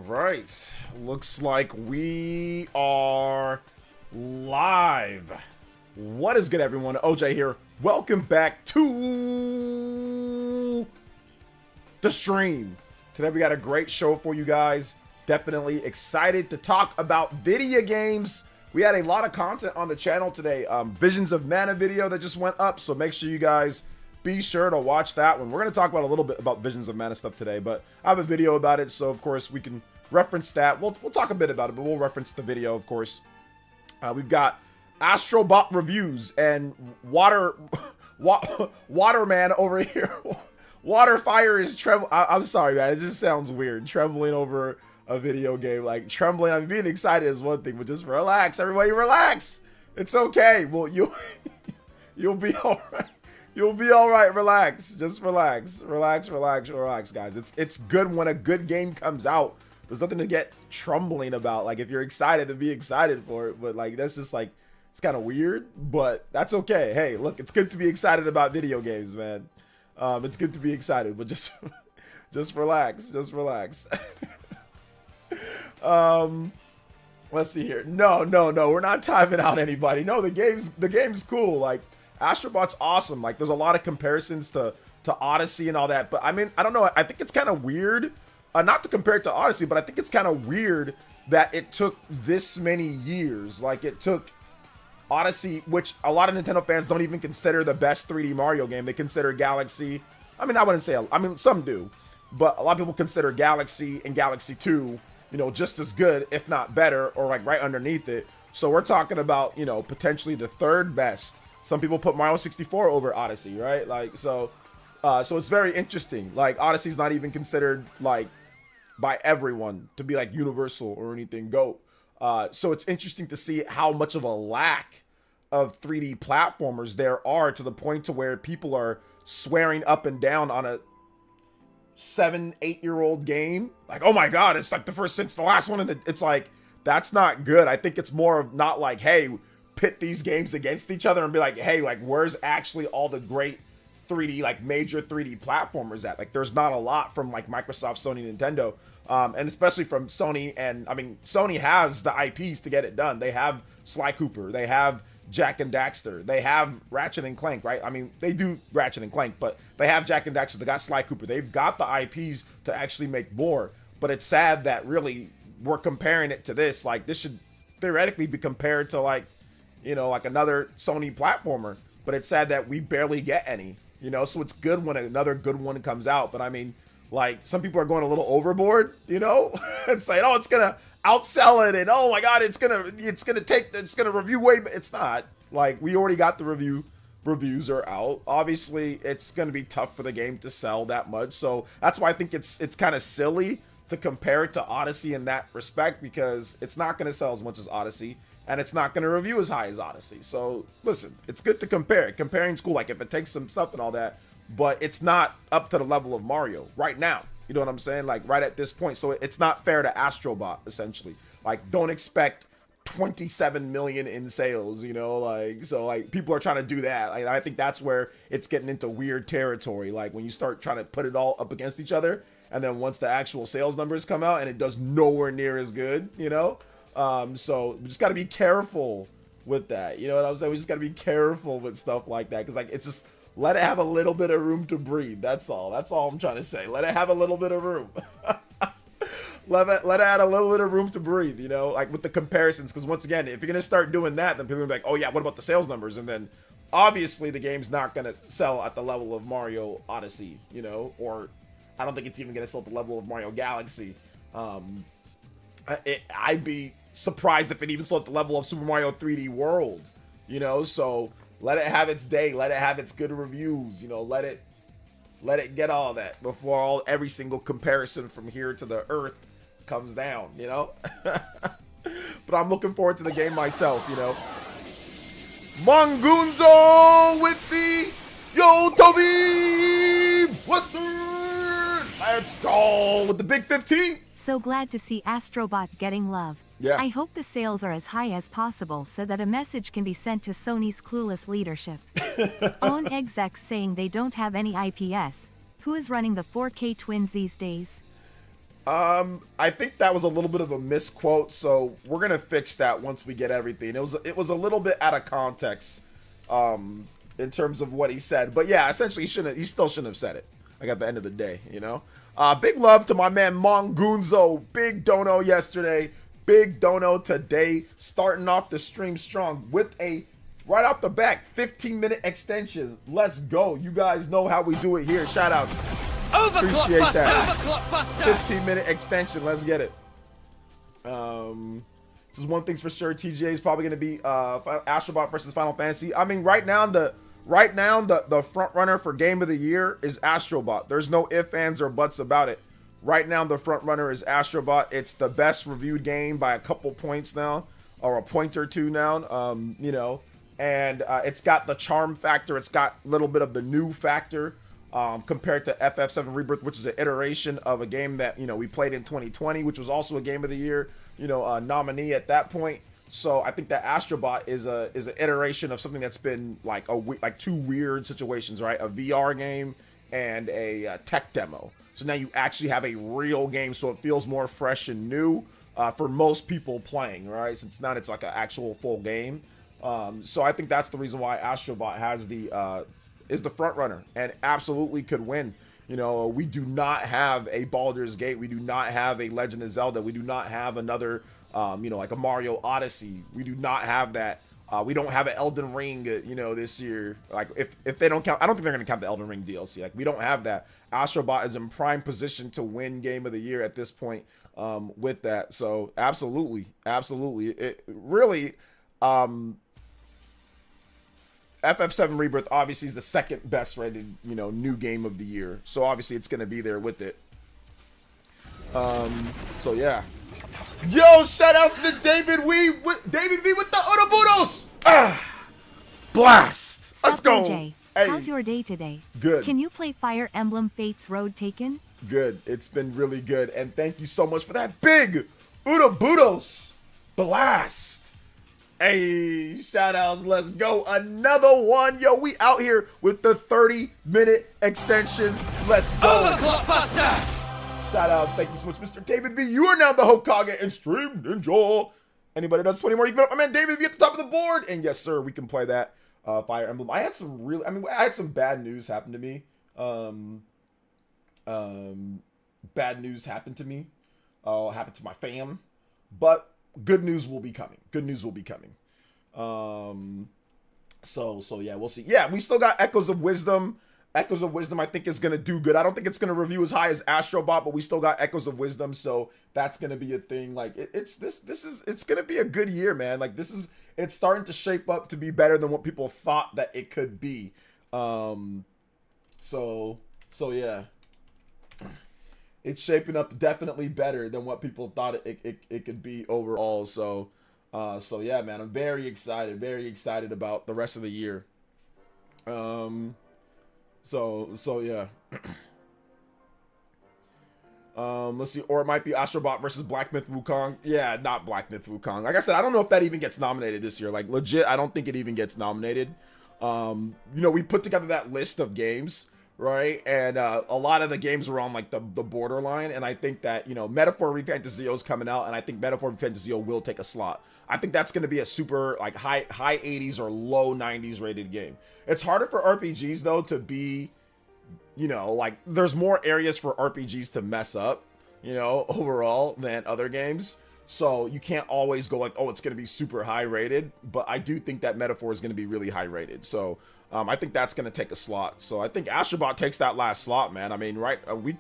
right, looks like we are live. What is good, everyone? OJ here. Welcome back to the stream. Today we got a great show for you guys. Definitely excited to talk about video games. We had a lot of content on the channel today. Visions of Mana video that just went up, so make sure you guys be sure to watch that one. We're going to talk about a little bit about Visions of Mana stuff today, but I have a video about it, so of course we can reference that. We'll talk a bit about it, but we'll reference the video, of course. We've got Astro bot reviews and Waterman over here. Waterfire is trembling. I'm sorry, man. It just sounds weird. Trembling over a video game, like trembling. I mean, being excited is one thing, but just relax. Everybody, relax. It's okay. Well, you'll be all right. You'll be all right. Relax. Just relax. Relax, guys. It's good when a good game comes out. There's nothing to get trembling about. Like, if you're excited, then be excited for it. But like, that's just like, it's kind of weird, but that's okay. Hey, look, it's good to be excited about video games, man. It's good to be excited, but just relax. Just relax. Let's see here. No, we're not timing out anybody. No, the game's cool. Like, Astrobot's awesome. Like, there's a lot of comparisons to Odyssey and all that, but I mean, I don't know. I think it's kind of weird, not to compare it to Odyssey, but I think it's kind of weird that it took this many years. Like, it took Odyssey, which a lot of Nintendo fans don't even consider the best 3D Mario game. They consider Galaxy. I mean, I wouldn't say, I mean, some do, but a lot of people consider Galaxy and Galaxy 2, you know, just as good, if not better, or like right underneath it. So we're talking about, you know, potentially the third best. Some people put Mario 64 over Odyssey, right? Like, so it's very interesting. Like, Odyssey's not even considered, like, by everyone to be like universal or anything GOAT. So it's interesting to see how much of a lack of 3D platformers there are, to the point to where people are swearing up and down on a 7-8-year-old game. Like, oh my God, it's like the first since the last one. And it's like, that's not good. I think it's more of not like, hey, pit these games against each other and be like, hey, like, where's actually all the great 3D, like major 3D platformers at? Like, there's not a lot from like Microsoft, Sony, Nintendo, and especially from Sony. And I mean, Sony has the IPs to get it done. They have Sly Cooper, they have Jack and Daxter, they have Ratchet and Clank, right? I mean, they do Ratchet and Clank, but they have Jack and Daxter, they got Sly Cooper, they've got the IPs to actually make more. But it's sad that really we're comparing it to this. Like, this should theoretically be compared to, like, you know, like another Sony platformer, but it's sad that we barely get any, you know. So it's good when another good one comes out, but I mean, like, some people are going a little overboard, you know. It's like, oh, it's gonna outsell it, and oh my God, it's gonna review way, but it's not. Like, we already got the reviews are out. Obviously, it's gonna be tough for the game to sell that much, so that's why I think it's kind of silly to compare it to Odyssey in that respect, because it's not gonna sell as much as Odyssey, and it's not going to review as high as Odyssey. So, listen, it's good to compare. Comparing's cool, like, if it takes some stuff and all that, but it's not up to the level of Mario right now. You know what I'm saying? Like, right at this point. So, it's not fair to Astrobot, essentially. Like, don't expect 27 million in sales, you know? Like, so, like, people are trying to do that. Like, I think that's where it's getting into weird territory. Like, when you start trying to put it all up against each other, and then once the actual sales numbers come out and it does nowhere near as good, you know? So we just got to be careful with that. You know what I'm saying? We just got to be careful with stuff like that. Cause like, it's just, let it have a little bit of room to breathe. That's all I'm trying to say. Let it have a little bit of room. Let it add a little bit of room to breathe, you know, like with the comparisons. Cause once again, if you're going to start doing that, then people are gonna be like, oh yeah, what about the sales numbers? And then obviously the game's not going to sell at the level of Mario Odyssey, you know, or I don't think it's even going to sell at the level of Mario Galaxy. I'd be surprised if it even sold at the level of Super Mario 3D World, you know. So let it have its day, let it have its good reviews, you know, let it get all that before every single comparison from here to the earth comes down, you know. But I'm looking forward to the game myself, you know. Mongunzo with the Yo Toby Western, let's go with the big 15. So glad to see Astrobot getting love. Yeah. I hope the sales are as high as possible so that a message can be sent to Sony's clueless leadership. Own execs saying they don't have any IPS. Who is running the 4K twins these days? I think that was a little bit of a misquote, so we're gonna fix that once we get everything. It was a little bit out of context, in terms of what he said. But yeah, essentially he still shouldn't have said it. Like at the end of the day, you know. Big love to my man Mongunzo. Big dono yesterday. Big dono today. Starting off the stream strong with a right off the back 15-minute extension. Let's go. You guys know how we do it here. Shout outs. Appreciate that. 15-minute extension. Let's get it. This is one thing's for sure. TJ is probably going to be Astrobot versus Final Fantasy. I mean, right now the front runner for Game of the Year is Astrobot. There's no ifs, ands, or buts about it. Right now, the front runner is Astrobot. It's the best reviewed game by a couple points now, or a point or two now. You know, and it's got the charm factor. It's got a little bit of the new factor. Compared to FF7 Rebirth, which is an iteration of a game that, you know, we played in 2020, which was also a Game of the Year, you know, nominee at that point. So I think that Astrobot is an iteration of something that's been like two weird situations, right? A VR game and a tech demo. So now you actually have a real game, so it feels more fresh and new for most people playing, right? Since now it's like an actual full game. So I think that's the reason why Astrobot has is the front runner and absolutely could win. You know, we do not have a Baldur's Gate. We do not have a Legend of Zelda. We do not have another, you know, like a Mario Odyssey. We do not have that. We don't have an Elden Ring, you know, this year. Like, if they don't count, I don't think they're going to count the Elden Ring DLC. Like, we don't have that. Astrobot is in prime position to win Game of the Year at this point with that. So, absolutely. Absolutely. It really... FF7 Rebirth obviously is the second best rated, you know, new game of the year. So obviously it's going to be there with it. So yeah. Yo, shout outs to David V with the Orobudos. Blast. Let's go. Hey, how's your day today? Good. Can you play Fire Emblem Fates Road Taken? Good. It's been really good. And thank you so much for that big Orobudos. Blast. Hey, shout outs, let's go. Another one. Yo, we out here with the 30-minute extension. Let's go. Overclockbuster. Shout outs, thank you so much, Mr. David V. You are now the Hokage and Stream Ninja. Anybody does 20 more, you can put up my man David V at the top of the board. And yes, sir, we can play that Fire Emblem. I had some bad news happen to me. Bad news happened to me. Happened to my fam. But good news will be coming. Good news will be coming. So yeah, we'll see. Yeah, we still got Echoes of Wisdom. Echoes of Wisdom, I think, is gonna do good. I don't think it's gonna review as high as Astrobot, but we still got Echoes of Wisdom, so that's gonna be a thing. Like it's gonna be a good year, man. Like it's starting to shape up to be better than what people thought that it could be. So yeah. It's shaping up definitely better than what people thought it could be overall. So yeah, man, I'm very excited about the rest of the year. So yeah. Let's see, or it might be Astrobot versus Black Myth Wukong. Yeah, not Black Myth Wukong. Like I said, I don't know if that even gets nominated this year. Like legit, I don't think it even gets nominated. You know, we put together that list of games, right? And a lot of the games were on like the borderline, and I think that, you know, Metaphor Refantasio is coming out, and I think Metaphor Refantasio will take a slot. I think that's going to be a super like high 80s or low 90s rated game. It's harder for RPGs though to be, you know, like there's more areas for RPGs to mess up, you know, overall than other games. So you can't always go like, oh, it's going to be super high rated, but I do think that Metaphor is going to be really high rated. So I think that's going to take a slot. So I think Astrobot takes that last slot, man. I mean, right, we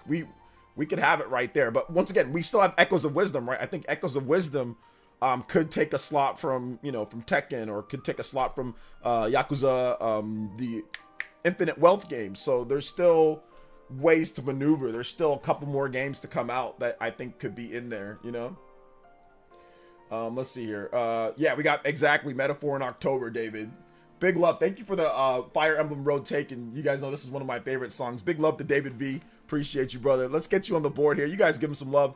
could have it right there. But once again, we still have Echoes of Wisdom, right? I think Echoes of Wisdom could take a slot from, you know, from Tekken, or could take a slot from Yakuza, the Infinite Wealth games. So there's still ways to maneuver. There's still a couple more games to come out that I think could be in there, you know? Let's see here. Yeah, we got exactly Metaphor in October, David. Big love. Thank you for the Fire Emblem Road Taken. You guys know this is one of my favorite songs. Big love to David V. Appreciate you, brother. Let's get you on the board here. You guys give him some love.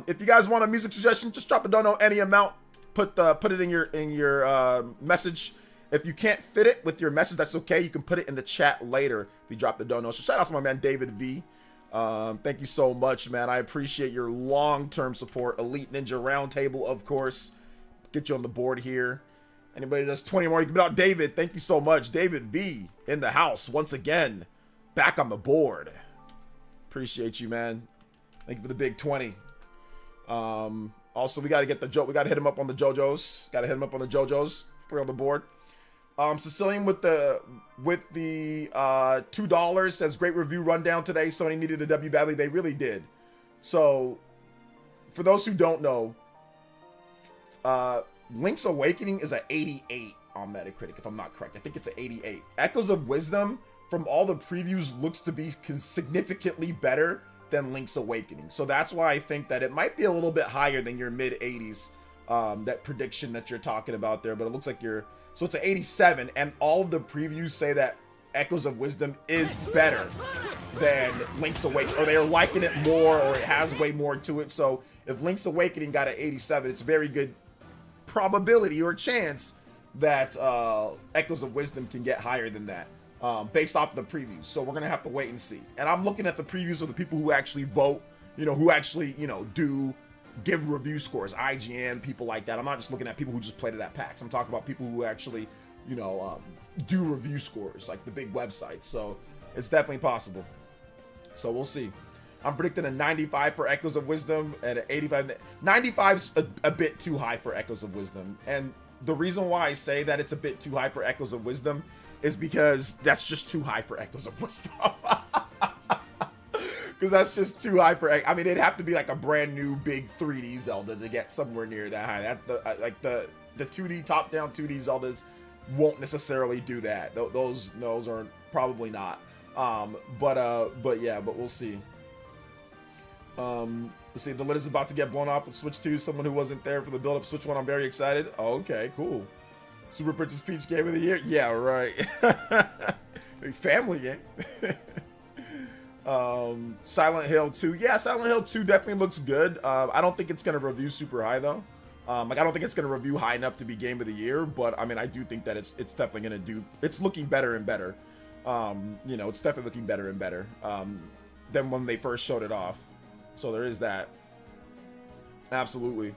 If you guys want a music suggestion, just drop a dono any amount. Put it in your message. If you can't fit it with your message, that's okay. You can put it in the chat later if you drop the dono. So shout out to my man David V. Thank you so much, man. I appreciate your long-term support. Elite Ninja Roundtable, of course. Get you on the board here. Anybody does 20 more, you can be out. David, thank you so much. David V in the house once again. Back on the board. Appreciate you, man. Thank you for the big 20. Also, we gotta get the we gotta hit him up on the JoJo's. Gotta hit him up on the JoJo's. We're on the board. Sicilian with the $2 says great review rundown today. Sony needed a W badly. They really did. So, for those who don't know, Link's Awakening is an 88 on Metacritic, if I'm not correct. I think it's an 88. Echoes of Wisdom, from all the previews, looks to be significantly better than Link's Awakening. So that's why I think that it might be a little bit higher than your mid 80s, that prediction that you're talking about there. But it looks like so it's an 87, and all of the previews say that Echoes of Wisdom is better than Link's Awakening, or they're liking it more, or it has way more to it. So if Link's Awakening got an 87, it's a very good probability or chance that Echoes of Wisdom can get higher than that, based off the previews. So we're gonna have to wait and see. And I'm looking at the previews of the people who actually vote, who actually, do give review scores, IGN, people like that. I'm not just looking at people who just played it at PAX. I'm talking about people who actually, do review scores, like the big websites. So it's definitely possible. So we'll see. I'm predicting a 95 for Echoes of Wisdom and an 85. 95's a bit too high for Echoes of Wisdom. And the reason why I say that it's a bit too high for Echoes of Wisdom is because that's just too high for Echoes of Wisdom. Because that's just too high for... I mean, it'd have to be like a brand new big 3D Zelda to get somewhere near that high. The 2D, top-down 2D Zeldas won't necessarily do that. Those are probably not. But yeah, but we'll see. Let's see, the lid is about to get blown off with Switch 2. Someone who wasn't there for the build-up Switch 1, I'm very excited. Oh, okay, cool. Super Princess Peach Game of the Year? Yeah, right. Family game. Silent Hill 2. Yeah, Silent Hill 2 definitely looks good. I don't think it's going to review super high, though. I don't think it's going to review high enough to be Game of the Year, but, I mean, I do think that it's definitely going to do... It's looking better and better. It's definitely looking better and better than when they first showed it off. So there is that. Absolutely.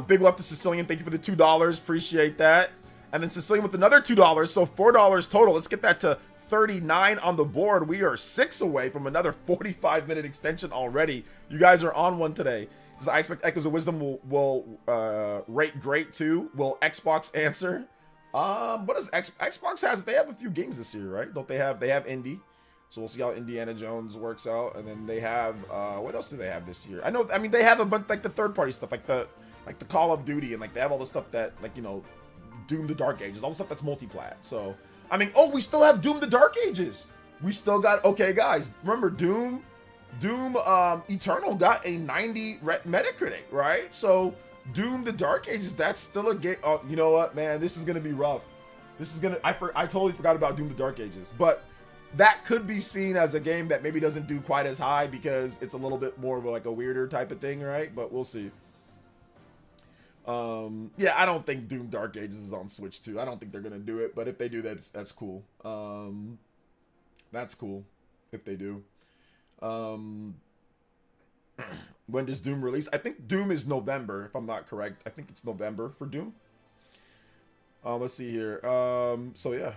Big love to Sicilian. Thank you for the $2. Appreciate that. And then Sicilian with another $2. So $4 total. Let's get that to 39 on the board. We are 6 away from another 45-minute extension already. You guys are on one today. Says, I expect Echoes of Wisdom will rate great too. Will Xbox answer? What does Xbox has? They have a few games this year, right? Don't they have? They have Indie. So we'll see how Indiana Jones works out, and then they have what else do they have this year? I mean they have a bunch like the third-party stuff, like the Call of Duty, and like they have all the stuff that Doom the Dark Ages, all the stuff that's multi-plat. So I mean, oh, we still have Doom the Dark Ages. We still got guys. Remember Doom Eternal got a 90 Metacritic, right? So Doom the Dark Ages, that's still a game. Oh, you know what, man? This is gonna be rough. This is gonna. I totally forgot about Doom the Dark Ages, but that could be seen as a game that maybe doesn't do quite as high because it's a little bit more of a weirder type of thing, right? But we'll see. Yeah, I don't think Doom Dark Ages is on Switch 2. I don't think they're gonna do it, but if they do, that's cool. That's cool if they do. When does Doom release? I think Doom is November, if I'm not correct. I think it's November for Doom. Let's see here. So yeah.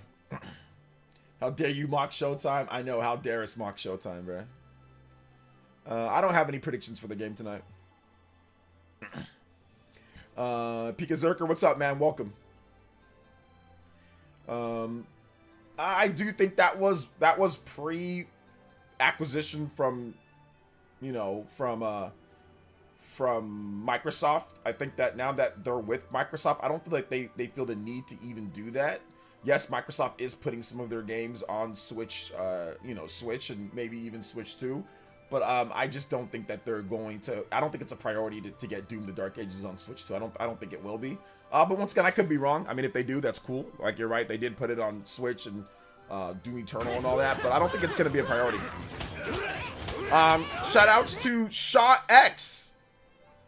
How dare you mock Showtime? I know, how dare us mock Showtime, bro. I don't have any predictions for the game tonight. Pika Zerker, what's up, man? Welcome. I do think that was pre-acquisition from Microsoft. I think that now that they're with Microsoft, I don't feel like they feel the need to even do that. Yes, Microsoft is putting some of their games on Switch, Switch and maybe even Switch 2. But I just don't think that they're going to. I don't think it's a priority to get Doom the Dark Ages on Switch 2. I don't think it will be. But once again, I could be wrong. I mean, if they do, that's cool. Like, you're right, they did put it on Switch and Doom Eternal and all that. But I don't think it's going to be a priority. Shout outs to Shaw X.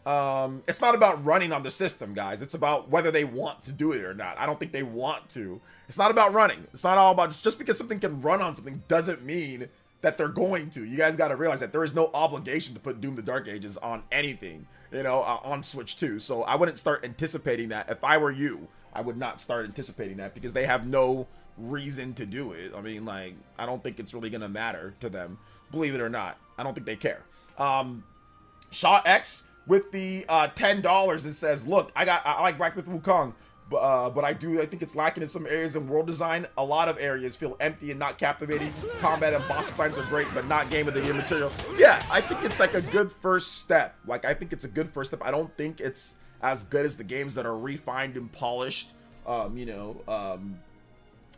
It's not about running on the system, guys. It's about whether they want to do it or not. I don't think they want to. It's not about running. It's not all about just because something can run on something doesn't mean that they're going to. You guys got to realize that there is no obligation to put Doom the Dark Ages on anything, you know, on Switch 2. So I wouldn't start anticipating that. If I were you, I would not start anticipating that because they have no reason to do it. I mean, like, I don't think it's really going to matter to them. Believe it or not. I don't think they care. Shaw X with the $10, it says, look, I like Black Myth Wukong, but I think it's lacking in some areas in world design. A lot of areas feel empty and not captivating. Combat and boss designs are great, but not game of the year material. Yeah, I think it's like a good first step. Like, I think it's a good first step. I don't think it's as good as the games that are refined and polished,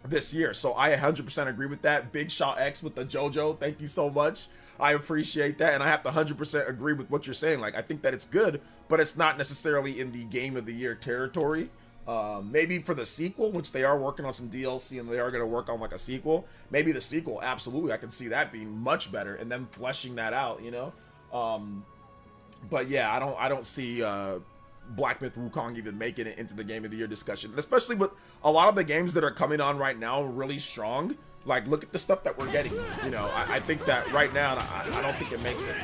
this year. So I 100% agree with that. Big Shaw X with the JoJo. Thank you so much. I appreciate that. And I have to 100% agree with what you're saying. Like, I think that it's good, but it's not necessarily in the game of the year territory. Maybe for the sequel, which they are working on some DLC and they are going to work on like a sequel. Maybe the sequel, absolutely. I can see that being much better and them fleshing that out, you know? But yeah, I don't see, Black Myth Wukong even making it into the game of the year discussion, and especially with a lot of the games that are coming on right now really strong. Like, look at the stuff that we're getting, you know. I think that right now, I don't think it makes it.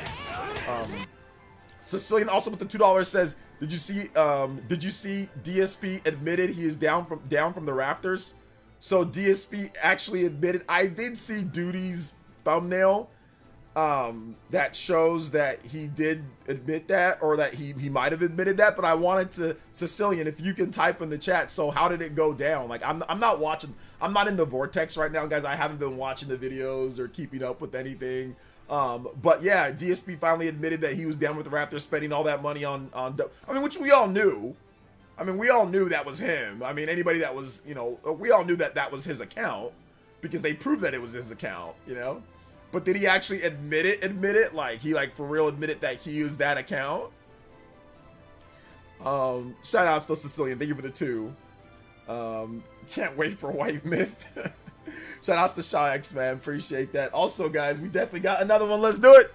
Sicilian also with the $2 says, did you see DSP admitted he is down from the rafters? So DSP actually admitted. I did see Duty's thumbnail that shows that he did admit that, or that he might have admitted that, but I wanted to, Sicilian, if you can type in the chat, so how did it go down? Like, I'm not watching, I'm not in the vortex right now, guys. I haven't been watching the videos or keeping up with anything. But yeah, DSP finally admitted that he was down with the Raptors spending all that money on I mean, which we all knew. I mean, we all knew that was him. I mean, anybody that was, you know, we all knew that that was his account because they proved that it was his account, you know? But did he actually admit it? Like, he, like, for real admitted that he used that account? Shout outs to Sicilian. Thank you for the 2. Can't wait for White Myth. Shout outs to Shaw X, man. Appreciate that. Also, guys, we definitely got another one. Let's do it.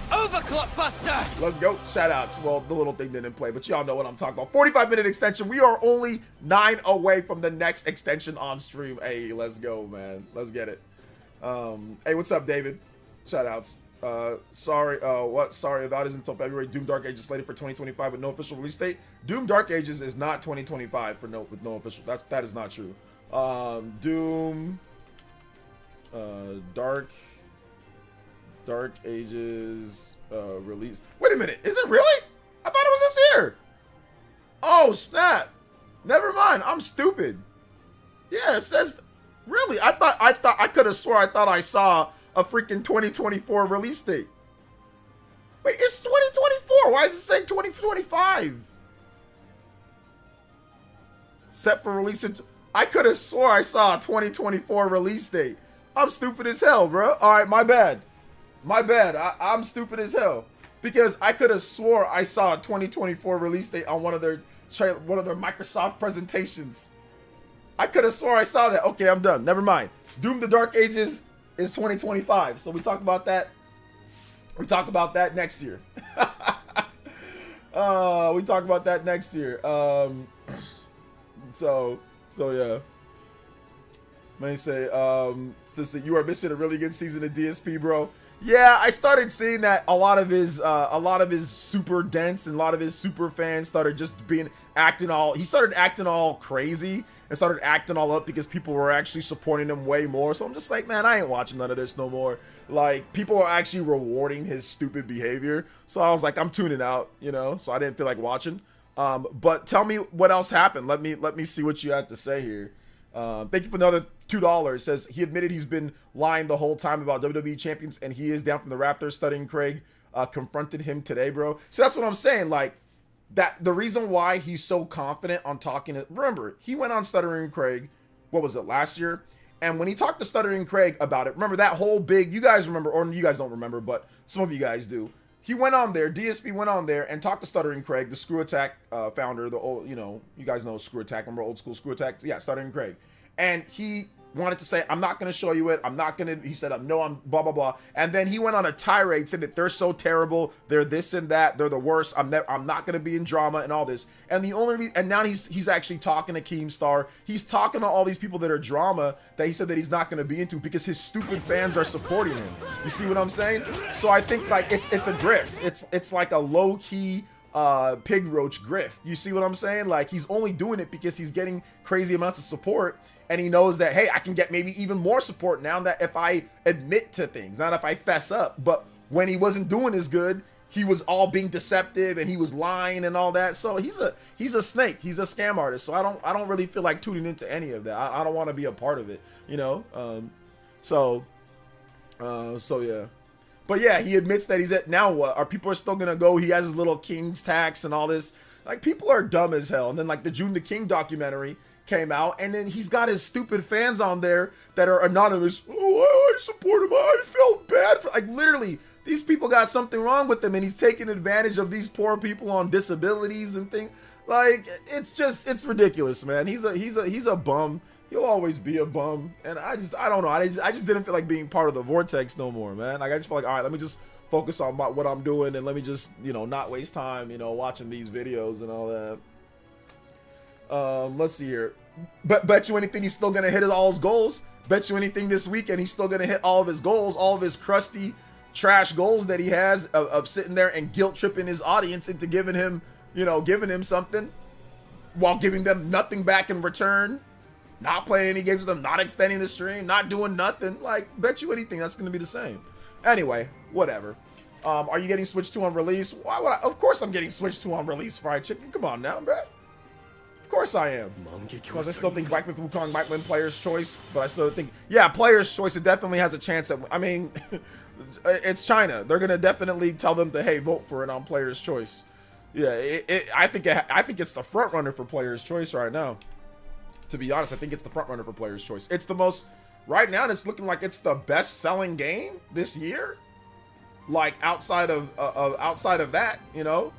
Overclock Buster. Let's go. Shout outs. Well, the little thing didn't play, but y'all know what I'm talking about. 45-minute extension. We are only 9 away from the next extension on stream. Hey, let's go, man. Let's get it. Hey, what's up, David? Shout outs. Sorry about it until February. Doom Dark Ages slated for 2025 with no official release date. Doom Dark Ages is not 2025 with no official. That is not true. Doom Dark Ages release. Wait a minute, is it really? I thought it was this year. Oh snap! Never mind. I'm stupid. Yeah, it says. Really? I could have swore I thought I saw a freaking 2024 release date. Wait, it's 2024. Why is it saying 2025? Set for release in... I could have swore I saw a 2024 release date. I'm stupid as hell, bro. All right, my bad. My bad. I'm stupid as hell. Because I could have swore I saw a 2024 release date on one of their Microsoft presentations. I could have swore I saw that. Okay, I'm done. Never mind. Doom the Dark Ages is 2025. So we talk about that. We talk about that next year. We talk about that next year. So yeah. May say, sister, you are missing a really good season of DSP, bro. Yeah, I started seeing that a lot of his super dense and a lot of his super fans started just acting all crazy and started acting all up because people were actually supporting him way more. So I'm just like, man, I ain't watching none of this no more. Like, people are actually rewarding his stupid behavior. So I was like, I'm tuning out, you know, so I didn't feel like watching. But tell me what else happened. Let me see what you had to say here. Thank you for another $2. It says he admitted he's been lying the whole time about WWE champions and he is down from the Raptors. Studying Craig confronted him today, bro. So that's what I'm saying. Like, that the reason why he's so confident on talking. Remember, he went on Stuttering Craig. What was it, last year? And when he talked to Stuttering Craig about it, remember that whole big, you guys remember, or you guys don't remember, but some of you guys do. He went on there, DSP went on there and talked to Stuttering Craig, the Screw Attack founder, the old, you know, you guys know Screw Attack, remember old school Screw Attack? Yeah, Stuttering Craig. And he wanted to say, I'm not going to show you it. I'm not going to, he said, no, I'm blah, blah, blah. And then he went on a tirade saying that they're so terrible. They're this and that. They're the worst. I'm not going to be in drama and all this. And the only and now he's actually talking to Keemstar. He's talking to all these people that are drama that he said that he's not going to be into because his stupid fans are supporting him. You see what I'm saying? So I think like it's a grift. It's like a low key pig roach grift. You see what I'm saying? Like he's only doing it because he's getting crazy amounts of support. And he knows that, hey, I can get maybe even more support now that if I admit to things, not if I fess up. But when he wasn't doing as good, he was all being deceptive and he was lying and all that. So he's a snake. He's a scam artist. So I don't really feel like tuning into any of that. I don't want to be a part of it, you know. So yeah. But yeah, he admits that he's at now. What are people are still gonna go? He has his little King's tax and all this. Like people are dumb as hell. And then like the June the King documentary came out, and then he's got his stupid fans on there that are anonymous. Oh, I support him. I felt bad for, like, literally these people got something wrong with them, and he's taking advantage of these poor people on disabilities and things. Like it's ridiculous, man. He's a bum. He'll always be a bum, and I don't know. I just didn't feel like being part of the vortex no more, man. Like I just feel like, all right, let me just focus on what I'm doing, and let me just, you know, not waste time, you know, watching these videos and all that. Let's see here. But bet you anything he's still gonna hit all his goals. Bet you anything this weekend he's still gonna hit all of his goals, all of his crusty trash goals that he has of sitting there and guilt tripping his audience into giving him, you know, giving him something while giving them nothing back in return. Not playing any games with them, not extending the stream, not doing nothing. Like, bet you anything that's gonna be the same. Anyway, whatever. Are you getting Switch 2 on release? Why would I? Of course I'm getting Switch 2 on release, Fried Chicken. Come on now, bro. Of course I am. Because I still think Black Myth Wukong might win Player's Choice, but I still think, yeah, Player's Choice, it definitely has a chance at, I mean, it's China. They're going to definitely tell them to, hey, vote for it on Player's Choice. Yeah, I think it's the front runner for Player's Choice right now. To be honest, I think it's the front runner for Player's Choice. It's the most, right now, it's looking like it's the best selling game this year. Like outside of that, you know.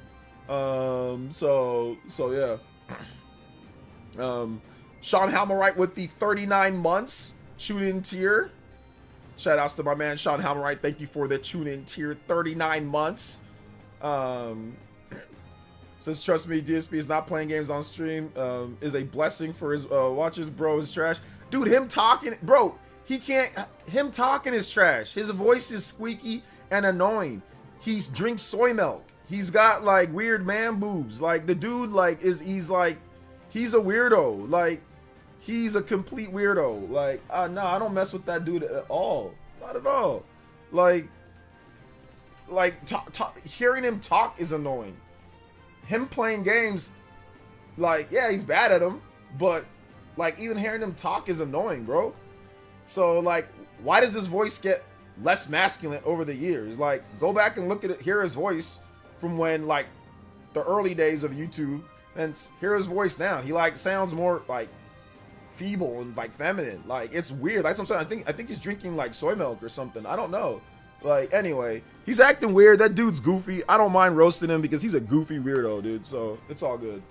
So yeah. Sean Halmeright with the 39 months tune-in tier. Shout outs to my man Sean Halmeright. Thank you for the tune-in tier. 39 months. Says, trust me, DSP is not playing games on stream. Is a blessing for his watchers, bro. Is trash. Dude, him talking, bro, he can't, him talking is trash. His voice is squeaky and annoying. He drinks soy milk. He's got like weird man boobs. Like the dude like he's a weirdo. Like he's a complete weirdo. Like no, I don't mess with that dude at all. Not at all. Like hearing him talk is annoying. Him playing games, like, yeah, he's bad at them, but like even hearing him talk is annoying, bro. So like, why does his voice get less masculine over the years? Like, go back and look at it, hear his voice from when like the early days of YouTube, and hear his voice now. He like sounds more like feeble and like feminine. Like it's weird. That's what I'm saying. I think he's drinking like soy milk or something. I don't know. Like anyway, he's acting weird. That dude's goofy. I don't mind roasting him because he's a goofy weirdo, dude. So it's all good.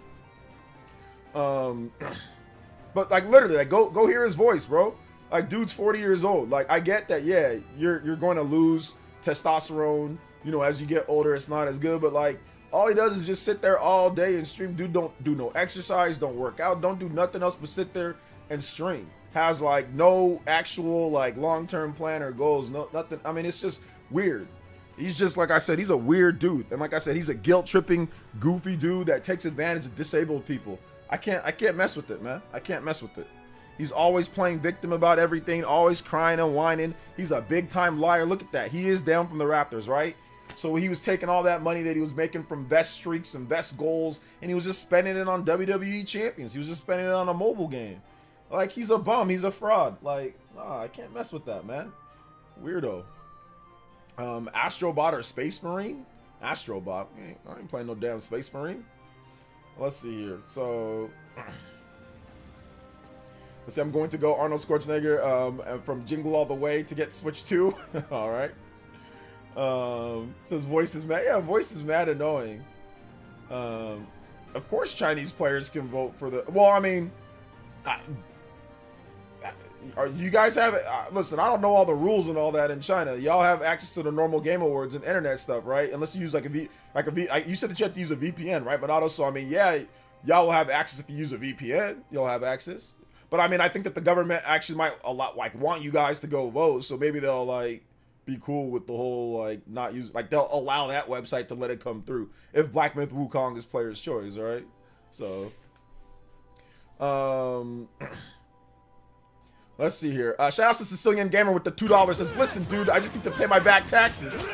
But like literally, like go hear his voice, bro. Like dude's 40 years old. Like I get that. Yeah, you're going to lose testosterone. You know, as you get older, it's not as good. But like all he does is just sit there all day and stream. Dude don't do no exercise, don't work out, don't do nothing else but sit there and stream. Has like no actual like long-term plan or goals, no nothing. I mean, it's just weird. He's just, like I said, he's a weird dude. And like I said, he's a guilt-tripping, goofy dude that takes advantage of disabled people. I can't mess with it, man. I can't mess with it. He's always playing victim about everything, always crying and whining. He's a big-time liar. Look at that. He is down from the Raptors, right? So he was taking all that money that he was making from vest streaks and vest goals, and he was just spending it on WWE champions. He was just spending it on a mobile game. Like, he's a bum. He's a fraud. Like, nah, I can't mess with that, man. Weirdo. Astrobot or Space Marine? Astrobot. I ain't playing no damn Space Marine. Let's see here. So, let's see. I'm going to go Arnold Schwarzenegger from Jingle All the Way to get Switch 2. All right. Says voice is mad. Yeah, voice is mad annoying. Of course, Chinese players can vote for the. Well, I mean, are you guys have listen, I don't know all the rules and all that in China. Y'all have access to the normal game awards and internet stuff, right? Unless you use like you said that you have to use a VPN, right? But also, I mean, yeah, y'all will have access if you use a VPN. You'll have access. But I mean, I think that the government actually might want you guys to go vote, so maybe they'll like be cool with the whole like not use, like they'll allow that website to let it come through if Black Myth Wukong is player's choice, right? So let's see here. Shout out to Sicilian Gamer with the $2. Says, listen, dude, I just need to pay my back taxes.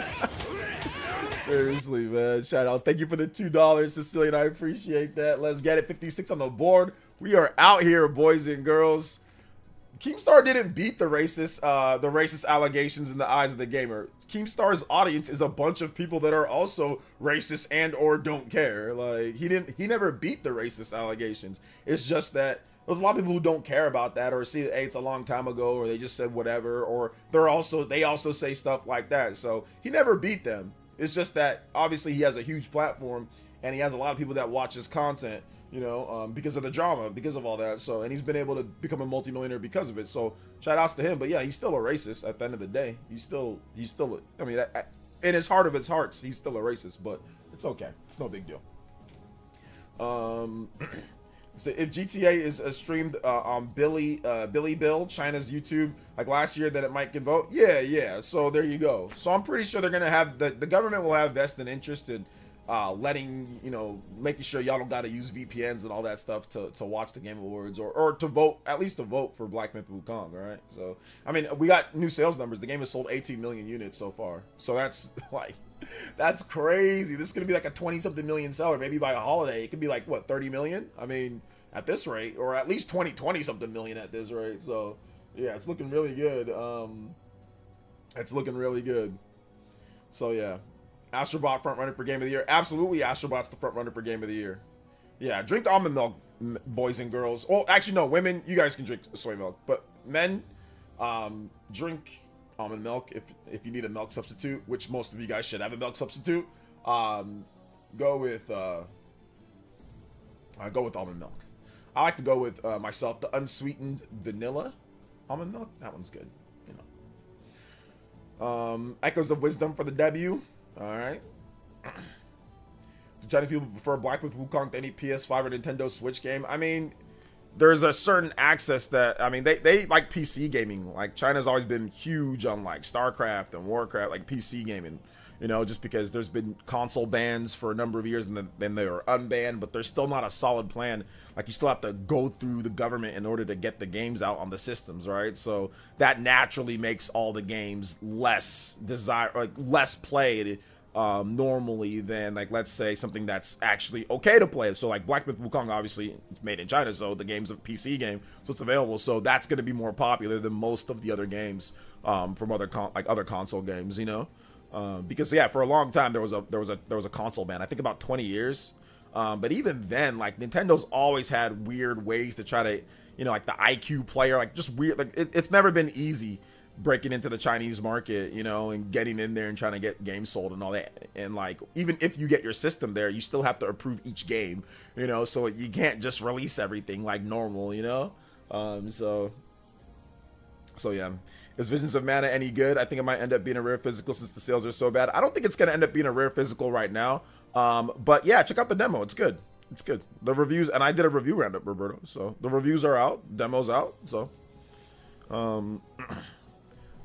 Seriously, man. Shout outs. Thank you for the $2, Sicilian. I appreciate that. Let's get it. 56 on the board. We are out here, boys and girls. Keemstar didn't beat the racist allegations in the eyes of the gamer. Keemstar's audience is a bunch of people that are also racist and or don't care. Like he never beat the racist allegations. It's just that there's a lot of people who don't care about that, or see that, hey, it's a long time ago, or they just said whatever, or they also say stuff like that. So he never beat them. It's just that obviously he has a huge platform and he has a lot of people that watch his content, you know, because of the drama, because of all that. So, and he's been able to become a multimillionaire because of it. So shout outs to him. But yeah, he's still a racist at the end of the day. He's still, I mean, in his heart of his hearts, he's still a racist, but it's okay. It's no big deal. So if GTA is streamed on Billy Bill, China's YouTube, like last year, that it might get vote. Yeah. So there you go. So I'm pretty sure they're gonna have the government will have vested interest in letting, you know, making sure y'all don't gotta use VPNs and all that stuff to watch the Game Awards or to vote, at least to vote for Black Myth Wukong. All right. So I mean, we got new sales numbers. The game has sold 18 million units so far. So that's like, that's crazy. This is gonna be like a 20-something million seller. Maybe by a holiday, it could be like what, 30 million? I mean, at this rate, or at least 20-something million at this rate. So yeah, it's looking really good. It's looking really good. So yeah, Astrobot front runner for game of the year. Absolutely, Astrobot's the front runner for game of the year. Yeah, drink almond milk, boys and girls. Well, actually no, women, you guys can drink soy milk, but men, drink almond milk if you need a milk substitute, which most of you guys should have a milk substitute. Go with almond milk. I like to go with myself the unsweetened vanilla almond milk. That one's good, you know. Echoes of Wisdom for the W. All right. Do Chinese people prefer Black Myth Wukong to any PS5 or Nintendo Switch game? I mean, there's a certain access that, I mean, they like PC gaming. Like China's always been huge on like StarCraft and Warcraft, like PC gaming. You know, just because there's been console bans for a number of years and then they were unbanned, but there's still not a solid plan. Like you still have to go through the government in order to get the games out on the systems, right? So that naturally makes all the games less played normally than, like, let's say something that's actually okay to play. So like Black Myth Wukong, obviously it's made in China, so the game's a PC game, so it's available. So that's going to be more popular than most of the other games from other console games, you know. Because yeah, for a long time there was a console ban. I think about 20 years. But even then, like Nintendo's always had weird ways to try to, you know, like the IQ player, like just weird. Like it's never been easy breaking into the Chinese market, you know, and getting in there and trying to get games sold and all that. And like even if you get your system there, you still have to approve each game, you know. So you can't just release everything like normal, you know. So yeah. Is Visions of Mana any good? I think it might end up being a rare physical since the sales are so bad. I don't think it's going to end up being a rare physical right now. But yeah, check out the demo. It's good. It's good. The reviews, and I did a review roundup, Roberto. So the reviews are out. Demo's out. So,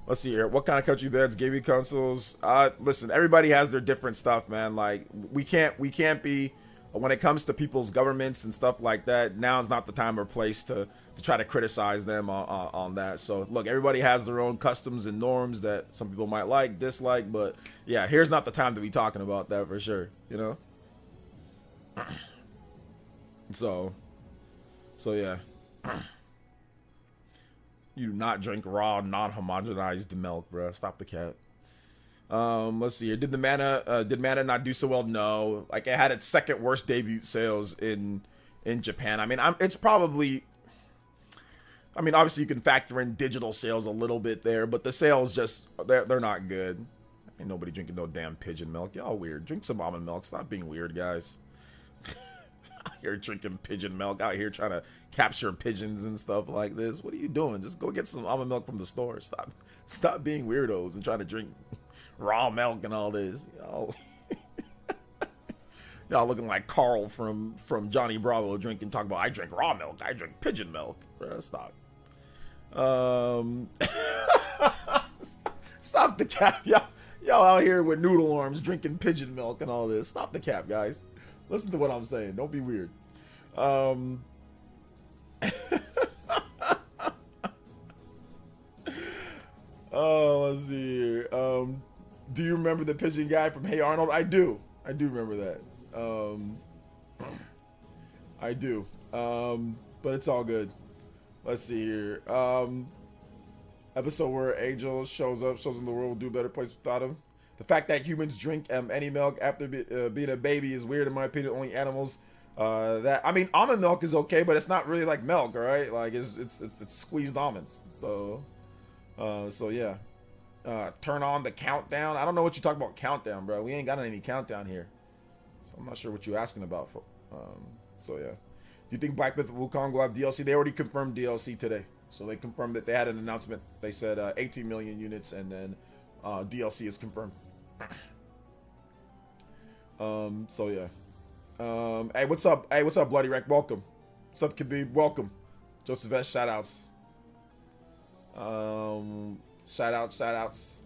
let's see here. What kind of country beds, gaming consoles? Listen, everybody has their different stuff, man. Like we can't be, when it comes to people's governments and stuff like that, now is not the time or place to try to criticize them on that. So look, everybody has their own customs and norms that some people might like, dislike, but yeah, here's not the time to be talking about that for sure, you know. So yeah. You do not drink raw, non-homogenized milk, bro. Stop the cat. Let's see here. Did Mana not do so well? No. Like it had its second worst debut sales in Japan. I mean, it's probably, I mean, obviously you can factor in digital sales a little bit there, but the sales just, they're not good. Ain't nobody drinking no damn pigeon milk. Y'all weird. Drink some almond milk. Stop being weird, guys. here drinking pigeon milk, out here trying to capture pigeons and stuff like this. What are you doing? Just go get some almond milk from the store. Stop being weirdos and trying to drink raw milk and all this. Y'all looking like Carl from Johnny Bravo talking about I drink raw milk, I drink pigeon milk. Bruh, stop. Stop the cap, y'all out here with noodle arms drinking pigeon milk and all this. Stop the cap, guys. Listen to what I'm saying. Don't be weird. Oh, let's see here. Do you remember the pigeon guy from Hey Arnold? I do remember that. I do. But it's all good. Let's see here. Episode where Angel shows them the world will do a better place without him. The fact that humans drink any milk after being a baby is weird in my opinion. Only animals I mean, almond milk is okay, but it's not really like milk, right? Like it's squeezed almonds. So yeah. Turn on the countdown. I don't know what you talk about countdown, bro. We ain't got any countdown here. So I'm not sure what you're asking about. So yeah. Do you think Black Myth Wukong will have DLC? They already confirmed DLC today. So they confirmed that they had an announcement. They said 18 million units, and then DLC is confirmed. So yeah. Hey, what's up? Hey, what's up, Bloody Wreck? Welcome. What's up, Khabib? Welcome. Joseph S. Shoutouts. Shoutouts.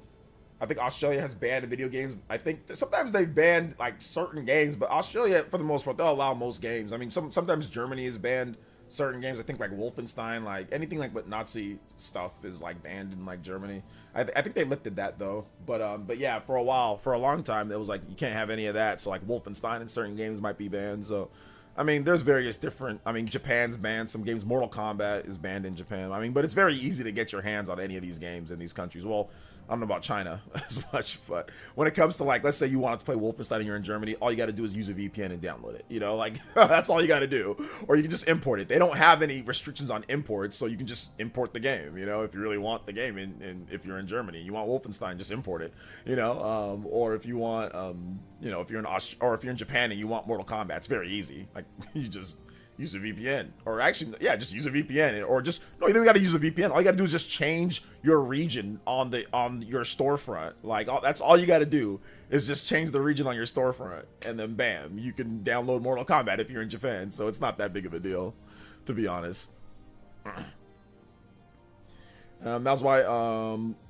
I think Australia has banned video games. I think sometimes they've banned like certain games, but Australia, for the most part, they'll allow most games. I mean, sometimes Germany has banned certain games. I think like Wolfenstein, like anything like with Nazi stuff is like banned in like Germany. I think they lifted that though. But yeah, for a long time, it was like you can't have any of that. So like Wolfenstein and certain games might be banned. So I mean, there's various different. I mean, Japan's banned some games. Mortal Kombat is banned in Japan. I mean, but it's very easy to get your hands on any of these games in these countries. Well, I don't know about China as much, but when it comes to like, let's say you wanted to play Wolfenstein and you're in Germany, all you got to do is use a VPN and download it. You know, like that's all you got to do. Or you can just import it. They don't have any restrictions on imports, so you can just import the game. You know, if you really want the game, and if you're in Germany, you want Wolfenstein, just import it. You know, or if you want, you know, if you're in Japan and you want Mortal Kombat, it's very easy. Like you just use a VPN, or actually, yeah, just use a VPN, or just no, you don't got to use a VPN. All you got to do is just change your region on your storefront. Like that's all you got to do is just change the region on your storefront, and then bam, you can download Mortal Kombat if you're in Japan. So it's not that big of a deal, to be honest. That's why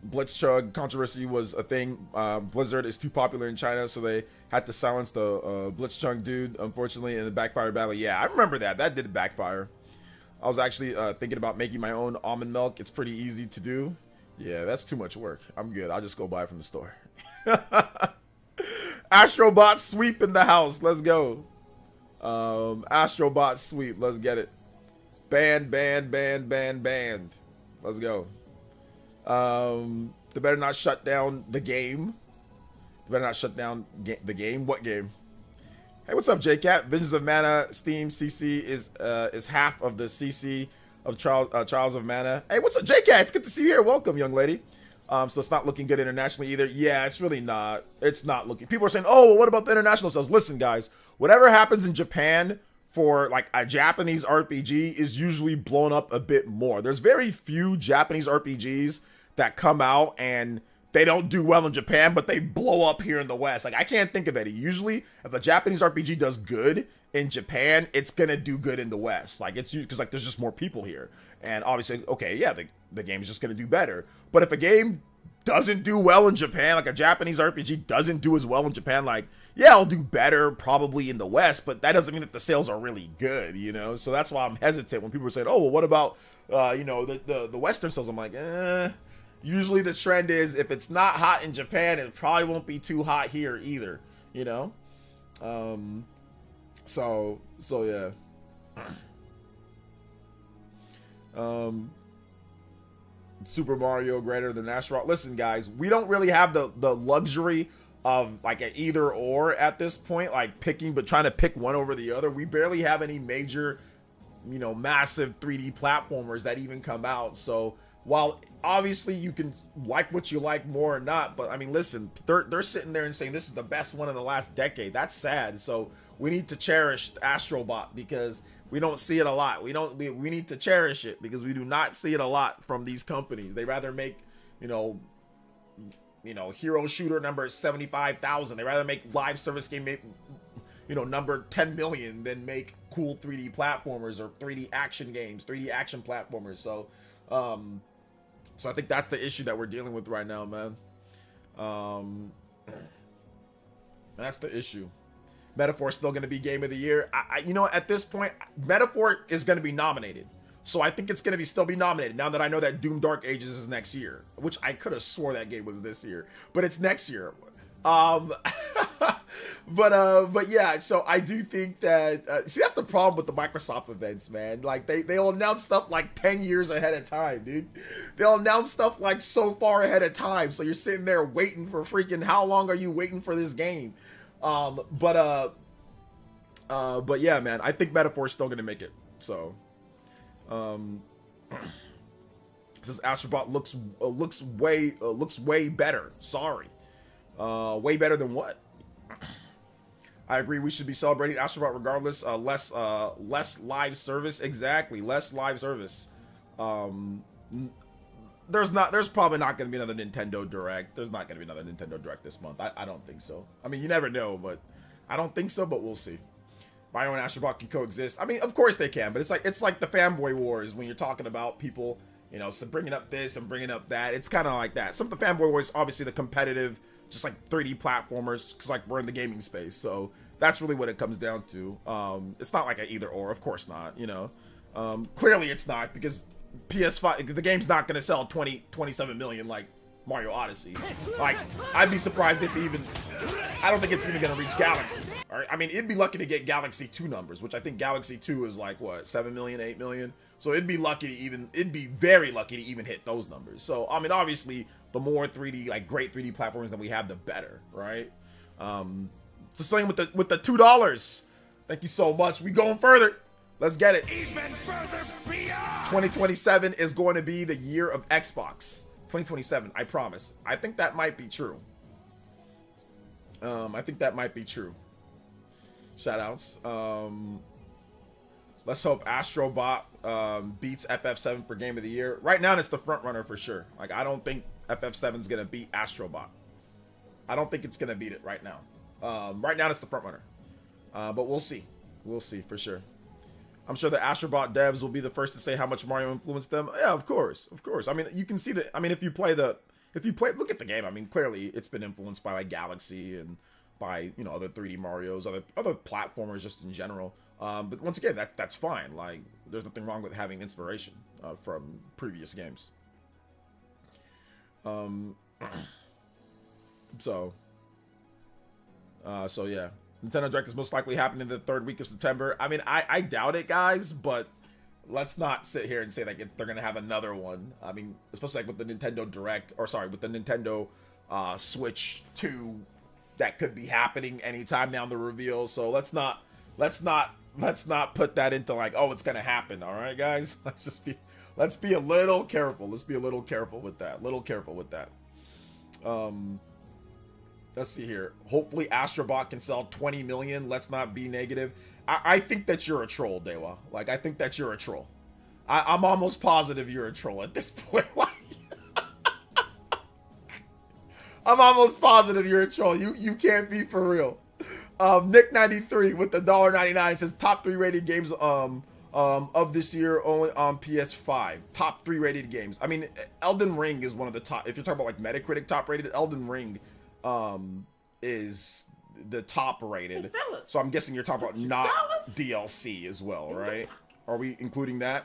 Blitzchung controversy was a thing. Blizzard is too popular in China, so they had to silence the Blitzchung dude, unfortunately, in the backfire battle. Yeah, I remember that. That did backfire. I was actually thinking about making my own almond milk. It's pretty easy to do. Yeah, that's too much work. I'm good. I'll just go buy it from the store. Astrobot sweep in the house. Let's go. Astrobot sweep. Let's get it. Banned. Let's go. They better not shut down the game. They better not shut down the game. What game? Hey, what's up, JCat? Visions of Mana Steam CC is half of the CC of Trials of Mana. Hey, what's up, JCat? It's good to see you here. Welcome, young lady. So it's not looking good internationally either. Yeah, it's really not. It's not looking. People are saying, oh, well, what about the international sales? Listen, guys, whatever happens in Japan for like a Japanese RPG is usually blown up a bit more. There's very few Japanese RPGs that come out and they don't do well in Japan, but they blow up here in the West. Like I can't think of any. Usually if a Japanese RPG does good in Japan, it's gonna do good in the West. Like it's because like there's just more people here. And obviously, okay, yeah, the game is just gonna do better. But if a game doesn't do well in Japan, like a Japanese RPG doesn't do as well in Japan, like, yeah, I'll do better probably in the West, but that doesn't mean that the sales are really good, you know? So that's why I'm hesitant when people are saying, oh, well, what about, you know, the Western sales? I'm like, usually the trend is if it's not hot in Japan, it probably won't be too hot here either, you know? So yeah. Super Mario greater than Astro. Listen, guys, we don't really have the luxury of like an either or at this point, like trying to pick one over the other. We barely have any major, you know, massive 3D platformers that even come out. So while obviously you can like what you like more or not, but I mean, listen, they're sitting there and saying this is the best one in the last decade. That's sad. So we need to cherish Astrobot because we don't see it a lot. We need to cherish it because we do not see it a lot from these companies. They rather make, you know, hero shooter number 75,000. They rather make live service game, you know, number 10 million than make cool 3D platformers or 3D action games, 3D action platformers. So, so I think that's the issue that we're dealing with right now, man. That's the issue. Metaphor's still going to be game of the year. You know, at this point, Metaphor is going to be nominated. So I think it's going to still be nominated now that I know that Doom Dark Ages is next year, which I could have swore that game was this year, but it's next year. But yeah, so I do think that, see, that's the problem with the Microsoft events, man. Like they'll announce stuff like 10 years ahead of time, dude. They'll announce stuff like so far ahead of time. So you're sitting there waiting for freaking, how long are you waiting for this game? But yeah, man, I think Metaphor is still going to make it. So, this Astrobot looks way better. Sorry. Way better than what? I agree. We should be celebrating Astrobot regardless. Less live service. Exactly. Less live service. There's probably not going to be another Nintendo Direct. There's not going to be another Nintendo Direct this month. I don't think so. I mean, you never know, but I don't think so, but we'll see. Mario and Astrobot can coexist. I mean, of course they can, but it's like the fanboy wars when you're talking about people, you know, so bringing up this and bringing up that. It's kind of like that. Some of the fanboy wars, obviously the competitive, just like 3D platformers, because like we're in the gaming space, so that's really what it comes down to. It's not like an either or, of course not, you know. Clearly it's not, because PS5, the game's not going to sell 27 million like Mario Odyssey. Like, I'd be surprised if even, I don't think it's even going to reach Galaxy. All right? I mean, it'd be lucky to get Galaxy 2 numbers, which I think Galaxy 2 is like, what, 7 million, 8 million? So it'd be very lucky to even hit those numbers. So, I mean, obviously, the more 3D, like great 3D platforms that we have, the better, right? So same with the $2. Thank you so much. We going further. Let's get it. Even further beyond. 2027 is going to be the year of Xbox. 2027, I promise. I think that might be true. I think that might be true. Shoutouts. Let's hope Astrobot beats FF7 for Game of the Year. Right now, it's the front runner for sure. Like, I don't think FF7 is gonna beat Astrobot. I don't think it's gonna beat it right now. Right now, it's the front runner. But we'll see. We'll see for sure. I'm sure the Astrobot devs will be the first to say how much Mario influenced them. Yeah, of course, of course. I mean, you can see that. I mean, if you play, look at the game. I mean, clearly it's been influenced by like Galaxy and by, you know, other 3D Marios, other platformers just in general. But once again, that's fine. Like, there's nothing wrong with having inspiration from previous games. So yeah. Nintendo Direct is most likely happening the third week of September. I mean, I doubt it, guys, but let's not sit here and say like they're gonna have another one. I mean, especially like with the Nintendo Direct, or sorry, with the Nintendo Switch 2, that could be happening anytime now, the reveal. So let's not put that into like, oh, it's gonna happen. All right, guys, let's be a little careful. Let's be a little careful with that. Let's see here. Hopefully Astrobot can sell 20 million. Let's not be negative. I think that you're a troll, Dewa. Like, I think that you're a troll. I'm almost positive you're a troll at this point. Like, I'm almost positive you're a troll. You can't be for real. Nick93 with the $1.99 says top 3 rated games of this year only on PS5. Top 3 rated games. I mean, Elden Ring is one of the top. If you're talking about like Metacritic top rated, Elden Ring is the top rated. So I'm guessing you're talking about not DLC as well, right? Are we including that?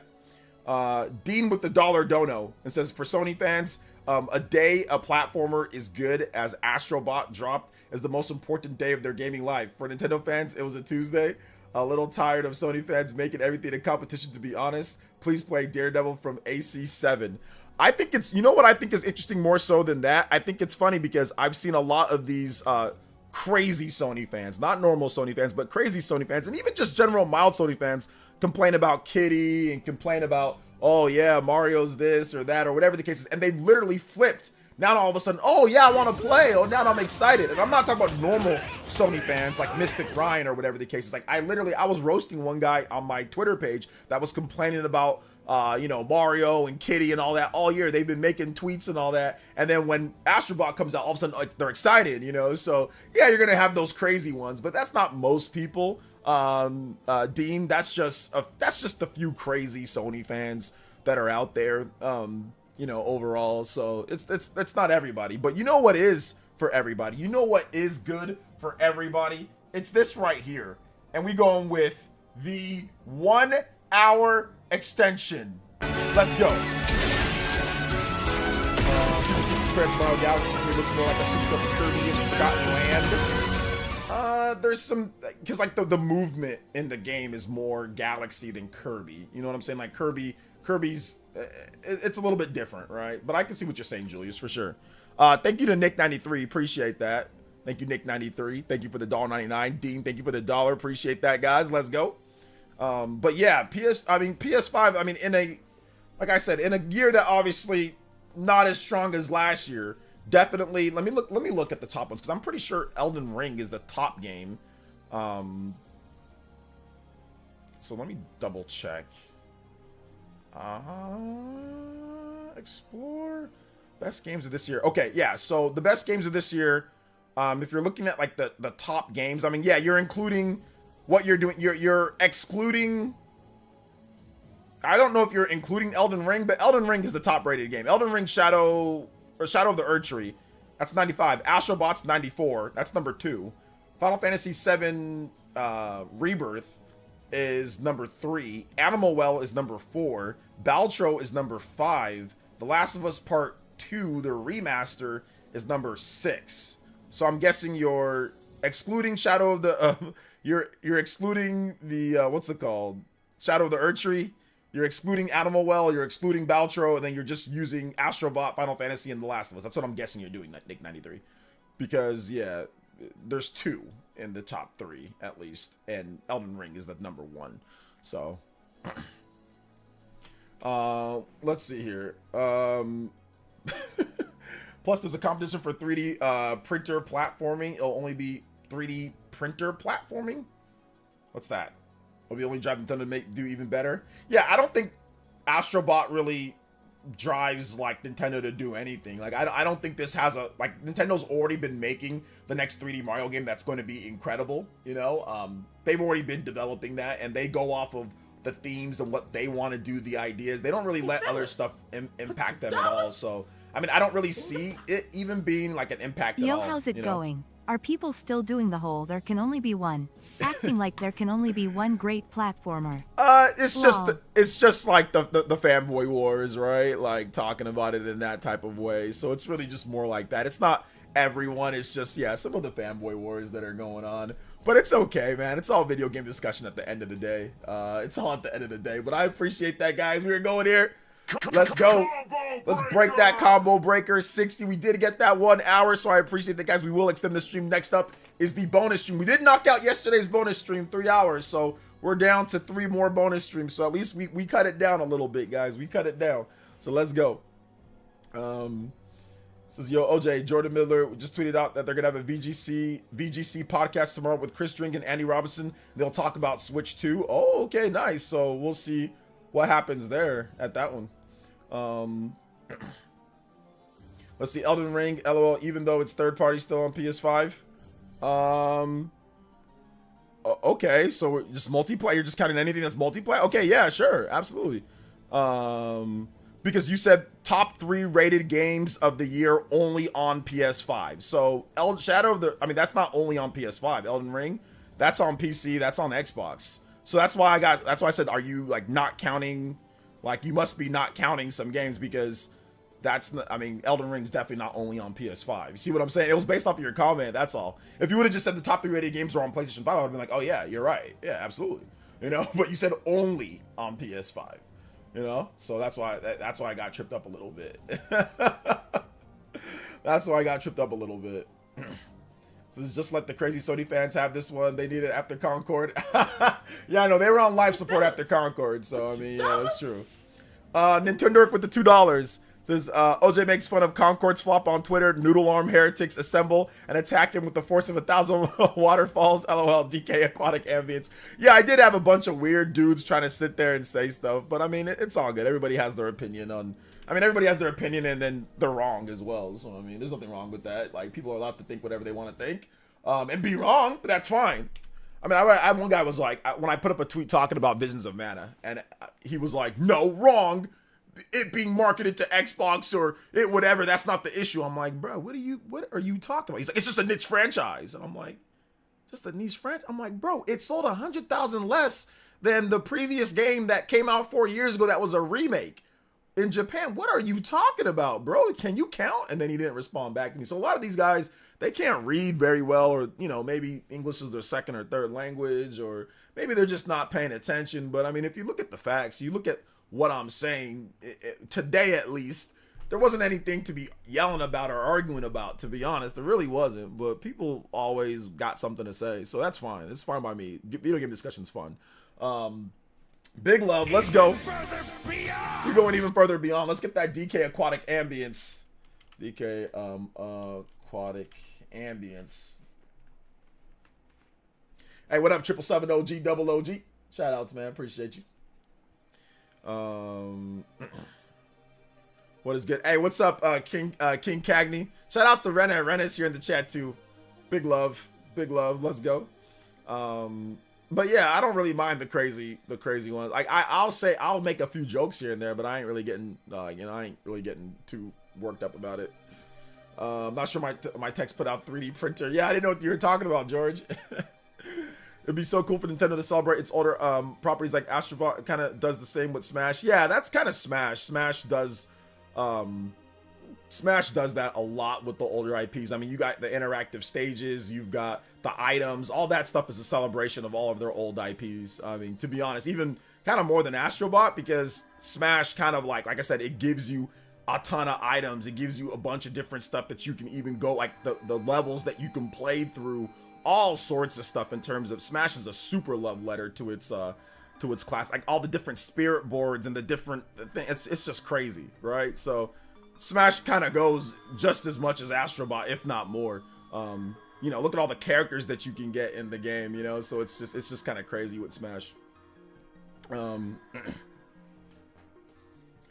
Dean with the $1 dono and says, for Sony fans, a day a platformer is good as Astrobot dropped as the most important day of their gaming life. For Nintendo fans, it was a Tuesday. A little tired of Sony fans making everything a competition, to be honest. Please play Daredevil from AC7. I think it's, you know what I think is interesting more so than that? I think it's funny because I've seen a lot of these crazy Sony fans, not normal Sony fans, but crazy Sony fans, and even just general mild Sony fans complain about Kitty and complain about, oh yeah, Mario's this or that or whatever the case is, and they literally flipped Now all of a sudden, oh yeah, I want to play. Oh, now I'm excited. And I'm not talking about normal Sony fans like Mystic Ryan or whatever the case is. Like I was roasting one guy on my Twitter page that was complaining about Mario and Kitty and all that all year. They've been making tweets and all that. And then when Astro Bot comes out, all of a sudden like, they're excited, So yeah, you're going to have those crazy ones, but that's not most people. Dean, that's just a few crazy Sony fans that are out there. Overall, so it's not everybody, but you know what is for everybody? You know what is good for everybody? It's this right here, and we going with the 1 hour extension. Let's go. Mario Galaxy to me looks more like a Super Kirby and Forgotten Land. There's some, because like the movement in the game is more Galaxy than Kirby. You know what I'm saying? Like Kirby's it's a little bit different, right? But I can see what you're saying, Julius, for sure. Thank you to Nick93, appreciate that. Thank you, Nick93. Thank you for the $1.99. Dean, thank you for the $1. Appreciate that, guys. Let's go. But yeah, PS5. Like I said, in a year that obviously not as strong as last year. Definitely. Let me look at the top ones because I'm pretty sure Elden Ring is the top game. So let me double check. Explore best games of this year. Okay, yeah. So the best games of this year, if you're looking at like the top games, I mean, yeah, you're including what you're doing. You're excluding. I don't know if you're including Elden Ring, but Elden Ring is the top rated game. Elden Ring Shadow of the Erdtree, that's 95. Astro Bot's 94. That's number 2. Final Fantasy VII Rebirth is number 3. Animal Well is number 4. Baltro is number 5. The Last of Us Part 2, the remaster, is number 6. So I'm guessing you're excluding Shadow of the you're excluding the what's it called? Shadow of the Erdtree. You're excluding Animal Well, you're excluding Baltro, and then you're just using Astro Bot, Final Fantasy, and The Last of Us. That's what I'm guessing you're doing, Nick93. Because yeah, there's 2 in the top 3 at least, and Elden Ring is the number 1. So let's see here. Plus there's a competition for 3D printer platforming. It'll only be 3D printer platforming. What's that? Will be only drive Nintendo to do even better. Yeah, I don't think Astro Bot really drives like Nintendo to do anything. Like I don't think this has a like Nintendo's already been making the next 3D Mario game that's going to be incredible. They've already been developing that, and they go off of the themes and what they want to do, the ideas. They don't really let other stuff impact them at all. So I mean, I don't really see it even being like an impact at all. How's it going? Are people still doing the whole there can only be one? Acting like there can only be one great platformer. It's just like the fanboy wars, right? Like talking about it in that type of way. So it's really just more like that. It's not everyone. It's just, yeah, some of the fanboy wars that are going on. But it's okay, man. It's all video game discussion at the end of the day. It's all at the end of the day. But I appreciate that, guys. We're going here. Let's go. Let's break that combo breaker. 60. We did get that 1 hour, so I appreciate that, guys. We will extend the stream. Next up is the bonus stream. We did knock out yesterday's bonus stream, 3 hours, so we're down to 3 more bonus streams. So at least we cut it down a little bit, guys. We cut it down. So let's go. Says, yo, OJ, Jordan Miller just tweeted out that they're gonna have a VGC podcast tomorrow with Chris Drink and Andy Robinson. They'll talk about Switch 2. Oh, okay, nice. So we'll see what happens there at that one. Let's see, Elden Ring, LOL, even though it's third party still on PS5. Okay, so just multiplayer, you're just counting anything that's multiplayer? Okay, yeah, sure, absolutely. Because you said top 3 rated games of the year only on PS5. So that's not only on PS5. Elden Ring, that's on PC, that's on Xbox. So that's why I said, are you like not counting? Like, you must be not counting some games because Elden Ring's definitely not only on PS5. You see what I'm saying? It was based off of your comment, that's all. If you would have just said the top 3 rated games are on PlayStation 5, I would have been like, oh yeah, you're right. Yeah, absolutely. But you said only on PS5. So that's why I got tripped up a little bit. That's why I got tripped up a little bit. So it's just let the crazy Sony fans have this one. They need it after Concord. Yeah, I know. They were on live support after Concord. So, I mean, yeah, that's true. Nintendo with the $2. Says OJ makes fun of Concord's flop on Twitter. Noodle arm heretics assemble and attack him with the force of 1,000 waterfalls. LOL. DK aquatic ambience. Yeah, I did have a bunch of weird dudes trying to sit there and say stuff, but I mean, it's all good. Everybody has their opinion on. I mean, everybody has their opinion, and then they're wrong as well. So I mean, there's nothing wrong with that. Like, people are allowed to think whatever they want to think, and be wrong, but that's fine. I mean, I one guy was like, when I put up a tweet talking about Visions of Mana, and he was like, "No, wrong. It being marketed to Xbox or it whatever, that's not the issue." I'm like, bro, what are you talking about? He's like, it's just a niche franchise. And I'm like, just a niche franchise? I'm like, bro, it sold 100,000 less than the previous game that came out 4 years ago that was a remake in Japan. What are you talking about, bro? Can you count? And then he didn't respond back to me. So a lot of these guys, they can't read very well, or, you know, maybe English is their second or third language, or maybe they're just not paying attention. But I mean, if you look at the facts, you look at what I'm saying, today at least, there wasn't anything to be yelling about or arguing about, to be honest. There really wasn't, but people always got something to say, so that's fine. It's fine by me. Video game discussion's fun. Big love, let's go. We're going even further beyond. Let's get that DK aquatic ambience. DK aquatic ambience. Hey, what up, 777 OG, double OG? Shout outs, man. Appreciate you. What is good? Hey, what's up, King Cagney? Shout outs to Rena. Rena's here in the chat too. Big love, let's go. But yeah, I don't really mind the crazy ones. Like, I'll make a few jokes here and there, but I ain't really getting too worked up about it. Not sure my text put out 3D printer. Yeah, I didn't know what you were talking about, George. It'd be so cool for Nintendo to celebrate its older properties, like Astro. It kind of does the same with Smash. Yeah, that's kind of Smash. Smash does that a lot with the older IPs. I mean, you got the interactive stages, you've got the items, all that stuff is a celebration of all of their old IPs. I mean, to be honest, even kind of more than Astrobot, because Smash kind of like I said, it gives you a ton of items. It gives you a bunch of different stuff that you can even go, like the levels that you can play through. All sorts of stuff in terms of Smash is a super love letter to its class, like all the different spirit boards and the different things. It's just crazy, right? So Smash kind of goes just as much as Astrobot, if not more. You know, look at all the characters that you can get in the game, you know, so it's just kind of crazy with Smash.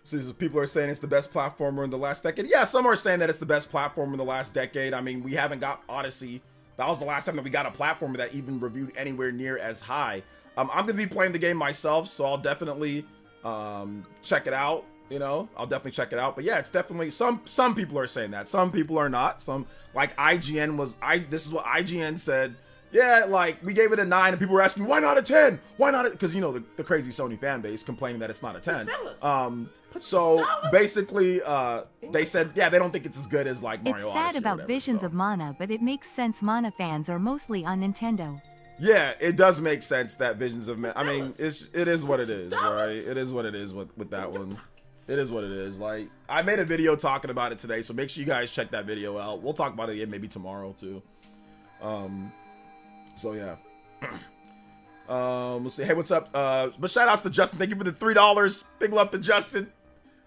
So people are saying it's the best platformer in the last decade. Yeah, some are saying that it's the best platformer in the last decade. I mean, we haven't got Odyssey. That was the last time that we got a platformer that even reviewed anywhere near as high. I'm going to be playing the game myself, so I'll definitely check it out. You know, I'll definitely check it out. But yeah, it's definitely, some people are saying that. Some people are not. Some, like IGN this is what IGN said. Yeah, like, we gave it a 9, and people were asking, why not a 10? Why not? Because, you know, the crazy Sony fan base complaining that it's not a 10. So basically, they said, yeah, they don't think it's as good as like Mario Odyssey. It's sad about Visions of Mana, but it makes sense. Mana fans are mostly on Nintendo. Yeah, it does make sense that Visions of Mana. I mean, it is what it is, right? It is what it is with that one. It is what it is. Like, I made a video talking about it today, so make sure you guys check that video out. We'll talk about it again maybe tomorrow too. So yeah. We'll see. Hey, what's up? But shout outs to Justin. Thank you for the $3. Big love to Justin,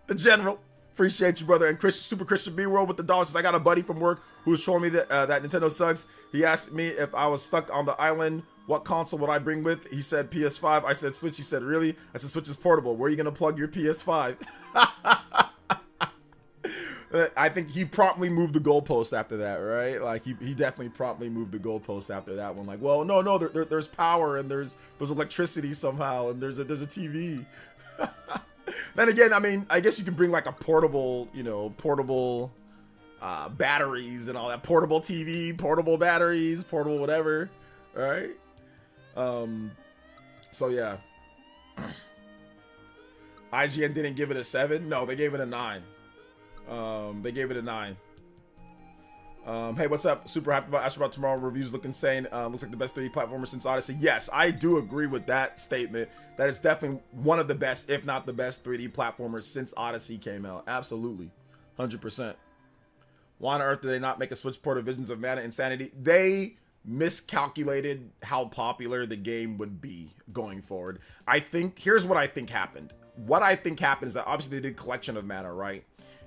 the general. Appreciate you, brother. And Christian, Super Christian B World with the dollars. I got a buddy from work who was showing me that Nintendo sucks. He asked me if I was stuck on the island, what console would I bring with? He said PS5. I said Switch. He said, really? I said, Switch is portable. Where are you gonna plug your PS5? I think he promptly moved the goalpost after that, right? Like, he definitely promptly moved the goalpost after that one. Like, well, no, there's power and there's electricity somehow, and there's a TV. Then again, I mean, I guess you can bring like a portable, you know, batteries and all that, portable TV, portable batteries, portable whatever, right? So yeah. IGN didn't give it a 7. No, they gave it a 9. They gave it a 9. Hey, what's up? Super hyped about Astro tomorrow. Reviews look insane. Looks like the best 3D platformer since Odyssey. Yes, I do agree with that statement. That is definitely one of the best, if not the best 3D platformers since Odyssey came out. Absolutely. 100%. Why on earth did they not make a Switch port of Visions of Mana Insanity? They miscalculated how popular the game would be going forward. I think, here's what I think happened. What I think happened is that obviously they did Collection of Mana, right?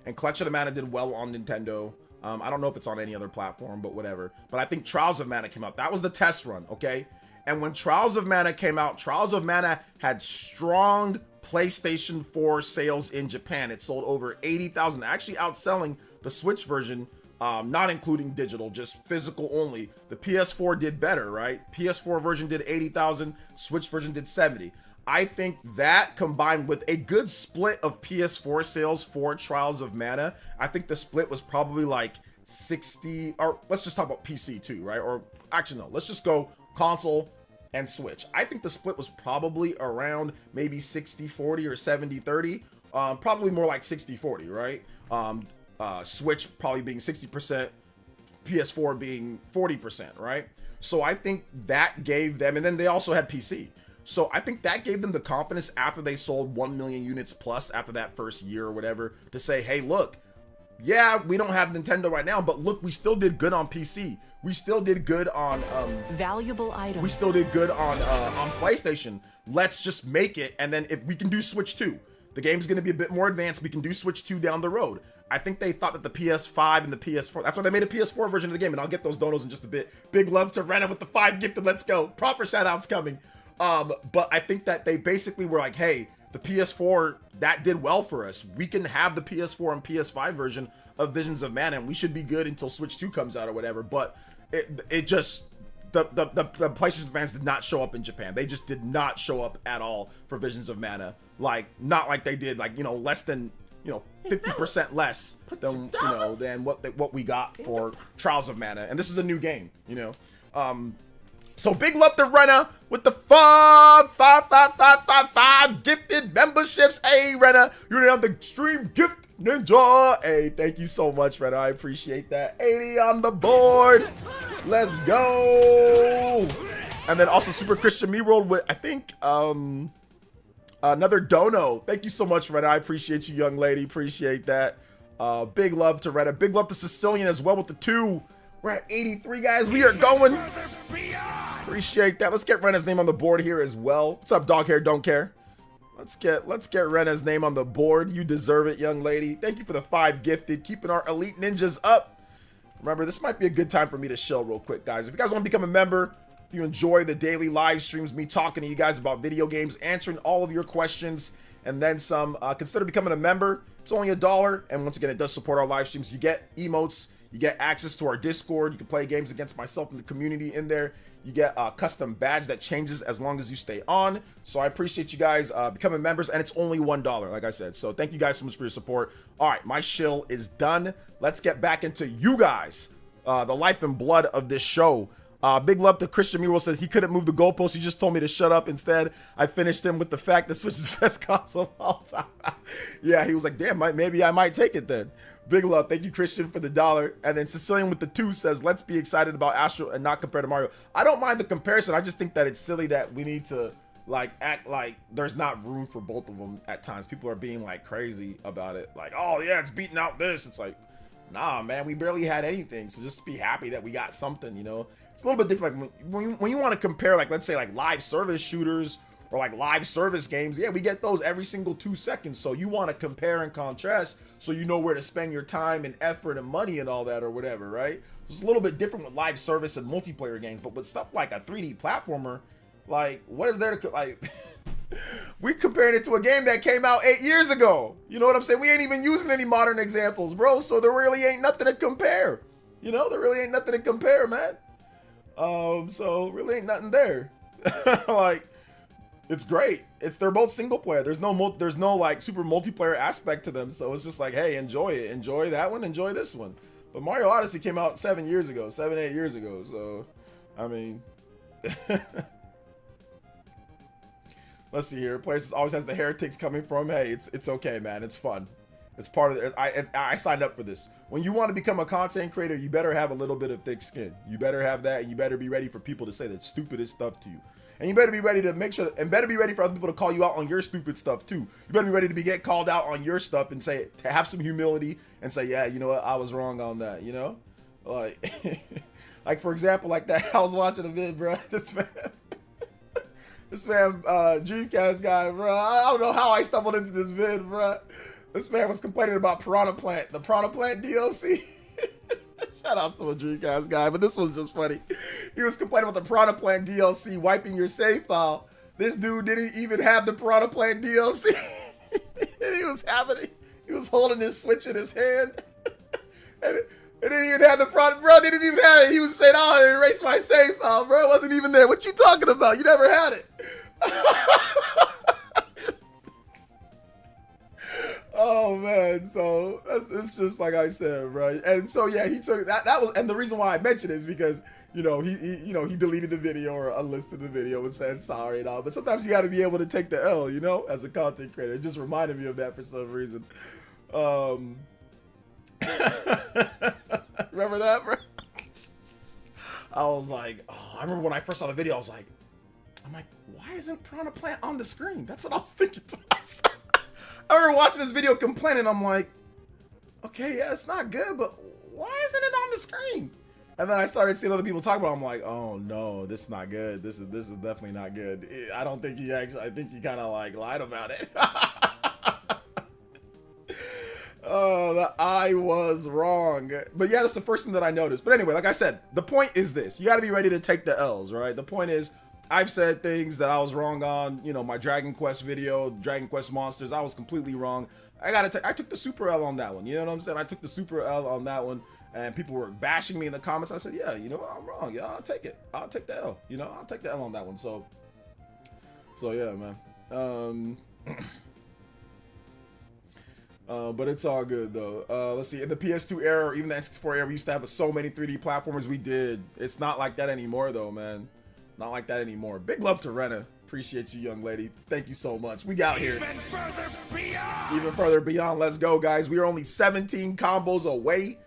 and Collection of Mana did well on Nintendo. I don't know if it's on any other platform, but whatever. But I think Trials of Mana came out. That was the test run, okay? And when Trials of Mana came out, Trials of Mana had strong PlayStation 4 sales in Japan. It sold over 80,000, actually outselling the Switch version, not including digital, just physical only. The PS4 did better, right? PS4 version did 80,000, Switch version did 70. I think that combined with a good split of PS4 sales for Trials of Mana, I think the split was probably like 60, or let's just talk about PC too, right? Or actually, no, let's just go console and Switch. I think the split was probably around maybe 60-40 or 70-30, probably more like 60-40, right? Switch probably being 60%, PS4 being 40%, right? So I think that gave them, and then they also had PC. So I think that gave them the confidence after they sold 1 million units plus after that first year or whatever to say, hey, look, yeah, we don't have Nintendo right now, but look, we still did good on PC. We still did good on valuable items. We still did good on PlayStation. Let's just make it, and then if we can do Switch 2. The game's going to be a bit more advanced. We can do Switch 2 down the road. I think they thought that the PS5 and the PS4, that's why they made a PS4 version of the game, and I'll get those donos in just a bit. Big love to Rena with the 5 gifted, let's go. Proper shout-outs coming. But I think that they basically were like, hey, the PS4, that did well for us. We can have the PS4 and PS5 version of Visions of Mana, and we should be good until Switch 2 comes out or whatever. But it just, the PlayStation fans did not show up in Japan. They just did not show up at all for Visions of Mana. Like, not like they did, like, you know, less than, you know, 50% less than, you know, than what we got for Trials of Mana. And this is a new game, you know. So big love to Rena with the five gifted memberships. Hey, Rena, you're on the Extreme Gift Ninja. Hey, thank you so much, Rena. I appreciate that. 80 on the board. Let's go. And then also Super Christian Me rolled with, I think, another dono. Thank you so much, Rena. I appreciate you, young lady. Appreciate that. Big love to Rena. Big love to Sicilian as well with the 2. We're at 83, guys. We are going. Appreciate that. Let's get Rena's name on the board here as well. What's up, dog hair? Don't care. Let's get Rena's name on the board. You deserve it, young lady. Thank you for the 5 gifted. Keeping our elite ninjas up. Remember, this might be a good time for me to chill real quick, guys. If you guys want to become a member, if you enjoy the daily live streams, me talking to you guys about video games, answering all of your questions, and then some, consider becoming a member. It's only $1, and once again, it does support our live streams. You get emotes. You get access to our Discord. You can play games against myself and the community in there. You get a custom badge that changes as long as you stay on. So I appreciate you guys becoming members, and it's only $1, like I said. So thank you guys so much for your support. All right, my shill is done. Let's get back into you guys, the life and blood of this show. Big love to Christian Muro says he couldn't move the goalpost. He just told me to shut up. Instead, I finished him with the fact that Switch is the best console of all time. Yeah, he was like, damn, maybe I might take it then. Big love. Thank you, Christian, for the $1. And then Sicilian with the 2 says, let's be excited about Astro and not compare to Mario. I don't mind the comparison. I just think that it's silly that we need to like act like there's not room for both of them at times. People are being like crazy about it. Like, oh yeah, it's beating out this. It's like, nah, man, we barely had anything. So just be happy that we got something, you know? It's a little bit different. Like when you want to compare, like, let's say like live service shooters or like live service games, yeah, we get those every single 2 seconds. So you want to compare and contrast so you know where to spend your time and effort and money and all that or whatever, right? It's a little bit different with live service and multiplayer games, but with stuff like a 3D platformer, like, what is there to, like, we comparing it to a game that came out 8 years ago. You know what I'm saying? We ain't even using any modern examples, bro, so there really ain't nothing to compare. You know, there really ain't nothing to compare, man. So really ain't nothing there. Like, it's great. They're both single player. There's no like super multiplayer aspect to them. So it's just like, hey, enjoy it. Enjoy that one. Enjoy this one. But Mario Odyssey came out 7 years ago, 8 years ago. So, I mean, let's see here. Places always has the heretics coming from. Hey, it's okay, man. It's fun. It's part of it. I signed up for this. When you want to become a content creator, you better have a little bit of thick skin. You better have that, and you better be ready for people to say the stupidest stuff to you. And you better be ready to make sure, and better be ready for other people to call you out on your stupid stuff too. You better be ready to get called out on your stuff and say, to have some humility and say, yeah, you know what, I was wrong on that, you know? Like, like for example, like that, I was watching a vid, bro. This man, Dreamcast guy, bro. I don't know how I stumbled into this vid, bro. This man was complaining about Piranha Plant, the Piranha Plant DLC. Shout out to a Dreamcast guy, but this was just funny. He was complaining about the Piranha Plant DLC wiping your save file. This dude didn't even have the Piranha Plant DLC. And he was holding his Switch in his hand. And it didn't even have the product, bro. Didn't even have it. He was saying, "Oh, I erased my save file, bro. It wasn't even there." What you talking about? You never had it. Oh man, so it's just like I said, right? And so yeah, he took that. That was, and the reason why I mentioned it is because he deleted the video or unlisted the video and said sorry and all. But sometimes you got to be able to take the L, as a content creator. It just reminded me of that for some reason. Remember that, bro? I was like, I remember when I first saw the video, I'm like, why isn't Piranha Plant on the screen? That's what I was thinking to myself. I remember watching this video complaining. I'm like, okay, yeah, it's not good, but why isn't it on the screen? And then I started seeing other people talk about it. I'm like, oh no, this is not good. This is definitely not good. I don't think he actually, I think he kind of like lied about it. Oh, I was wrong. But yeah, that's the first thing that I noticed. But anyway, like I said, the point is this. You got to be ready to take the L's, right? The point is, I've said things that I was wrong on. My Dragon Quest video, Dragon Quest Monsters, I was completely wrong. I took the super L on that one. You know what I'm saying? I took the super L on that one. And people were bashing me in the comments. I said, yeah, I'm wrong. Yeah, I'll take it. I'll take the L. I'll take the L on that one. So yeah, man. But it's all good though. Let's see, in the PS2 era or even the N64 era, we used to have so many 3D platformers. We did. It's not like that anymore though, man. Not like that anymore. Big love to Rena. Appreciate you, young lady. Thank you so much. We got here. Even further beyond. Even further beyond. Let's go, guys. We are only 17 combos away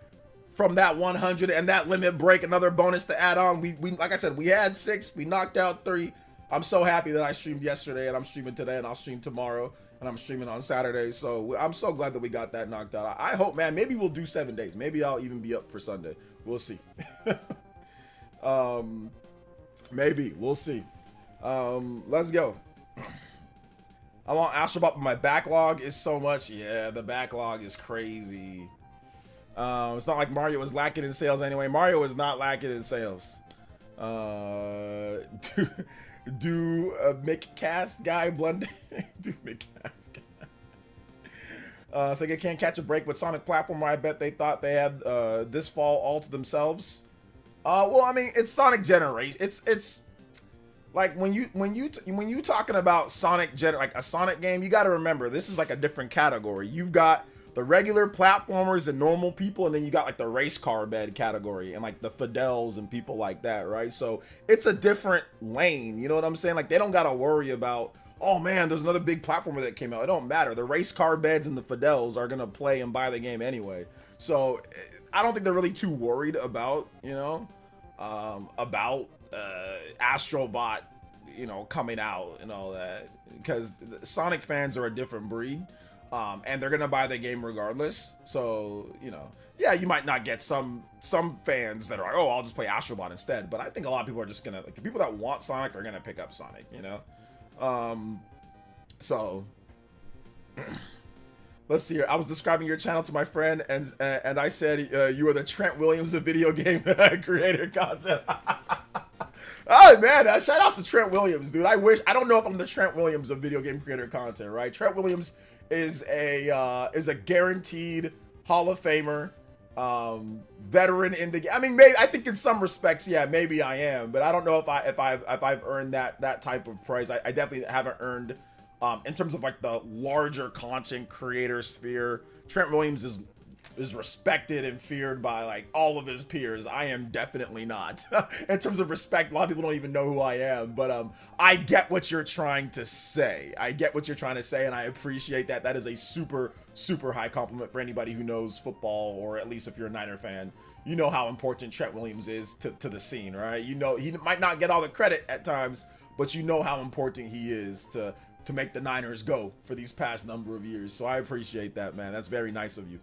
from that 100 and that limit break. Another bonus to add on. We like I said, we had 6. We knocked out 3. I'm so happy that I streamed yesterday and I'm streaming today and I'll stream tomorrow. And I'm streaming on Saturday, so I'm so glad that we got that knocked out. I hope, man, maybe we'll do 7 days. Maybe I'll even be up for Sunday. We'll see. Maybe. We'll see. Let's go. I want Astro Bot, but my backlog is so much. Yeah, the backlog is crazy. It's not like Mario was lacking in sales anyway. Mario is not lacking in sales. Do a McCast guy blunder? Do McCast guy. So they can't catch a break with Sonic platform. I bet they thought they had this fall all to themselves. Well, I mean, it's Sonic generation. It's like when you talking about Sonic like a Sonic game, you got to remember this is like a different category. You've got the regular platformers and normal people, and then you got like the race car bed category and like the Fidels and people like that, right? So it's a different lane, you know what I'm saying? Like they don't gotta worry about, oh man, there's another big platformer that came out. It don't matter. The race car beds and the Fidels are gonna play and buy the game anyway. So I don't think they're really too worried about, Astro Bot, coming out and all that, because Sonic fans are a different breed. And they're gonna buy the game regardless. So, yeah, you might not get some fans that are like, oh, I'll just play Astro Bot instead. But I think a lot of people are just gonna, like, the people that want Sonic are gonna pick up Sonic, So let's see here. I was describing your channel to my friend, and I said you are the Trent Williams of video game creator content. Oh man, shout outs to Trent Williams, dude. I don't know if I'm the Trent Williams of video game creator content, right? Trent Williams is a guaranteed Hall of Famer, veteran in the game. I mean, maybe I think in some respects, yeah, maybe I am, but I don't know if I've earned that type of praise. I definitely haven't earned, in terms of like the larger content creator sphere. Trent Williams is respected and feared by like all of his peers. I am definitely not. In terms of respect, a lot of people don't even know who I am, but I get what you're trying to say. And I appreciate that. That is a super, super high compliment for anybody who knows football, or at least if you're a Niner fan, you know how important Trent Williams is to the scene, right? He might not get all the credit at times, but you know how important he is to make the Niners go for these past number of years. So I appreciate that, man. That's very nice of you.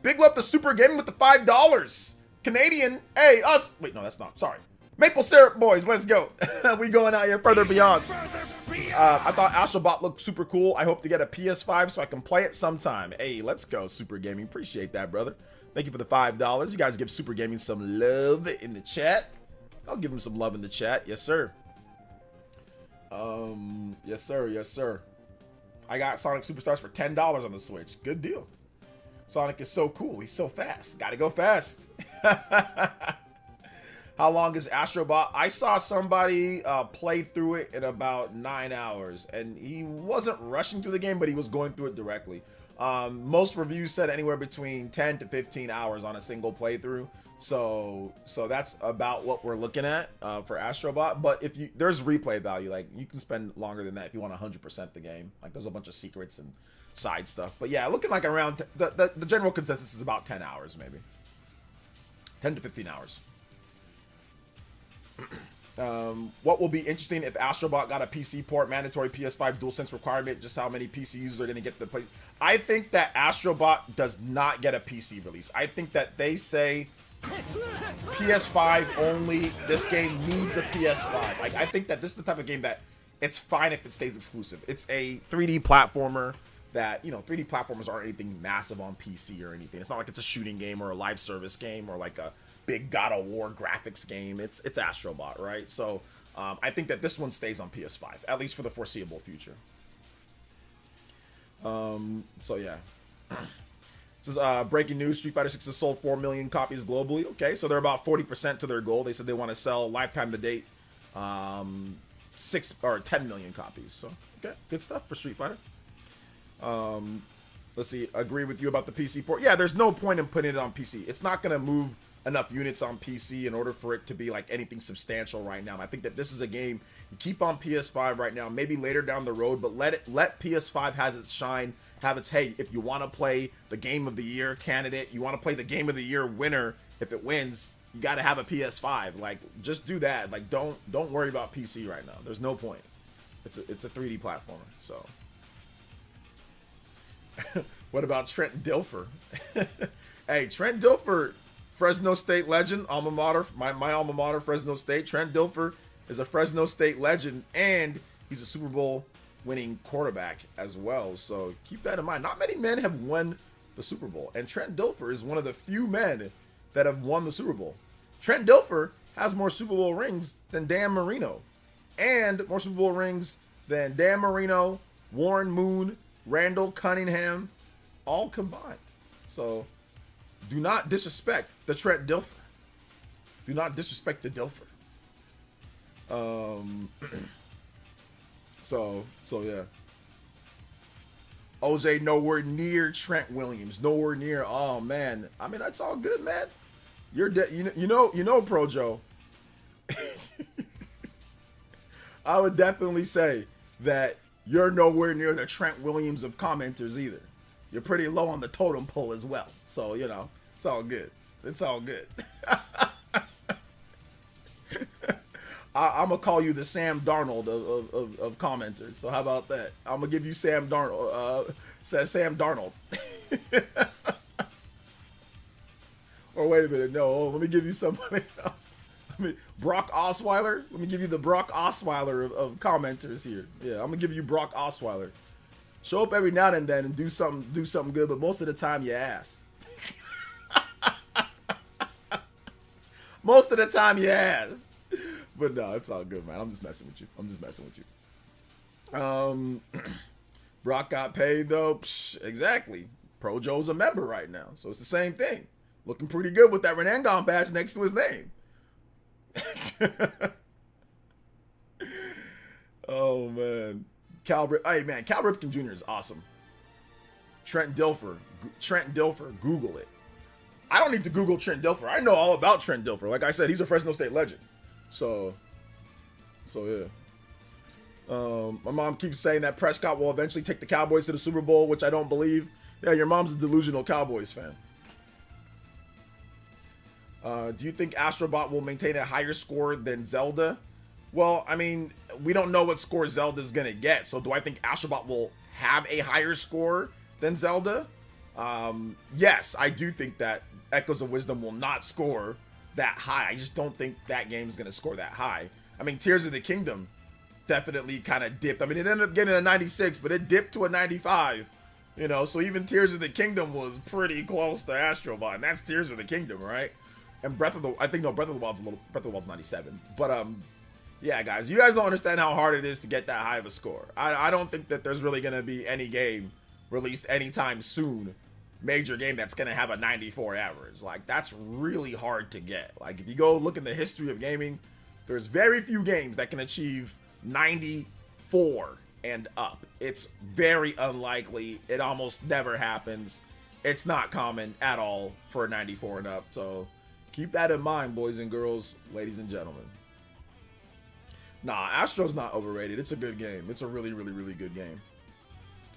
Big love to Super Gaming with the $5. Canadian, hey, us. Wait, no, that's not. Sorry. Maple Syrup Boys, let's go. We going out here further beyond. Further beyond. I thought Astrobot looked super cool. I hope to get a PS5 so I can play it sometime. Hey, let's go, Super Gaming. Appreciate that, brother. Thank you for the $5. You guys give Super Gaming some love in the chat. I'll give him some love in the chat. Yes, sir. Yes, sir. Yes, sir. I got Sonic Superstars for $10 on the Switch. Good deal. Sonic is so cool. He's so fast. Gotta go fast. How long is Astrobot? I saw somebody play through it in about 9 hours, and he wasn't rushing through the game, but he was going through it directly. Most reviews said anywhere between 10 to 15 hours on a single playthrough. So that's about what we're looking at for Astrobot. But if there's replay value, like you can spend longer than that if you want 100% the game. Like there's a bunch of secrets and side stuff. But yeah, looking like around the general consensus is about 10 hours, maybe 10 to 15 hours. What will be interesting if Astrobot got a PC port, mandatory PS5 DualSense requirement, just how many PC users are going to get the play. I think that Astrobot does not get a PC release. I think that they say PS5 only, this game needs a PS5. Like, I think that this is the type of game that it's fine if it stays exclusive. It's a 3D platformer that, 3D platformers aren't anything massive on PC or anything. It's not like it's a shooting game or a live service game or like a big God of War graphics game. It's Astrobot, right? So I think that this one stays on PS5, at least for the foreseeable future. So yeah. This is breaking news. Street Fighter 6 has sold 4 million copies globally. Okay, so they're about 40% to their goal. They said they want to sell lifetime to date 6 or 10 million copies. So okay, good stuff for Street Fighter. Let's see. Agree with you about the PC port. Yeah, there's no point in putting it on PC. It's not gonna move enough units on PC in order for it to be like anything substantial right now. And I think that this is a game you keep on PS5 right now, maybe later down the road, but let PS5 have its shine, have its, hey, if you want to play the game of the year candidate, you want to play the game of the year winner, if it wins, you got to have a PS5. Like, just do that. Like, don't worry about PC right now. There's no point. It's a 3D platformer. So what about Trent Dilfer? Hey, Trent Dilfer, Fresno State legend, alma mater, my alma mater, Fresno State. Trent Dilfer is a Fresno State legend, and he's a Super Bowl winning quarterback as well. So keep that in mind. Not many men have won the Super Bowl, and Trent Dilfer is one of the few men that have won the Super Bowl. Trent Dilfer has more Super Bowl rings than Dan Marino, and more Super Bowl rings than Dan Marino, Warren Moon, Randall Cunningham, all combined. So do not disrespect the Trent Dilfer. Do not disrespect the Dilfer. So yeah. OJ nowhere near Trent Williams. Nowhere near. Oh man. I mean, that's all good, man. You're you know, Pro Joe. I would definitely say that you're nowhere near the Trent Williams of commenters either. You're pretty low on the totem pole as well. So, it's all good. It's all good. I'm going to call you the Sam Darnold of commenters. So how about that? I'm going to give you Sam Darnold. Sam Darnold. Or wait a minute. No, let me give you somebody else. Brock Osweiler. Let me give you the Brock Osweiler of commenters here. Yeah, I'm going to give you Brock Osweiler. Show up every now and then and do something good, but most of the time you ass. Most of the time you ass. But no, it's all good, man. I'm just messing with you. Brock got paid though. Psh, exactly. Pro Joe's a member right now, so it's the same thing. Looking pretty good with that Renangon badge next to his name. Oh man. Cal Ripken Jr. is awesome. Trent Dilfer, Google it. I don't need to Google Trent Dilfer. I know all about Trent Dilfer. Like I said, he's a Fresno State legend. So yeah. My mom keeps saying that Prescott will eventually take the Cowboys to the Super Bowl, which I don't believe. Yeah, your mom's a delusional Cowboys fan. Do you think Astrobot will maintain a higher score than Zelda? Well, I mean, we don't know what score Zelda's going to get. So do I think Astrobot will have a higher score than Zelda? Yes, I do think that Echoes of Wisdom will not score that high. I just don't think that game's going to score that high. I mean, Tears of the Kingdom definitely kind of dipped. I mean, it ended up getting a 96, but it dipped to a 95. You know, so even Tears of the Kingdom was pretty close to Astro Bot, and that's Tears of the Kingdom, right? And Breath of the Wild's 97. But yeah, guys, you guys don't understand how hard it is to get that high of a score. I don't think that there's really gonna be any game released anytime soon, major game, that's gonna have a 94 average. Like, that's really hard to get. Like, if you go look in the history of gaming, there's very few games that can achieve 94 and up. It's very unlikely. It almost never happens. It's not common at all for a 94 and up. So keep that in mind, boys and girls, ladies and gentlemen. Nah, Astro's not overrated. It's a good game. It's a really, really, really good game.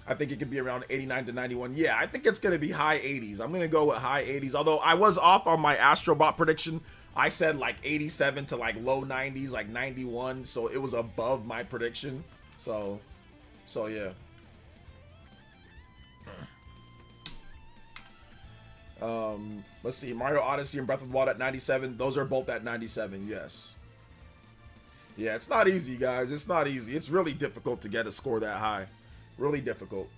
I think it could be around 89 to 91. Yeah, I think it's going to be high 80s. I'm going to go with high 80s. Although I was off on my Astrobot prediction. I said like 87 to like low 90s, like 91. So it was above my prediction. So yeah. Let's see. Mario Odyssey and Breath of the Wild at 97. Those are both at 97. Yes. Yeah, it's not easy, guys. It's not easy. It's really difficult to get a score that high. Really difficult.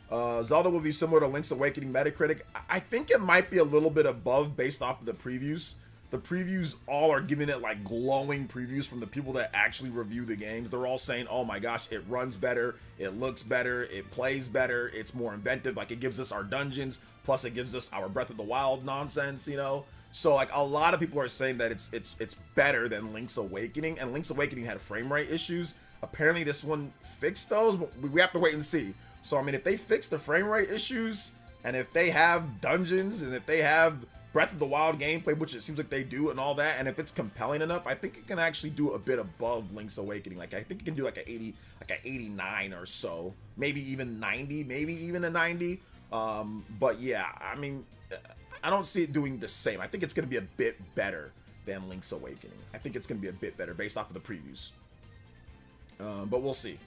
Zelda will be similar to Link's Awakening Metacritic. I think it might be a little bit above based off of the previews. The previews all are giving it like glowing previews from the people that actually review the games. They're all saying, oh my gosh, it runs better, it looks better, it plays better, it's more inventive. Like, it gives us our dungeons, plus it gives us our Breath of the Wild nonsense, you know? So like, a lot of people are saying that it's better than Link's Awakening, and Link's Awakening had frame rate issues. Apparently this one fixed those, but we have to wait and see. So I mean, if they fix the frame rate issues, and if they have dungeons, and if they have Breath of the Wild gameplay, which it seems like they do, and all that, and if it's compelling enough, I think it can actually do a bit above Link's Awakening. Like, I think it can do like a 80, like a 89 or so, maybe even 90, maybe even a 90. But yeah, I mean, I don't see it doing the same. I think it's going to be a bit better than Link's Awakening. I think it's going to be a bit better based off of the previews. But we'll see.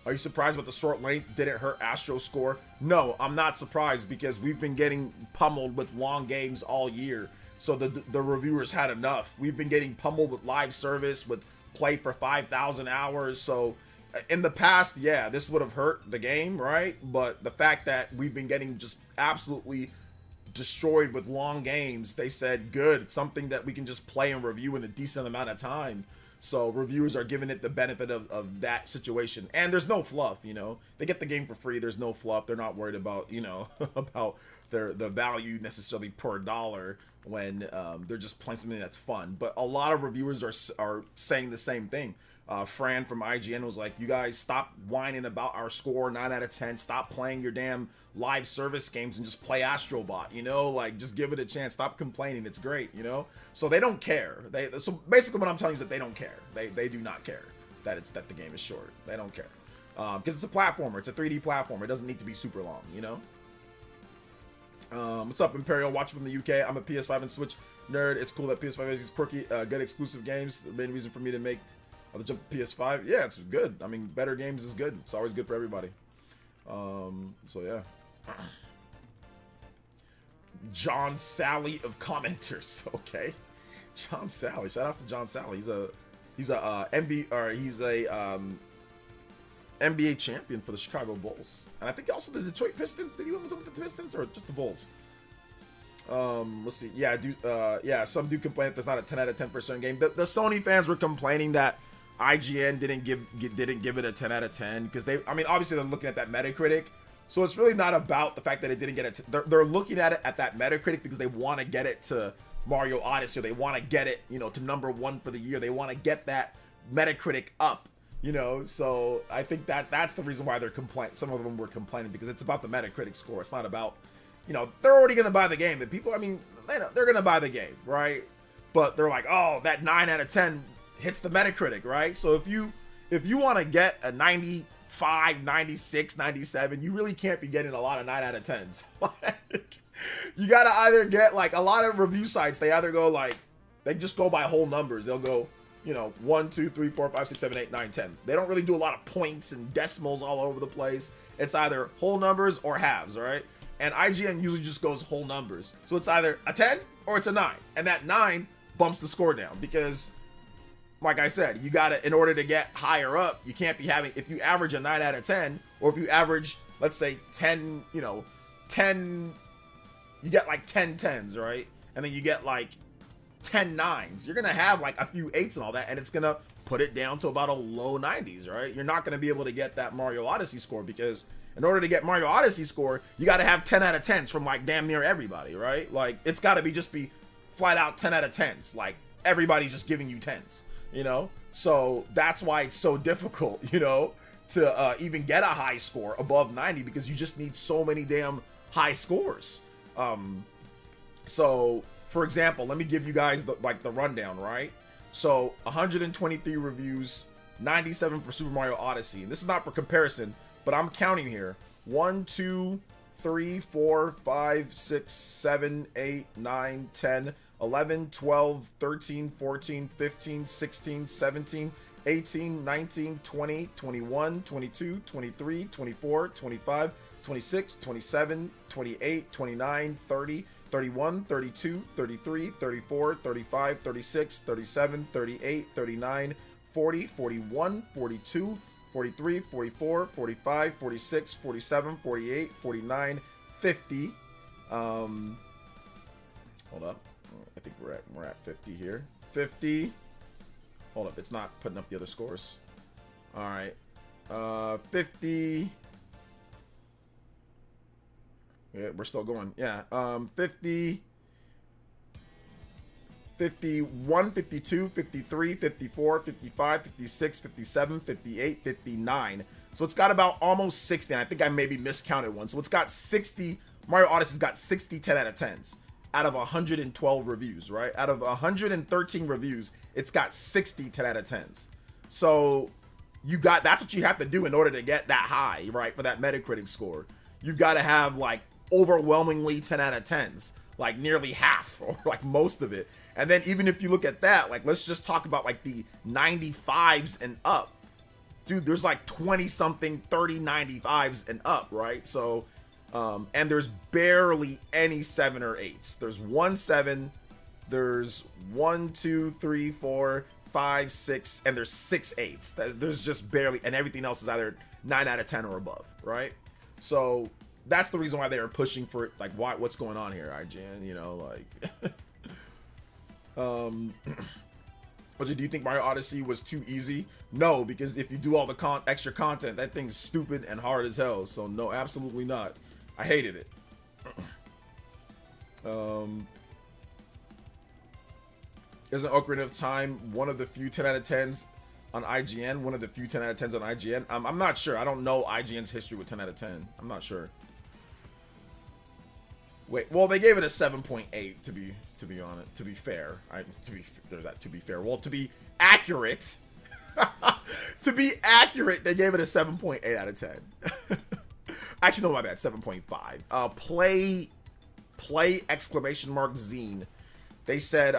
Are you surprised that the short length didn't hurt Astro's score? No, I'm not surprised, because we've been getting pummeled with long games all year. So the reviewers had enough. We've been getting pummeled with live service, with play for 5,000 hours. So in the past, yeah, this would have hurt the game, right? But the fact that we've been getting just absolutely destroyed with long games, they said, good, it's something that we can just play and review in a decent amount of time. So reviewers are giving it the benefit of that situation. And there's no fluff, you know. They get the game for free. There's no fluff. They're not worried about, you know, about the value necessarily per dollar when they're just playing something that's fun. But a lot of reviewers are saying the same thing. Fran from IGN was like, you guys stop whining about our score 9 out of 10. Stop playing your damn live service games and just play Astrobot, you know, like, just give it a chance. Stop complaining. It's great, you know. So they don't care. So basically what I'm telling you is that they don't care. They do not care that the game is short. They don't care. Because it's a platformer. It's a 3D platformer. It doesn't need to be super long, you know. What's up, Imperial? Watching from the UK. I'm a PS5 and Switch nerd. It's cool that PS5 has these quirky, good exclusive games. The main reason for me to make the jump to PS5. Yeah, it's good. I mean, better games is good. It's always good for everybody. So yeah. John Sally of commenters. Okay. John Sally. Shout out to John Sally. He's a NBA champion for the Chicago Bulls. And I think also the Detroit Pistons. Did he win with the Pistons or just the Bulls? Let's see. Yeah, some do complain that there's not a 10 out of 10 for a certain game. The Sony fans were complaining that IGN didn't give it a 10 out of 10 because I mean, obviously they're looking at that Metacritic. So it's really not about the fact that it didn't get it. They're looking at it at that Metacritic because they want to get it to Mario Odyssey. Or they want to get it, you know, to #1 for the year. They want to get that Metacritic up, you know. So I think that's the reason why they're complaining. Some of them were complaining because it's about the Metacritic score. It's not about, you know, they're already going to buy the game. The people, I mean, they're going to buy the game, right? But they're like, oh, that 9 out of 10 hits the Metacritic, right? So if you want to get a 95, 96, 97, you really can't be getting a lot of 9 out of 10s. You gotta either get, like, a lot of review sites, they either go like, they just go by whole numbers. They'll go, you know, 1, 2, 3, 4, 5, 6, 7, 8, 9, 10. They don't really do a lot of points and decimals all over the place. It's either whole numbers or halves, right? And IGN usually just goes whole numbers. So it's either a 10 or it's a 9. And that 9 bumps the score down because, like I said, you gotta, in order to get higher up, you can't be having, if you average a 9 out of 10, or if you average, let's say 10, you know, 10, you get like 10 10s, right? And then you get like 10 9s. You're gonna have like a few 8s and all that, and it's gonna put it down to about a low 90s, right? You're not gonna be able to get that Mario Odyssey score because in order to get Mario Odyssey score, you gotta have 10 out of 10s from like damn near everybody, right? Like it's gotta be flat out 10 out of 10s. Like everybody's just giving you 10s. You know, so that's why it's so difficult, you know, to even get a high score above 90 because you just need so many damn high scores. So for example, let me give you guys the rundown, right? So 123 reviews, 97 for Super Mario Odyssey. And this is not for comparison, but I'm counting here. 1, 2, 3, 4, 5, 6, 7, 8, 9, 10, 11, 12, 13, 14, 15, 16, 17, 18, 19, 20, 21, 22, 23, 24, 25, 26, 27, 28, 29, 30, 31, 32, 33, 34, 35, 36, 37, 38, 39, 40, 41, 42, 43, 44, 45, 46, 47, 48, 49, 50. Hold up. I think we're at 50 here. 50. Hold up, it's not putting up the other scores. All right. 50. Yeah, we're still going. Yeah. 50. 51, 52, 53, 54, 55, 56, 57, 58, 59. So it's got about almost 60. And I think I maybe miscounted one. So it's got 60. Mario Odyssey's got 60 10 out of 10s. Out of 112 reviews, right? Out of 113 reviews, it's got 60 10 out of 10s. So that's what you have to do in order to get that high, right? For that Metacritic score. You've got to have like overwhelmingly 10 out of 10s, like nearly half or like most of it. And then even if you look at that, like let's just talk about like the 95s and up. Dude, there's like 20 something 30 95s and up, right? So and there's barely any 7 or 8s. There's 1 7, there's 1 2 3 4 5 6, and there's 6 8s. There's just barely, and everything else is either 9 out of 10 or above, right? So that's the reason why they are pushing for it. Like, what's going on here, IGN? You know, like, do you think Mario Odyssey was too easy? No, because if you do all the extra content, that thing's stupid and hard as hell. So no, absolutely not. I hated it. Isn't Ocarina of Time one of the few 10 out of 10s on IGN? One of the few 10 out of 10s on IGN? I'm not sure. I don't know IGN's history with 10 out of 10. I'm not sure. Wait, well, they gave it a 7.8 to be honest. To be fair, to be fair. Well, to be accurate, to be accurate, they gave it a 7.8 out of 10. Actually, no, my bad. 7.5. Play exclamation mark zine. They said,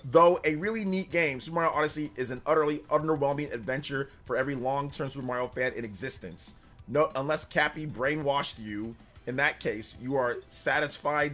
though a really neat game, Super Mario Odyssey is an utterly underwhelming adventure for every long-term Super Mario fan in existence. No, unless Cappy brainwashed you. In that case, you are satisfied.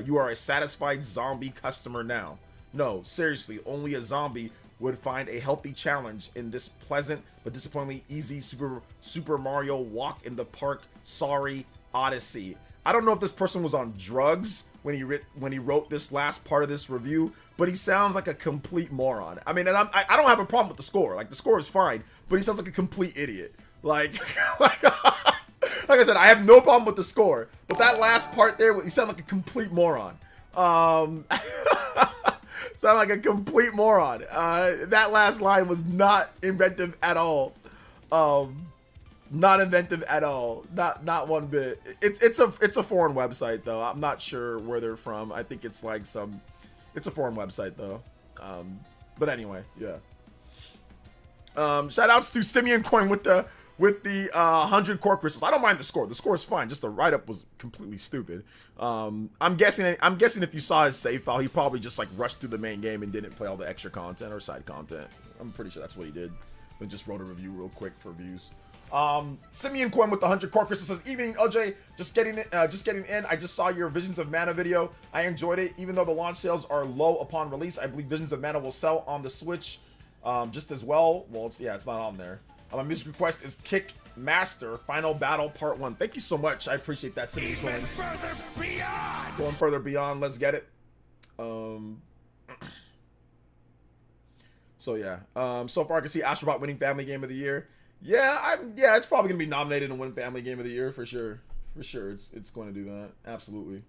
You are a satisfied zombie customer now. No, seriously, only a zombie would find a healthy challenge in this pleasant but disappointingly easy Super Mario Walk in the Park. Sorry, Odyssey. I don't know if this person was on drugs when he wrote this last part of this review, but he sounds like a complete moron. I mean, and I don't have a problem with the score. Like, the score is fine, but he sounds like a complete idiot. Like, like I said, I have no problem with the score, but that last part there, he sounded like a complete moron. Sound like a complete moron. That last line was not inventive at all. Not inventive at all. Not one bit. It's a foreign website though. I'm not sure where they're from. I think it's like it's a foreign website though. But anyway, yeah. Shout outs to Simeon Coin with the 100 core crystals. I don't mind the score. The score is fine. Just the write-up was completely stupid. I'm guessing if you saw his save file, he probably just like rushed through the main game and didn't play all the extra content or side content. I'm pretty sure that's what he did. I just wrote a review real quick for views. Simeon Quinn with the 100 core crystals says, "Evening, OJ. Just getting in. I just saw your Visions of Mana video. I enjoyed it. Even though the launch sales are low upon release, I believe Visions of Mana will sell on the Switch just as well. Well, it's not on there. My music request is Kick Master Final Battle Part 1. Thank you so much. I appreciate that, Simeon Quinn. Even further beyond. Going further beyond. Let's get it. So yeah. So far I can see Astrobot winning Family Game of the Year. Yeah, it's probably gonna be nominated and win Family Game of the Year for sure. For sure, it's going to do that. Absolutely.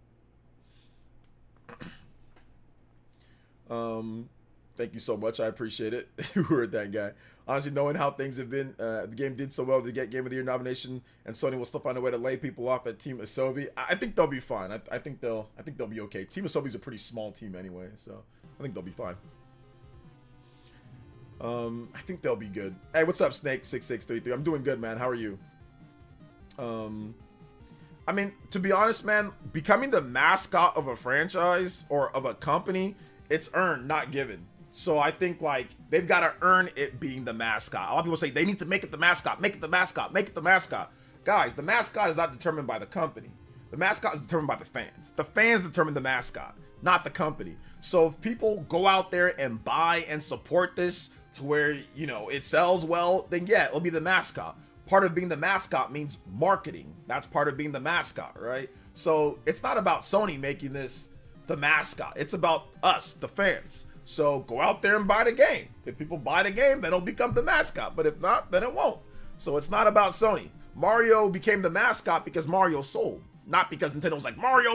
Thank you so much. I appreciate it. You heard that guy. Honestly, knowing how things have been, the game did so well to get Game of the Year nomination, and Sony will still find a way to lay people off at Team Asobi. I think they'll be fine. I think they'll be okay. Team Asobi's a pretty small team anyway, so I think they'll be fine. I think they'll be good. Hey, what's up, Snake6633? I'm doing good, man. How are you? I mean, to be honest, man, becoming the mascot of a franchise or of a company, it's earned, not given. So I think, like, they've got to earn it being the mascot. A lot of people say they need to make it the mascot, make it the mascot, make it the mascot. Guys, the mascot is not determined by the company. The mascot is determined by the fans. The fans determine the mascot, not the company. So if people go out there and buy and support this to where, you know, it sells well, then yeah, it'll be the mascot. Part of being the mascot means marketing. That's part of being the mascot, right? So it's not about Sony making this the mascot. It's about us, the fans. So go out there and buy the game. If people buy the game, then it'll become the mascot. But if not, then it won't. So it's not about Sony. Mario became the mascot because Mario sold. Not because Nintendo was like, Mario.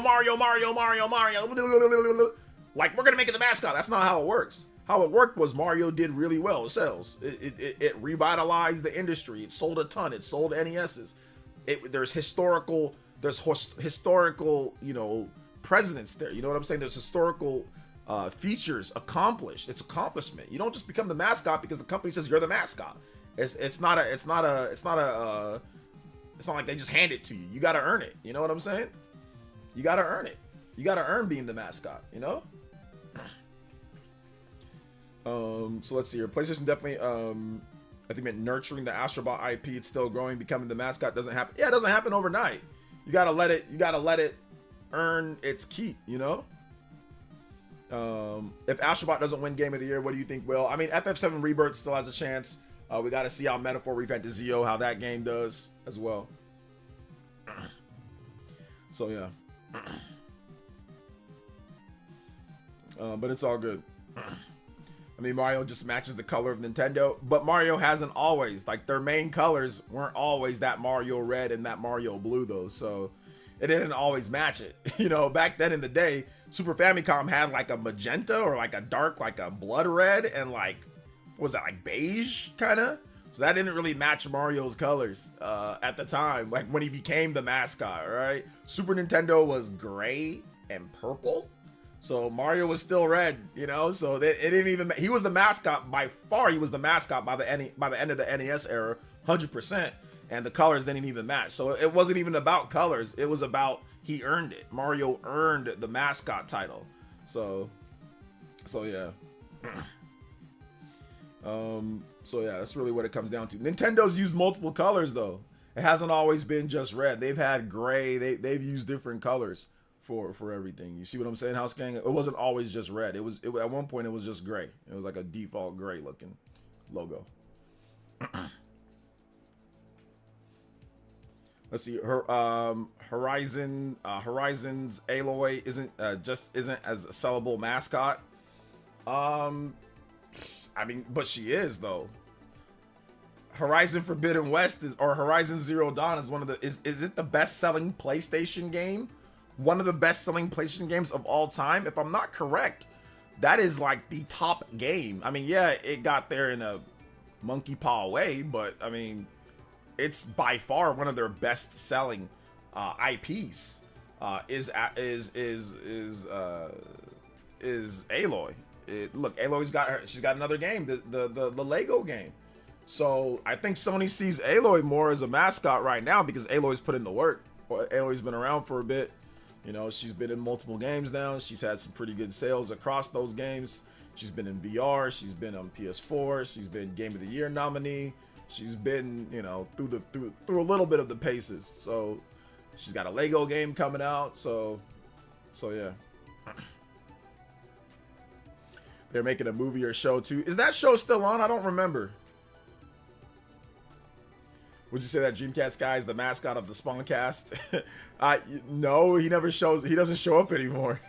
Like, we're going to make it the mascot. That's not how it works. How it worked was Mario did really well. It sells. It revitalized the industry. It sold a ton. It sold NESs. There's historical, you know, precedents there. You know what I'm saying? There's historical features accomplished. It's accomplishment. You don't just become the mascot because the company says you're the mascot. It's not like they just hand it to you. You got to earn it. You know what I'm saying? You got to earn it. You got to earn being the mascot. You know. So let's see here. PlayStation definitely, I think meant nurturing the Astrobot IP. It's still growing. Becoming the mascot doesn't happen. Yeah, it doesn't happen overnight. You gotta let it earn its keep. You know. If Astrobot doesn't win Game of the Year, what do you think will? I mean, FF7 Rebirth still has a chance. We got to see how Metaphor Revamped Zio, how that game does as well. So yeah. But it's all good. I mean, Mario just matches the color of Nintendo, but Mario hasn't always. Like, their main colors weren't always that Mario red and that Mario blue, though, so it didn't always match it. You know, back then in the day, Super Famicom had, like, a magenta or, like, a dark, like, a blood red and, like, what was that, like, beige, kind of? So that didn't really match Mario's colors at the time, like, when he became the mascot, right? Super Nintendo was gray and purple. So Mario was still red, you know, so it didn't even, he was the mascot by far. He was the mascot by the end of the NES era, 100%. And the colors didn't even match. So it wasn't even about colors. It was about, he earned it. Mario earned the mascot title. So yeah. So yeah, that's really what it comes down to. Nintendo's used multiple colors though. It hasn't always been just red. They've had gray. They've used different colors for everything. You see what I'm saying, House Gang? It wasn't always just red. It at one point it was just gray. It was like a default gray looking logo. Let's see. Horizon's Aloy isn't as a sellable mascot. I mean, but she is though. Horizon Forbidden West or Horizon Zero Dawn is one of the is it the best selling PlayStation game? One of the best selling PlayStation games of all time. If I'm not correct, that is like the top game. I mean, yeah, it got there in a monkey paw way, but I mean, it's by far one of their best selling IPs. Is Aloy. Look, Aloy's she's got another game, the Lego game. So I think Sony sees Aloy more as a mascot right now because Aloy's put in the work. Aloy's been around for a bit. You know, she's been in multiple games now. She's had some pretty good sales across those games. She's been in VR. She's been on PS4. She's been Game of the Year nominee. She's been, you know, through a little bit of the paces. So she's got a Lego game coming out. So yeah. They're making a movie or show too. Is that show still on? I don't remember. Would you say that Dreamcast guy is the mascot of the Spawncast? No, he never shows. He doesn't show up anymore.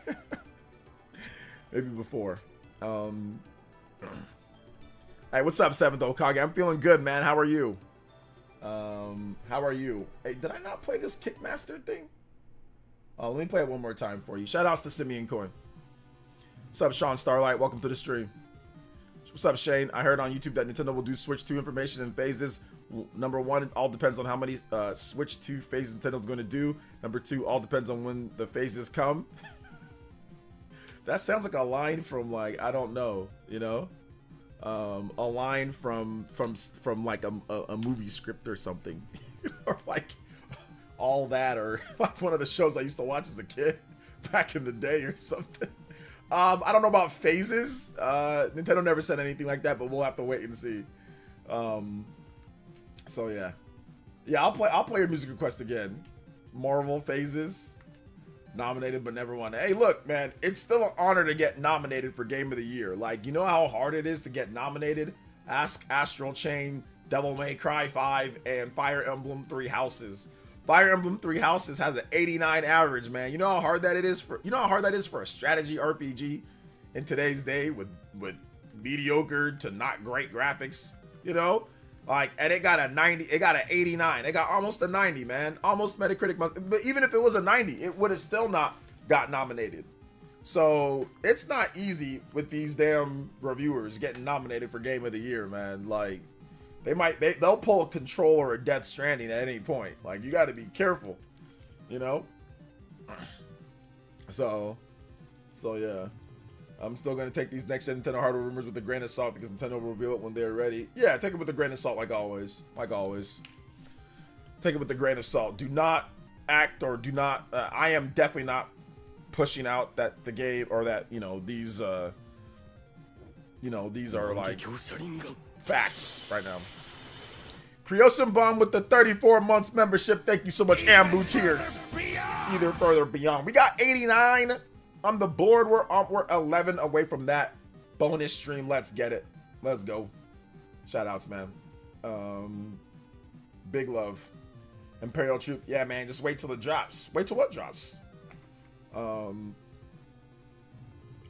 Maybe before. Hey, what's up, Seventh Okage? I'm feeling good, man. How are you? How are you? Hey, did I not play this Kickmaster thing? Let me play it one more time for you. Shout outs to Simeon Coin. What's up, Sean Starlight? Welcome to the stream. What's up, Shane? I heard on YouTube that Nintendo will do Switch 2 information in phases. Number one, it all depends on how many Switch 2 phases Nintendo's going to do. Number two, all depends on when the phases come. That sounds like a line from, like, I don't know, you know, a line from like a movie script or something, or like All That, or like one of the shows I used to watch as a kid back in the day or something. I don't know about phases. Nintendo never said anything like that, but we'll have to wait and see. So yeah, I'll play your music request again. Marvel phases. Nominated but never won. Hey, look, man, it's still an honor to get nominated for Game of the Year. Like, you know how hard it is to get nominated? Ask Astral Chain, Devil May Cry 5, and Fire Emblem Three Houses. Fire Emblem Three Houses has an 89 average, man. You know how hard that it is for a strategy RPG in today's day with mediocre to not great graphics, you know? Like, and it got a 90, it got an 89, it got almost a 90, man. Almost Metacritic, but even if it was a 90, it would have still not got nominated. So it's not easy with these damn reviewers getting nominated for Game of the Year, man. Like, they'll pull a Control or a Death Stranding at any point. Like, you got to be careful, you know. So yeah. I'm still going to take these next gen Nintendo hardware rumors with a grain of salt because Nintendo will reveal it when they're ready. Yeah, take it with a grain of salt like always. Like always. Take it with a grain of salt. Do not act or do not... I am definitely not pushing out that the game or that, you know, these are like facts right now. Creosin Bomb with the 34 months membership. Thank you so much, Ambu tier. Either further beyond. We got 89 on the board. We're 11 away from that bonus stream. Let's get it. Let's go. Shout outs, man. Big love. Imperial Troop. Yeah, man. Just wait till it drops. Wait till what drops? But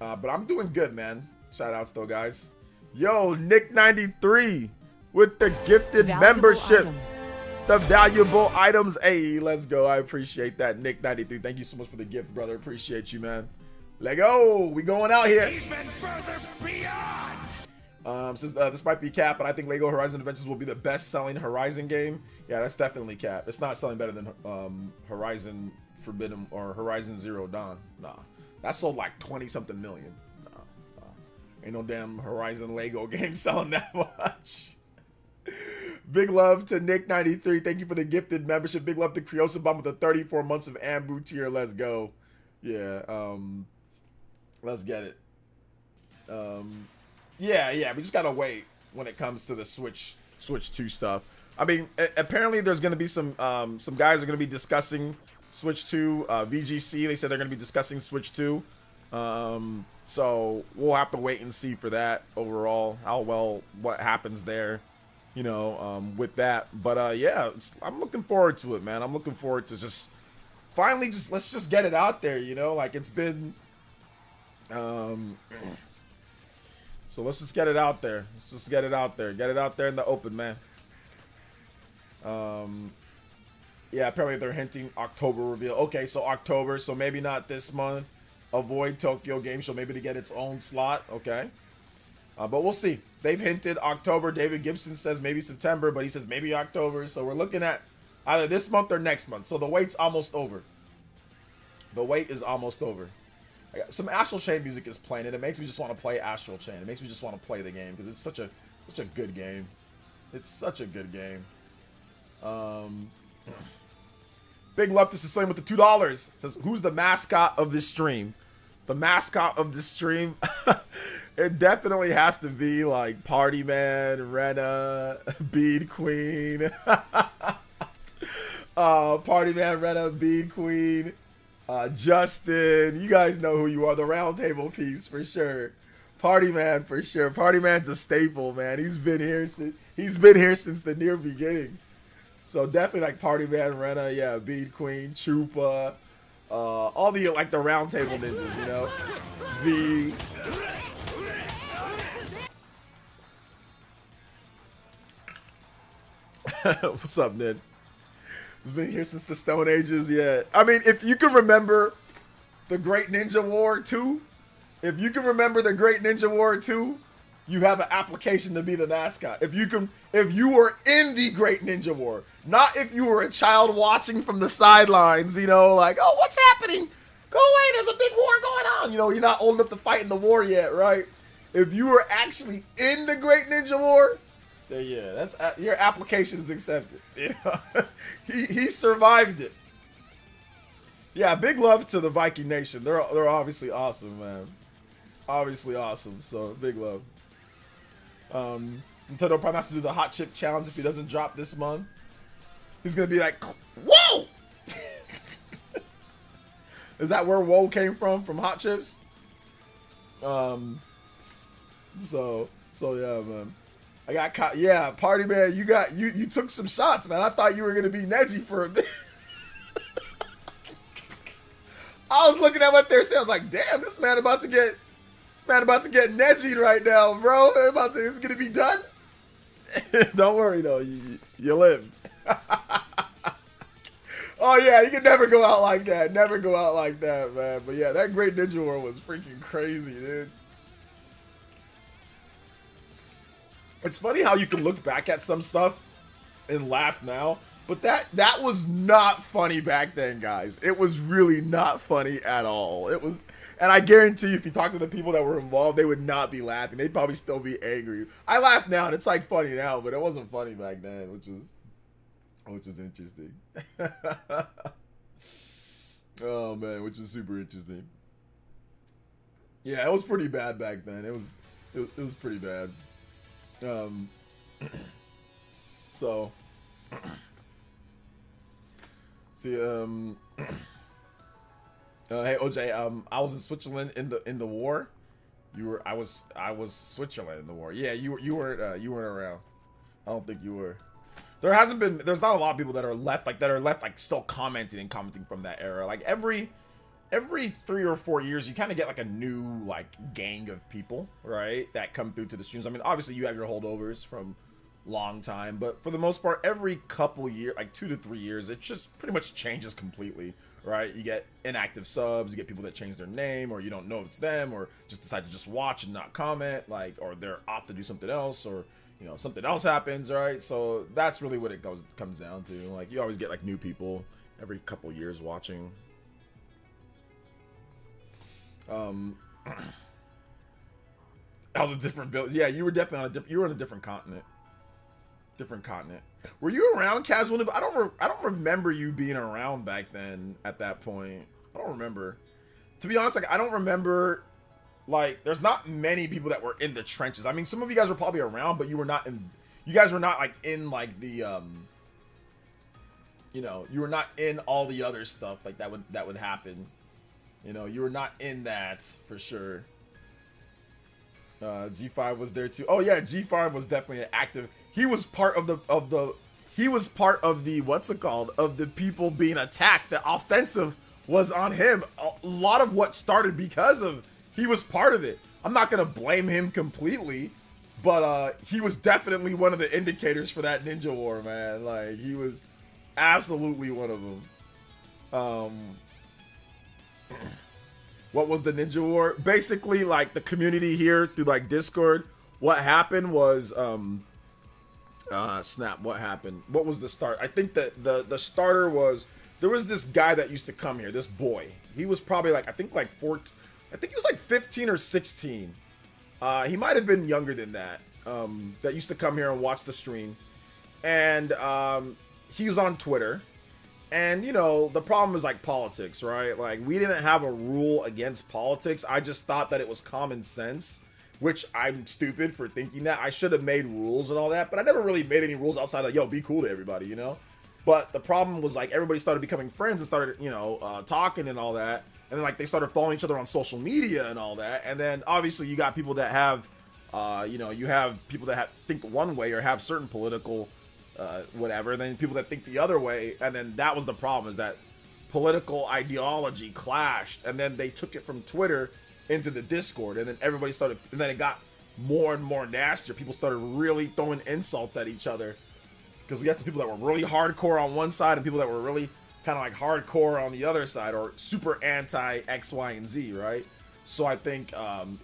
I'm doing good, man. Shout outs though, guys. Yo, Nick93 with the gifted membership. Items. The valuable items. Hey, let's go. I appreciate that, Nick93. Thank you so much for the gift, brother. Appreciate you, man. Let go. We going out here. Even further beyond. Since this might be cap, but I think Lego Horizon Adventures will be the best-selling Horizon game. Yeah, that's definitely cap. It's not selling better than Horizon Forbidden or Horizon Zero Dawn. Nah, that sold like 20-something million. Nah. Ain't no damn Horizon Lego game selling that much. Big love to Nick93. Thank you for the gifted membership. Big love to Creosin Bomb with the 34 months of Ambu tier. Let's go. Yeah. Let's get it. Yeah. We just gotta wait when it comes to the Switch 2 stuff. I mean, apparently there's gonna be some guys are gonna be discussing Switch 2. VGC, they said they're gonna be discussing Switch 2. So we'll have to wait and see for that overall, what happens there, you know, with that. But yeah, I'm looking forward to it, man. I'm looking forward to just finally let's just get it out there, you know, like it's been so let's just get it out there. Let's just get it out there. Get it out there in the open, man. Yeah, apparently they're hinting October reveal. Okay, so October, so maybe not this month. Avoid Tokyo Game Show, maybe to get its own slot. Okay. But we'll see. They've hinted October. David Gibson says maybe September, but he says maybe October. So we're looking at either this month or next month. So the wait's almost over. The wait is almost over. Some Astral Chain music is playing, and it makes me just want to play Astral Chain. It makes me just want to play the game because it's such a good game. It's such a good game. Big love to Sicilian with the $2. Says, who's the mascot of this stream? The mascot of this stream It definitely has to be like Party Man, Rena, Bead Queen. Party Man, Rena, Bead Queen, Justin. You guys know who you are. The round table piece for sure. Party Man for sure. Party Man's a staple, man. He's been here since the near beginning. So definitely like Party Man, Rena, yeah, Bead Queen, Chupa, all the like the round table ninjas, you know. V. What's up, Ned? It's been here since the Stone Ages, yeah. I mean, if you can remember the Great Ninja War 2, if you have an application to be the mascot. If you were in the Great Ninja War, not if you were a child watching from the sidelines, you know, like, oh, what's happening? Go away, there's a big war going on. You know, you're not old enough to fight in the war yet, right? If you were actually in the Great Ninja War, then yeah, that's your application is accepted. You know? he survived it. Yeah, big love to the Viking Nation. They're obviously awesome, man. Obviously awesome. So big love. Nintendo probably has to do the hot chip challenge if he doesn't drop this month. He's gonna be like, whoa! Is that where whoa came from hot chips? So yeah, man. I got caught. Yeah, Party Man, you took some shots, man. I thought you were gonna be Neji for a bit. I was looking at what they're saying. I was like, damn, this man about to get Neji right now, bro. It's gonna be done. Don't worry though, you lived. Oh yeah, you can never go out like that. Never go out like that, man. But yeah, that Great Ninja War was freaking crazy, dude. It's funny how you can look back at some stuff and laugh now, but that was not funny back then, guys. It was really not funny at all. It was, and I guarantee you, if you talk to the people that were involved, they would not be laughing. They'd probably still be angry. I laugh now, and it's like funny now, but it wasn't funny back then, which is interesting. Oh man, which is super interesting. Yeah, it was pretty bad back then. It was pretty bad. So see, hey OJ, I was in Switzerland in the war. I was Switzerland in the war. Yeah, you weren't around. I don't think you were. There's not a lot of people that are left like still commenting from that era. Like every 3 or 4 years, you kind of get like a new like gang of people, right, that come through to the streams. I mean, obviously you have your holdovers from long time, but for the most part, every couple years, like 2 to 3 years, it just pretty much changes completely, right? You get inactive subs, you get people that change their name, or you don't know if it's them, or just decide to just watch and not comment, like, or they're off to do something else, or you know, something else happens, right? So that's really what it comes down to. Like, you always get like new people every couple years watching. That was a different village. Yeah, you were definitely you were on a different continent. Were you around Casual? I don't remember you being around back then at that point. I don't remember. To be honest, like I don't remember. Like, there's not many people that were in the trenches. I mean, some of you guys were probably around, but you were not in. You guys were not like in like the you know, you were not in all the other stuff like that would happen. You know, you were not in that for sure. G5 was there too. Oh yeah, G5 was definitely an active. He was part of the he was part of the what's it called, of the people being attacked. The offensive was on him. A lot of what started because of he was part of it. I'm not gonna blame him completely, but he was definitely one of the indicators for that Ninja War, man. Like, he was absolutely one of them. What was the Ninja War? Basically, like, the community here through like Discord, what happened was snap, what happened? What was the start? I think that the starter was, there was this guy that used to come here, this boy. He was probably like, I think he was like 15 or 16. He might have been younger than that. That used to come here and watch the stream. And he was on Twitter. And, you know, the problem is like politics, right? Like, we didn't have a rule against politics. I just thought that it was common sense which I'm stupid for thinking that. I should have made rules and all that, but I never really made any rules outside of, yo, be cool to everybody, you know? But the problem was, like, everybody started becoming friends and started, you know, talking and all that. And then, like, they started following each other on social media and all that. And then, obviously, you got people that have, you know, you have people that think one way or have certain political, whatever. And then people that think the other way. And then that was the problem, is that political ideology clashed. And then they took it from Twitter into the Discord. And then everybody started, and then it got more and more nastier. People started really throwing insults at each other. Because we had some people that were really hardcore on one side and people that were really kind of like hardcore on the other side, or super anti X, Y, and Z, right? So I think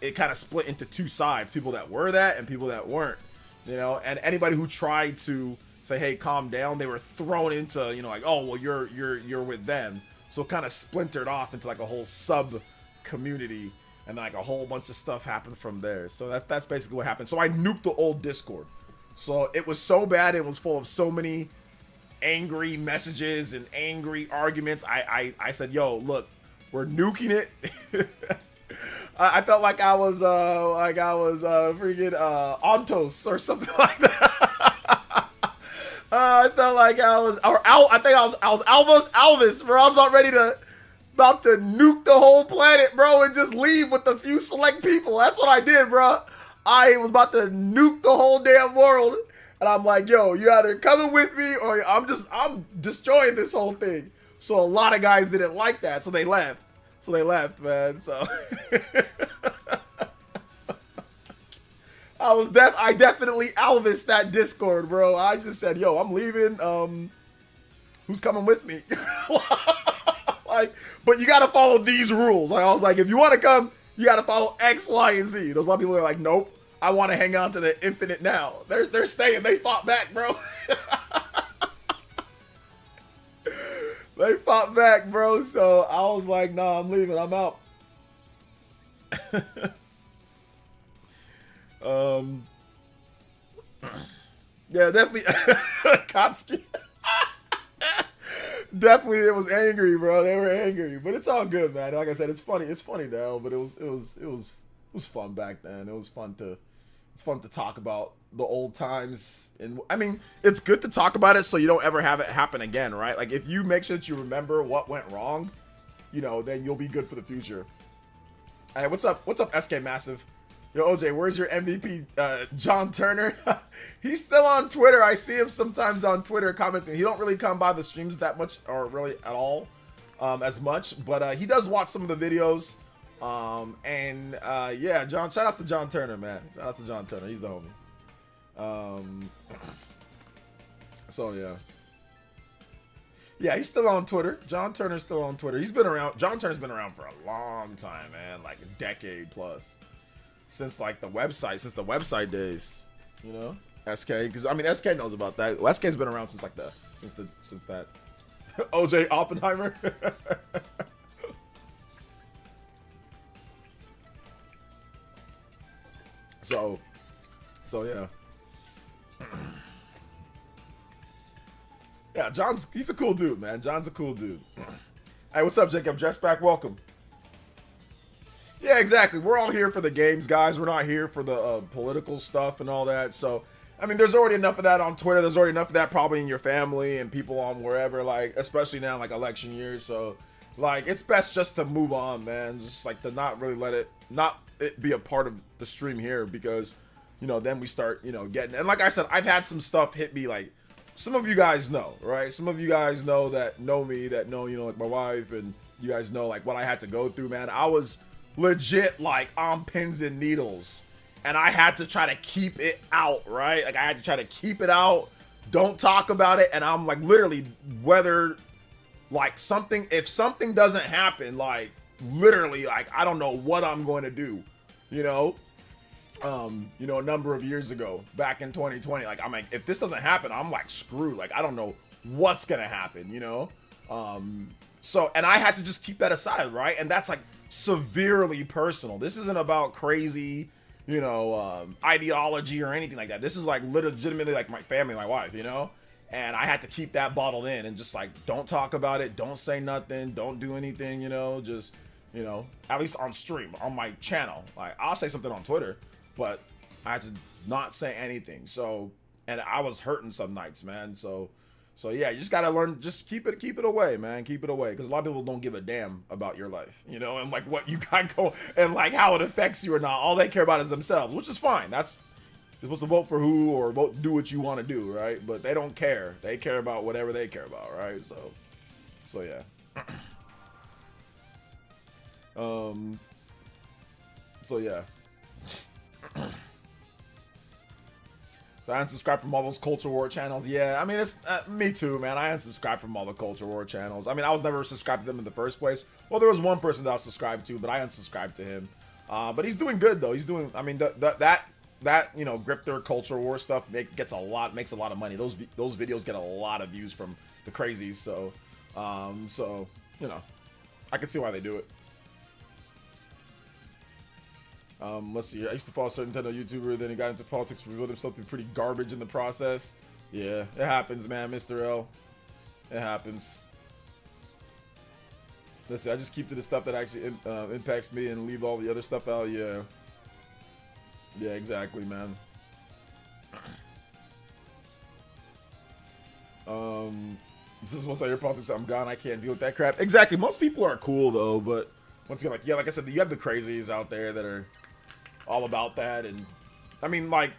it kind of split into two sides, people that were that and people that weren't, you know. And anybody who tried to say, hey, calm down, they were thrown into, you know, like, oh, well, you're with them. So it kind of splintered off into like a whole sub community, and like a whole bunch of stuff happened from there. So that's basically what happened. So I nuked the old Discord. So it was so bad, it was full of so many angry messages and angry arguments. I said, yo, look, we're nuking it. I felt like I was freaking Ontos or something like that. I felt like I was, or I think I was Alvis, bro. I was about to nuke the whole planet, bro, and just leave with a few select people. That's what I did, bro. I was about to nuke the whole damn world. And I'm like, yo, you either coming with me or I'm destroying this whole thing. So a lot of guys didn't like that. So they left. Man. So I definitely Alvis that Discord, bro. I just said, yo, I'm leaving. Who's coming with me? Like, but you gotta follow these rules. Like, I was like, if you want to come, you gotta follow X, Y, and Z. There's a lot of people that are like, nope, I want to hang on to the infinite now. They're staying. They fought back, bro. They fought back, bro. So I was like, nah, I'm leaving. I'm out. Yeah, definitely. Kotsky. Definitely, it was angry, bro. They were angry, but it's all good, man. Like I said, it's funny. It's funny now, but it was fun back then. It was fun to talk about the old times, and I mean, it's good to talk about it so you don't ever have it happen again, right? Like, if you make sure that you remember what went wrong, you know, then you'll be good for the future. Hey, what's up, SK Massive? Yo, OJ, where's your MVP, John Turner? He's still on Twitter. I see him sometimes on Twitter commenting. He don't really come by the streams that much, or really at all, as much, but he does watch some of the videos. Yeah, John, shout out to John Turner, man. Shout out to John Turner. He's the homie. So yeah. Yeah, he's still on Twitter. John Turner's still on Twitter. He's been around. John Turner's been around for a long time, man. Like a decade plus. Since like the website days, you know? SK, because I mean SK knows about that. Well, SK's been around since like since that OJ Oppenheimer. So yeah. Yeah, he's a cool dude, man. John's a cool dude. Hey, what's up, Jacob? Dress back, welcome. Yeah, exactly. We're all here for the games, guys. We're not here for the political stuff and all that. So, I mean, there's already enough of that on Twitter. There's already enough of that probably in your family and people on wherever, like, especially now, like, election years. So, like, it's best just to move on, man. Just, like, to not really let it be a part of the stream here, because, you know, then we start, you know, getting, and like I said, I've had some stuff hit me, like, some of you guys know, right? Some of you guys know me, that know, you know, like my wife, and you guys know, like, what I had to go through, man. I was legit, like, on pins and needles, and I had to try to keep it out, right? Like, I had to try to keep it out, don't talk about it, and I'm, like, literally, whether, like, if something doesn't happen, like, literally, like, I don't know what I'm going to do, you know? You know, a number of years ago, back in 2020, like, I'm like, if this doesn't happen, I'm, like, screwed. Like, I don't know what's gonna happen, you know? So, and I had to just keep that aside, right? And that's, like, severely personal. This isn't about crazy, you know, ideology or anything like that. This is, like, legitimately, like, my family, my wife, you know? And I had to keep that bottled in and just, like, don't talk about it, don't say nothing, don't do anything, you know? Just, you know, at least on stream, on my channel. Like, I'll say something on Twitter, but I had to not say anything. So, and I was hurting some nights, man. So yeah, you just gotta learn. Just keep it away, man. Keep it away, because a lot of people don't give a damn about your life, you know, and like what you got go and like how it affects you or not. All they care about is themselves, which is fine. That's you're supposed to vote for who or do what you want to do, right? But they don't care. They care about whatever they care about, right? So yeah. So yeah. So I unsubscribed from all those culture war channels. Yeah, I mean, it's me too, man. I unsubscribed from all the culture war channels. I mean, I was never subscribed to them in the first place. Well, there was one person that I was subscribed to, but I unsubscribed to him. But he's doing good though. He's doing. I mean, that you know, grifter culture war stuff makes a lot of money. Those videos get a lot of views from the crazies. So you know, I can see why they do it. Let's see. I used to follow a certain Nintendo YouTuber, then he got into politics, revealed himself to be pretty garbage in the process. Yeah, it happens, man, Mr. L. It happens. Let's see. I just keep to the stuff that actually impacts me and leave all the other stuff out. Yeah. Yeah, exactly, man. This is once I hear politics, I'm gone. I can't deal with that crap. Exactly. Most people are cool though, but once again, like I said, you have the crazies out there that are all about that, and I mean, like,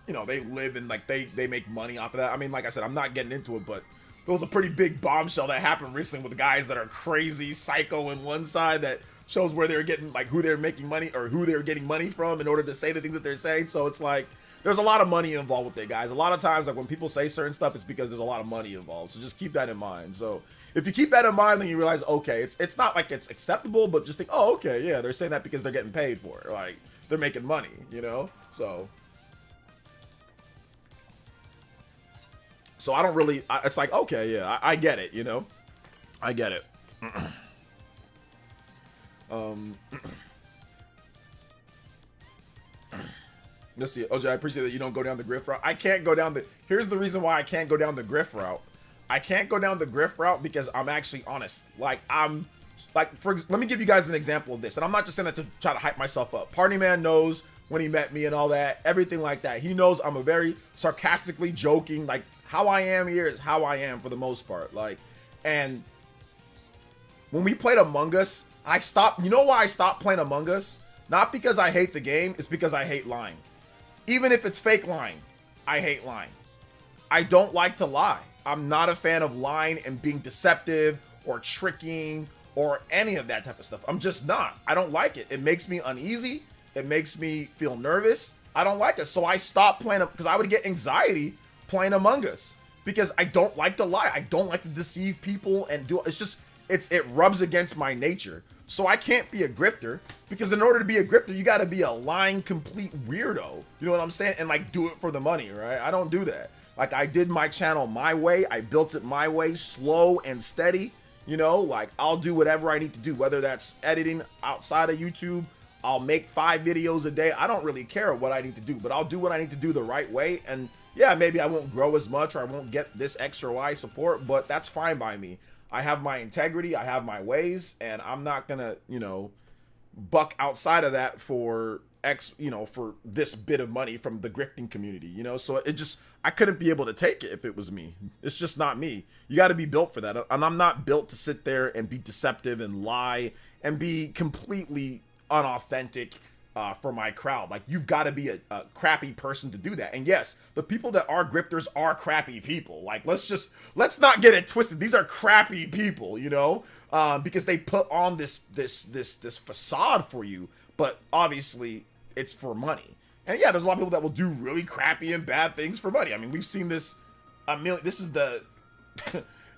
you know, they live and like they make money off of that. I mean, like I said, I'm not getting into it, but there was a pretty big bombshell that happened recently with guys that are crazy psycho in one side that shows where they're getting, like, who they're making money or who they're getting money from in order to say the things that they're saying. So it's like there's a lot of money involved with it, guys. A lot of times, like, when people say certain stuff, it's because there's a lot of money involved. So just keep that in mind. So if you keep that in mind, then you realize, okay, it's not like it's acceptable, but just think, oh, okay, yeah, they're saying that because they're getting paid for it. Like, they're making money, you know? So I don't really, it's like, okay, yeah, I get it, you know? I get it. Let's see. OJ, I appreciate that you don't go down the grift route. I can't go down the... Here's the reason why I can't go down the grift route. I can't go down the grift route because I'm actually honest. Like, I'm... Like, let me give you guys an example of this. And I'm not just saying that to try to hype myself up. Party Man knows when he met me and all that. Everything like that. He knows I'm a very sarcastically joking. Like, how I am here is how I am for the most part. Like, and when we played Among Us, I stopped... You know why I stopped playing Among Us? Not because I hate the game. It's because I hate lying. Even if it's fake lying, I hate lying. I don't like to lie. I'm not a fan of lying and being deceptive or tricking or any of that type of stuff. I'm just not. I don't like it. It makes me uneasy. It makes me feel nervous. I don't like it. So I stopped playing it because I would get anxiety playing Among Us because I don't like to lie. I don't like to deceive people and do it's just it rubs against my nature. So I can't be a grifter because in order to be a grifter, you got to be a lying complete weirdo. You know what I'm saying? And like do it for the money, right? I don't do that. Like I did my channel my way. I built it my way, slow and steady. You know, like I'll do whatever I need to do, whether that's editing outside of YouTube. I'll make 5 videos a day. I don't really care what I need to do, but I'll do what I need to do the right way. And yeah, maybe I won't grow as much or I won't get this X or Y support, but that's fine by me. I have my integrity, I have my ways, and I'm not gonna, you know, buck outside of that for for this bit of money from the grifting community, you know? So it just, I couldn't be able to take it if it was me. It's just not me. You got to be built for that. And I'm not built to sit there and be deceptive and lie and be completely unauthentic for my crowd. Like, you've got to be a crappy person to do that. And yes, the people that are grifters are crappy people. Like, let's not get it twisted. These are crappy people, you know, because they put on this facade for you, but obviously it's for money. And yeah, there's a lot of people that will do really crappy and bad things for money. I mean, we've seen this a million. This is the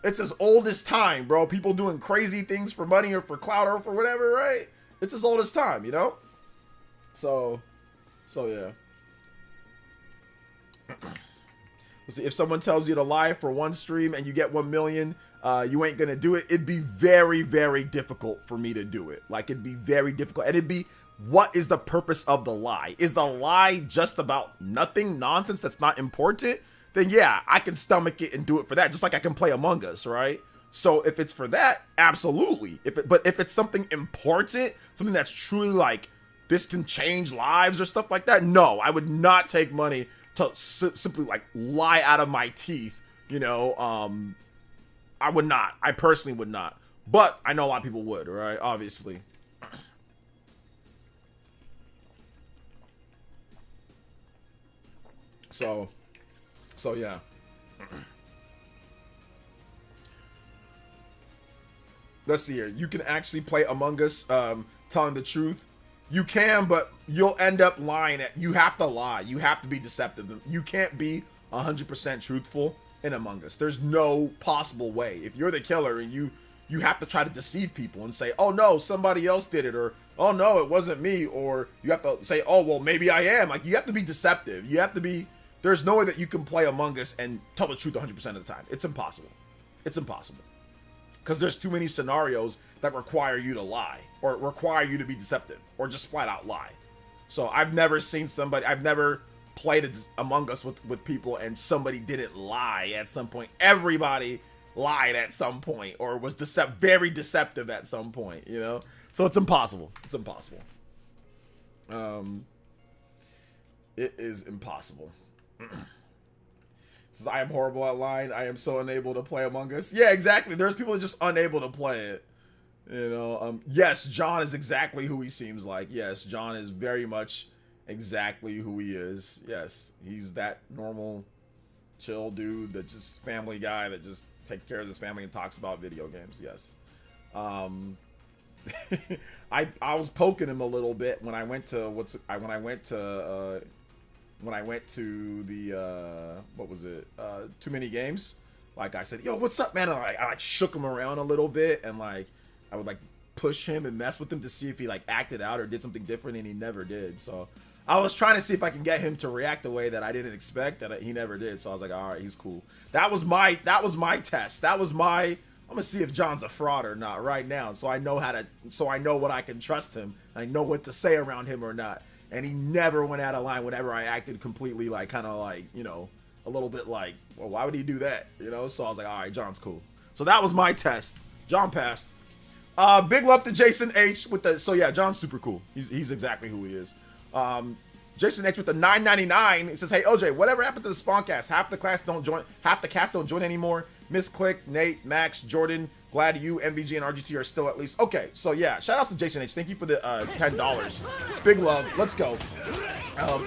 it's as old as time, bro. People doing crazy things for money or for clout or for whatever, right? It's as old as time, you know? So yeah. Let's see, if someone tells you to lie for one stream and you get 1 million, you ain't gonna do it. It'd be very, very difficult for me to do it. Like, it'd be very difficult. And it'd be, what is the purpose of the lie? Is the lie just about nothing, nonsense that's not important? Then yeah, I can stomach it and do it for that, just like I can play Among Us, right? So if it's for that, absolutely. But if it's something important, something that's truly like this can change lives or stuff like that. No, I would not take money to simply like lie out of my teeth, you know. I would not. I personally would not. But I know a lot of people would, right? Obviously. So yeah. Let's see here. You can actually play Among Us, telling the truth. You can, but you'll end up lying. You have to lie. You have to be deceptive. You can't be 100% truthful in Among Us. There's no possible way. If you're the killer and you have to try to deceive people and say, oh no, somebody else did it, or oh no, it wasn't me, or you have to say, oh well, maybe I am. Like, you have to be deceptive. You have to be. There's no way that you can play Among Us and tell the truth 100% of the time. It's impossible. It's impossible. Because there's too many scenarios that require you to lie, or require you to be deceptive, or just flat out lie. So I've never seen somebody, I've never played Among Us with people and somebody didn't lie at some point. Everybody lied at some point, or was very deceptive at some point, you know? So it's impossible. It's impossible. It is impossible. Says, I am horrible at lying. I am so unable to play Among Us. Yeah, exactly. There's people that are just unable to play it. You know, yes, John is exactly who he seems like. Yes, John is very much exactly who he is. Yes, he's that normal, chill dude, that just family guy that just takes care of his family and talks about video games. Yes. I was poking him a little bit when I went to the what was it, Too Many Games. Like, I said, yo, what's up, man? And I like shook him around a little bit, and like I would like push him and mess with him to see if he like acted out or did something different, and he never did. So I was trying to see if I can get him to react the way that I didn't expect, that he never did. So I was like, all right, he's cool. That was my test. That was my, I'm gonna see if John's a fraud or not right now, so I know what I can trust him. I know what to say around him or not. And he never went out of line whenever I acted completely like, kind of like, you know, a little bit like, well, why would he do that? You know? So I was like, all right, John's cool. So that was my test. John passed. Big love to Jason H with the, so yeah, John's super cool. He's exactly who he is. Jason H with the $9.99. It says, hey OJ, whatever happened to the Spawncast? Half the cast don't join anymore. Miss Click, Nate, Max, Jordan, glad you, MVG, and RGT are still at least. Okay, so yeah, shout outs to Jason H. Thank you for the $10. Big love. Let's go.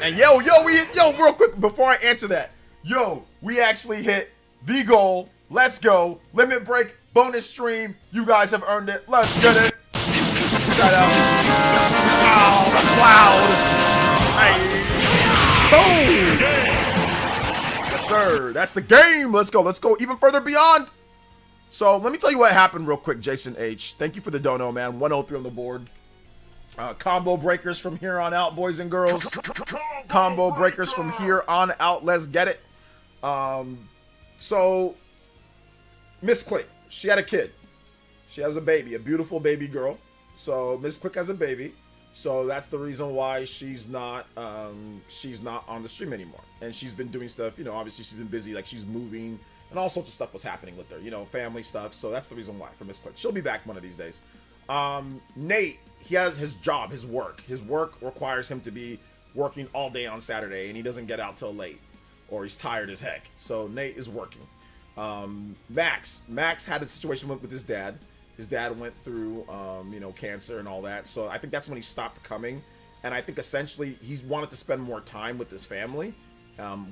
And yo, real quick before I answer that, we actually hit the goal. Let's go. Limit break, bonus stream. You guys have earned it. Let's get it. Shout out. Oh, the cloud. Hey. Boom. Yes, sir. That's the game. Let's go. Let's go even further beyond. So let me tell you what happened real quick, Jason H. Thank you for the dono, man. 103 on the board. Combo breakers from here on out, boys and girls. Combo breakers from here on out. Let's get it. So Miss Click, she had a kid. She has a baby, a beautiful baby girl. So Miss Click has a baby. So that's the reason why she's not on the stream anymore. And she's been doing stuff, you know, obviously she's been busy, like she's moving and all sorts of stuff was happening with her, you know, family stuff. So that's the reason why for Miss Click. She'll be back one of these days. Nate, he has his job, his work. His work requires him to be working all day on Saturday, and he doesn't get out till late, or he's tired as heck. So Nate is working. Max had a situation with his dad. His dad went through, you know, cancer and all that. So I think that's when he stopped coming. And I think essentially he wanted to spend more time with his family,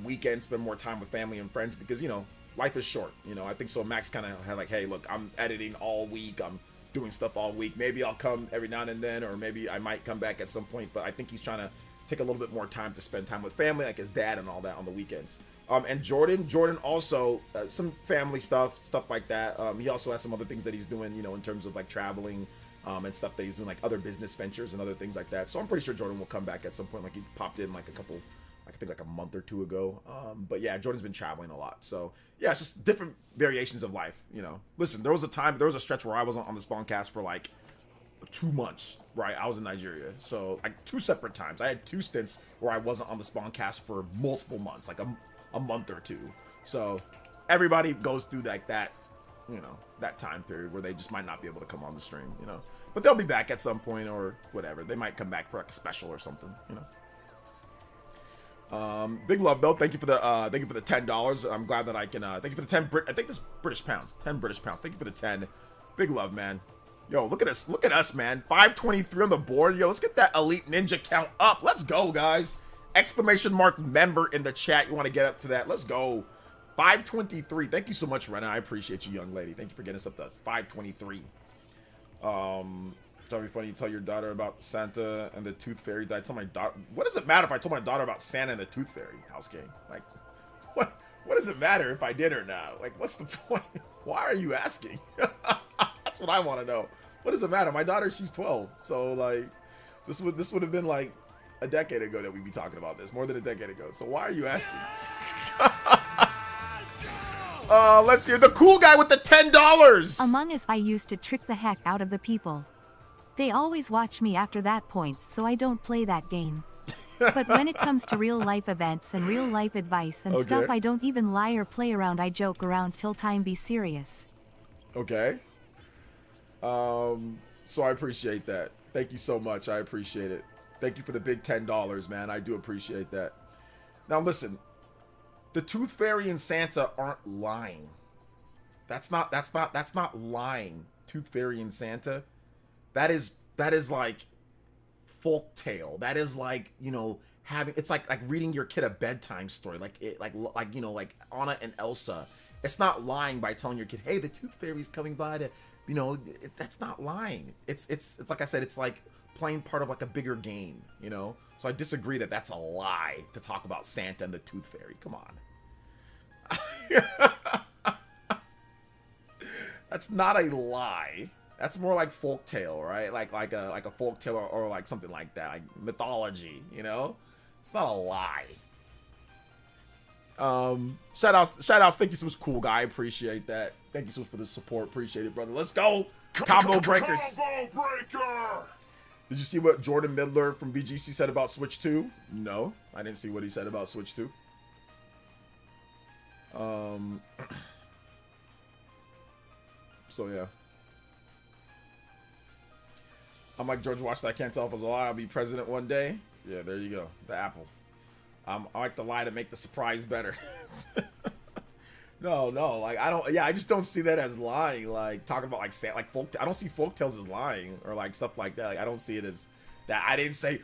weekends, spend more time with family and friends, because, you know, life is short. You know, I think so. Max kind of had like, hey, look, I'm editing all week. I'm doing stuff all week. Maybe I'll come every now and then, or maybe I might come back at some point. But I think he's trying to take a little bit more time to spend time with family, like his dad and all that on the weekends. And Jordan also, some family stuff like that. He also has some other things that he's doing, you know, in terms of like traveling and stuff that he's doing, like other business ventures and other things like that. So I'm pretty sure Jordan will come back at some point. Like he popped in like a couple, I think like a month or two ago. But yeah, Jordan's been traveling a lot. So yeah, it's just different variations of life, you know. Listen, there was a stretch where I wasn't on the Spawncast for like 2 months, right? I was in Nigeria. So like 2 separate times. I had 2 stints where I wasn't on the Spawncast for multiple months, like a month or two. So everybody goes through like that you know, that time period where they just might not be able to come on the stream, you know. But they'll be back at some point or whatever. They might come back for like a special or something, you know. Big love though. Thank you for the $10. I'm glad that I can thank you for the 10 I think this British pounds. 10 British pounds. Thank you for the 10. Big love, man. Yo, look at us. Look at us, man. 523 on the board. Yo, let's get that elite ninja count up. Let's go, guys. Exclamation mark member in the chat. You want to get up to that? Let's go. 523. Thank you so much, Rena. I appreciate you, young lady. Thank you for getting us up to 523. Tell me funny. You tell your daughter about Santa and the Tooth Fairy. Did I tell my daughter? What does it matter if I told my daughter about Santa and the Tooth Fairy? House game. Like, what does it matter if I did or not? Like, what's the point? Why are you asking? That's what I want to know. What does it matter? My daughter, she's 12. So like, this would have been like a decade ago that we'd be talking about this. More than a decade ago. So why are you asking? Let's hear the cool guy with the $10. Among Us, I used to trick the heck out of the people. They always watch me after that point, so I don't play that game. But when it comes to real life events and real life advice and stuff, I don't even lie or play around. I joke around till time be serious. Okay. So I appreciate that. Thank you so much. I appreciate it. Thank you for the big $10, man. I do appreciate that. Now listen, the Tooth Fairy and Santa aren't lying. That's not lying. Tooth Fairy and Santa. That is like folk tale. That is like, you know, it's like reading your kid a bedtime story, like you know, like Anna and Elsa. It's not lying by telling your kid, hey, the Tooth Fairy's coming by to, you know, that's not lying. It's like I said, it's like playing part of like a bigger game, you know. So I disagree that that's a lie to talk about Santa and the Tooth Fairy. Come on. That's not a lie. That's more like folktale, right? Like a folktale or like something like that, like mythology, you know? It's not a lie. Shout outs. Thank you so much, cool guy. I appreciate that. Thank you so much for the support. Appreciate it, brother. Let's go. Combo breakers. Combo breaker. Did you see what Jordan Midler from BGC said about Switch 2? No, I didn't see what he said about Switch 2. So yeah. I'm like George Washington. I can't tell if it's a lie. I'll be president one day. Yeah, there you go. The apple. I like to lie to make the surprise better. No, like I don't. Yeah, I just don't see that as lying. Like talking about like folk. I don't see folktales as lying or like stuff like that. Like I don't see it as that. I didn't say,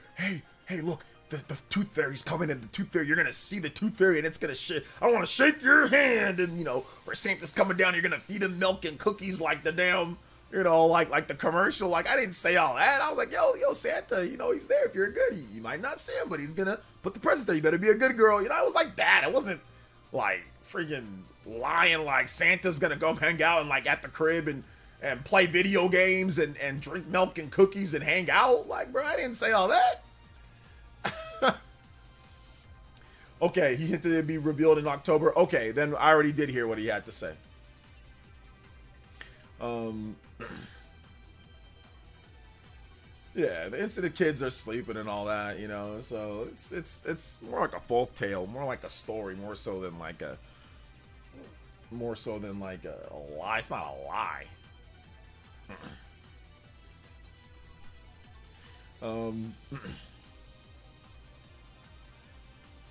hey, look, the Tooth Fairy's coming, and the Tooth Fairy, you're gonna see the Tooth Fairy, and it's gonna shake. I want to shake your hand, and you know, or Santa's coming down. You're gonna feed him milk and cookies like the damn. You know, like the commercial. Like I didn't say all that. I was like, yo, Santa. You know, he's there. If you're good, you might not see him, but he's gonna put the present there. You better be a good girl. You know, I was like that. It wasn't like freaking lying. Like Santa's gonna go hang out and like at the crib and play video games and drink milk and cookies and hang out. Like, bro, I didn't say all that. Okay, he hinted it'd be revealed in October. Okay, then I already did hear what he had to say. Yeah, the instant kids are sleeping and all that, you know, so it's more like a folk tale, more like a story, more so than like a lie. It's not a lie.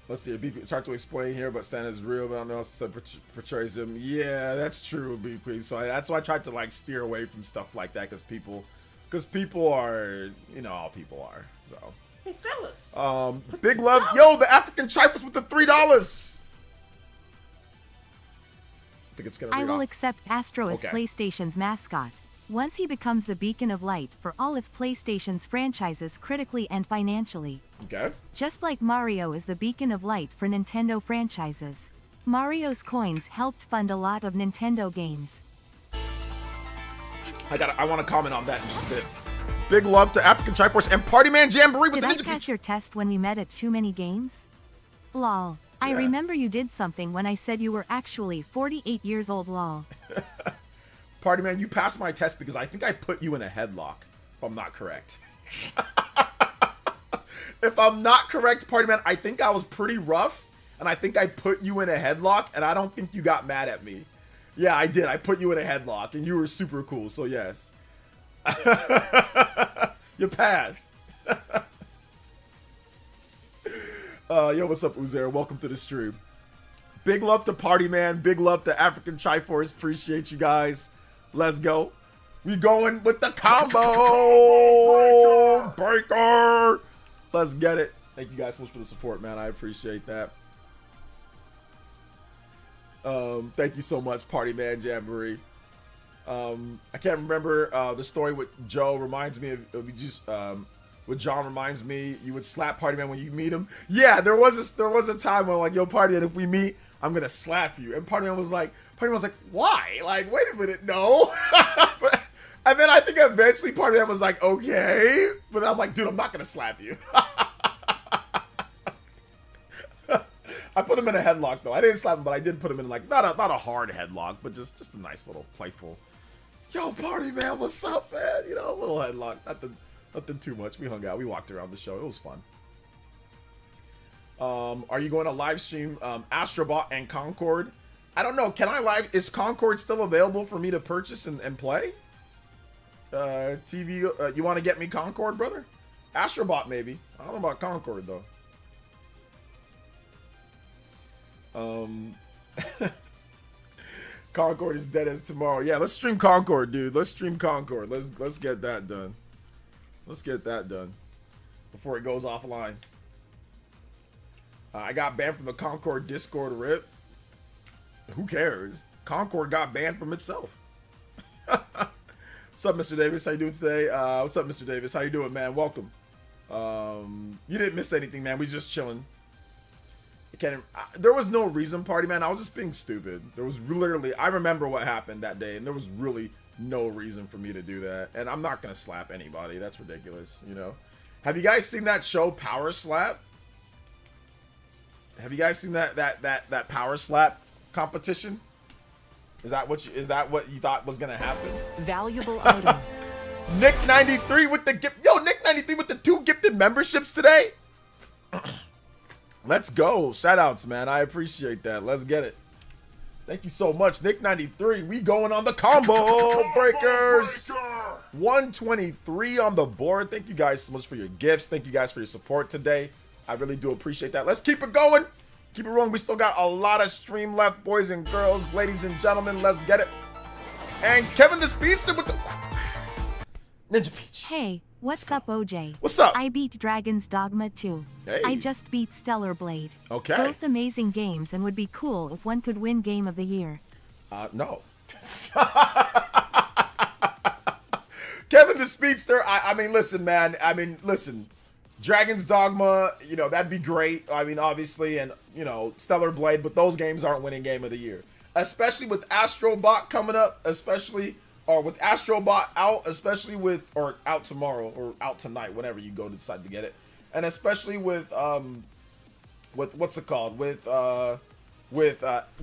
Let's see. It's hard to explain here, but Santa's real, but I don't know how to portrays him. Yeah, that's true, BQ. So that's why I tried to like steer away from stuff like that, because people are, you know, how people are. So. Hey, fellas. Big love, yo, the African Trifles with the $3. I think it's gonna. I will accept Astro as PlayStation's mascot. Once he becomes the beacon of light for all of PlayStation's franchises critically and financially. Okay. Just like Mario is the beacon of light for Nintendo franchises. Mario's coins helped fund a lot of Nintendo games. I want to comment on that in just a bit. Big love to African Triforce and Party Man Jamboree with Did the I Ninja catch your test when we met at Too Many Games? Lol. I remember you did something when I said you were actually 48 years old, lol. Party Man, you passed my test because I think I put you in a headlock, if I'm not correct. If I'm not correct, Party Man, I think I was pretty rough, and I think I put you in a headlock, and I don't think you got mad at me. Yeah, I did. I put you in a headlock, and you were super cool. So yes, you passed. Yo, what's up, Uzair? Welcome to the stream. Big love to Party Man. Big love to African Triforce. Appreciate you guys. Let's go. We going with the combo breaker. Let's get it. Thank you guys so much for the support, man. I appreciate that. Thank you so much, Party Man Jamboree. I can't remember the story with Joe reminds me of just with John reminds me you would slap Party Man when you meet him. Yeah, there was a time when like, yo, Party Man, if we meet, I'm gonna slap you. And Party Man was like, why? Like, wait a minute, no. And then I think eventually Party Man was like, okay. But I'm like, dude, I'm not gonna slap you. I put him in a headlock though. I didn't slap him, but I did put him in like not a hard headlock, but just a nice little playful. Yo, Party Man, what's up, man? You know, a little headlock, nothing too much. We hung out, we walked around the show. It was fun. Are you going to live stream Astrobot and Concord? I don't know. Can I live? Is Concord still available for me to purchase and play? TV, you want to get me Concord, brother? Astrobot maybe. I don't know about Concord though. Concord is dead as tomorrow. Yeah, let's stream Concord, dude. Let's stream Concord. Let's get that done. Let's get that done before it goes offline. I got banned from the Concord Discord rip. Who cares? Concord got banned from itself. What's up, Mr. Davis? How you doing today? What's up, Mr. Davis? How you doing, man? Welcome. You didn't miss anything, man. We just chilling. There was no reason, Party Man. I was just being stupid. There was literally, I remember what happened that day, and there was really no reason for me to do that. And I'm not gonna slap anybody. That's ridiculous, you know. Have you guys seen that show Power Slap? Have you guys seen that Power Slap competition? Is that what you thought was gonna happen? Valuable items. Nick 93 with the gift. Yo, Nick 93 with the 2 gifted memberships today. Let's go. Shout outs, man. I appreciate that. Let's get it. Thank you so much, Nick 93. We going on the combo breakers. 123 on the board. Thank you guys so much for your gifts. Thank you guys for your support today. I really do appreciate that. Let's keep it going. Keep it rolling. We still got a lot of stream left, boys and girls, ladies and gentlemen. Let's get it. And Kevin the Speedster with the Ninja Peach. Hey, what's up, OJ? What's up? I beat Dragon's Dogma 2. Hey. I just beat Stellar Blade. Okay. Both amazing games and would be cool if one could win Game of the Year. No. Kevin the Speedster, I mean, listen, man. I mean, listen. Dragon's Dogma, you know, that'd be great. I mean, obviously, and, you know, Stellar Blade, but those games aren't winning Game of the Year. Especially with Astrobot coming up, especially, or with Astrobot out, especially with, or out tomorrow, or out tonight, whenever you go to decide to get it. And especially with what's it called? With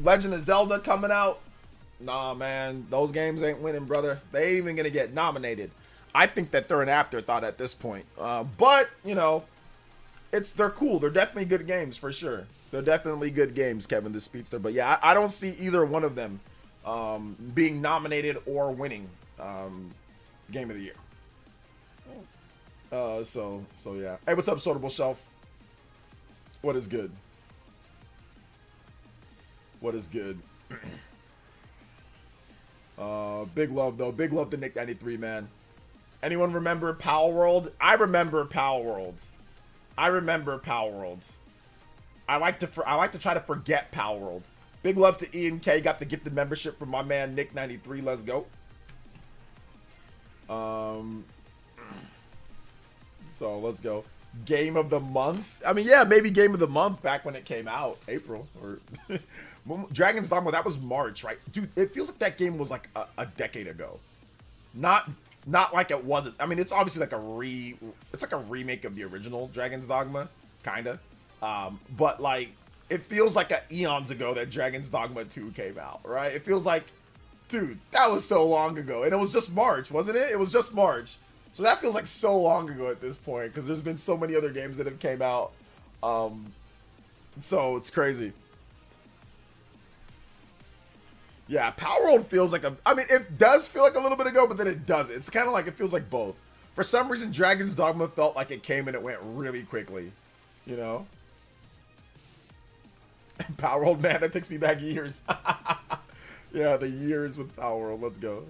Legend of Zelda coming out. Nah, man, those games ain't winning, brother. They ain't even gonna get nominated. I think that they're an afterthought at this point. But, you know, they're cool. They're definitely good games, for sure. They're definitely good games, Kevin the Speedster. But yeah, I don't see either one of them being nominated or winning Game of the Year. So yeah. Hey, what's up, Sortable Shelf? What is good? What is good? Big love, though. Big love to Nick 93, man. Anyone remember Power World? I remember Power World. I like to try to forget Power World. Big love to Ian K. Got the gifted membership from my man Nick 93. Let's go. So let's go. Game of the month. I mean, yeah, maybe game of the month back when it came out, April or Dragon's Dogma. That was March, right, dude? It feels like that game was like a decade ago. Not like it wasn't. I mean, it's obviously like it's like a remake of the original Dragon's Dogma, kinda. But like, it feels like eons ago that Dragon's Dogma 2 came out, right? It feels like, dude, that was so long ago, and it was just March, wasn't it? It was just March, so that feels like so long ago at this point, because there's been so many other games that have came out. So it's crazy. Yeah, Power World feels like I mean, it does feel like a little bit ago, but then it doesn't. It's kind of like it feels like both. For some reason, Dragon's Dogma felt like it came and it went really quickly, you know? Power World, man, that takes me back years. Yeah, the years with Power World. Let's go.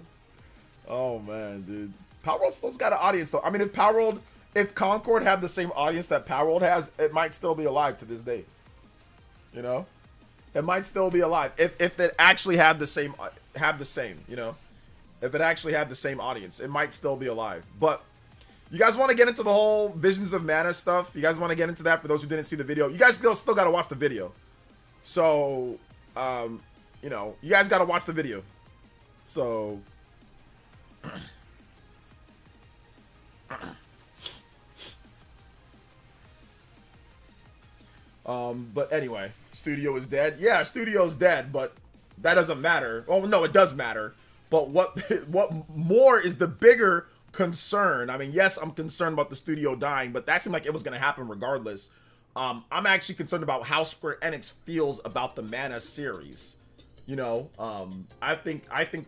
Oh, man, dude. Power World still's got an audience, though. I mean, if Concord had the same audience that Power World has, it might still be alive to this day. You know? It might still be alive if it actually had the same, you know, if it actually had the same audience, it might still be alive. But you guys want to get into the whole Visions of Mana stuff? You guys want to get into that? For those who didn't see the video, you guys still got to watch the video. So, you know, you guys got to watch the video. So, but anyway. Studio is dead. Yeah, studio's dead, but that doesn't matter. Oh no, it does matter. But what more is the bigger concern? I mean, yes, I'm concerned about the studio dying, but that seemed like it was going to happen regardless. I'm actually concerned about how Square Enix feels about the Mana series. You know, I think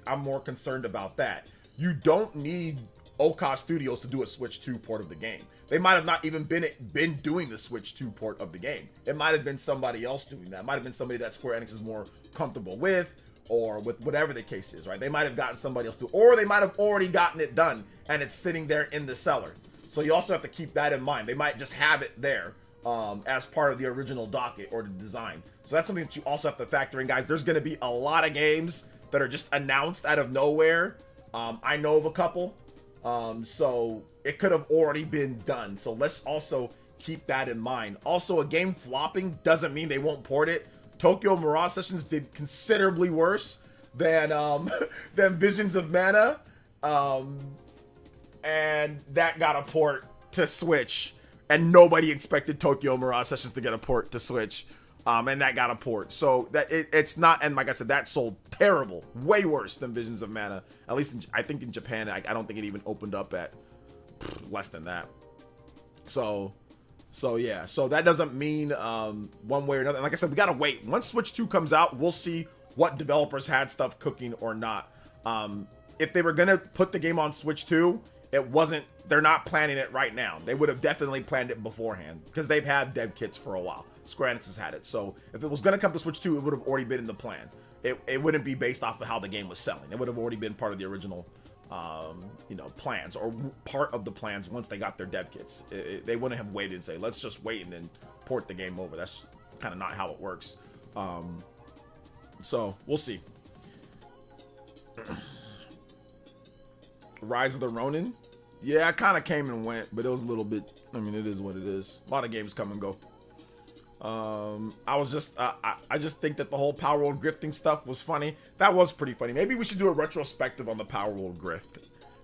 I'm more concerned about that. You don't need Oka Studios to do a Switch 2 port of the game. They might have not even been doing the Switch 2 port of the game. It might have been somebody else doing that. It might have been somebody that Square Enix is more comfortable with, or with whatever the case is, right? They might have gotten somebody else to, or they might have already gotten it done and it's sitting there in the cellar. So you also have to keep that in mind. They might just have it there as part of the original docket or the design. So that's something that you also have to factor in, guys. There's going to be a lot of games that are just announced out of nowhere. I know of a couple. So it could have already been done. So let's also keep that in mind. Also, a game flopping doesn't mean they won't port it. Tokyo Mirage Sessions did considerably worse than than Visions of Mana. And that got a port to Switch. And nobody expected Tokyo Mirage Sessions to get a port to Switch. And that got a port. So that it's not, and like I said, that sold terrible. Way worse than Visions of Mana. At least I think in Japan, I don't think it even opened up at less than that. So yeah. So that doesn't mean one way or another. And like I said, we gotta wait. Once Switch 2 comes out, we'll see what developers had stuff cooking or not. If they were gonna put the game on Switch 2, they're not planning it right now. They would have definitely planned it beforehand because they've had dev kits for a while. Square Enix has had it. So if it was going to come to Switch 2, it would have already been in the plan. It wouldn't be based off of how the game was selling. It would have already been part of the original, you know, plans, or part of the plans once they got their dev kits. They wouldn't have waited and say, let's just wait and then port the game over. That's kind of not how it works. So we'll see. Rise of the Ronin. Yeah, it kind of came and went, but it was a little bit, I mean, it is what it is. A lot of games come and go. I just think that the whole Power World grifting stuff was funny. That was pretty funny. Maybe we should do a retrospective on the Power World grift.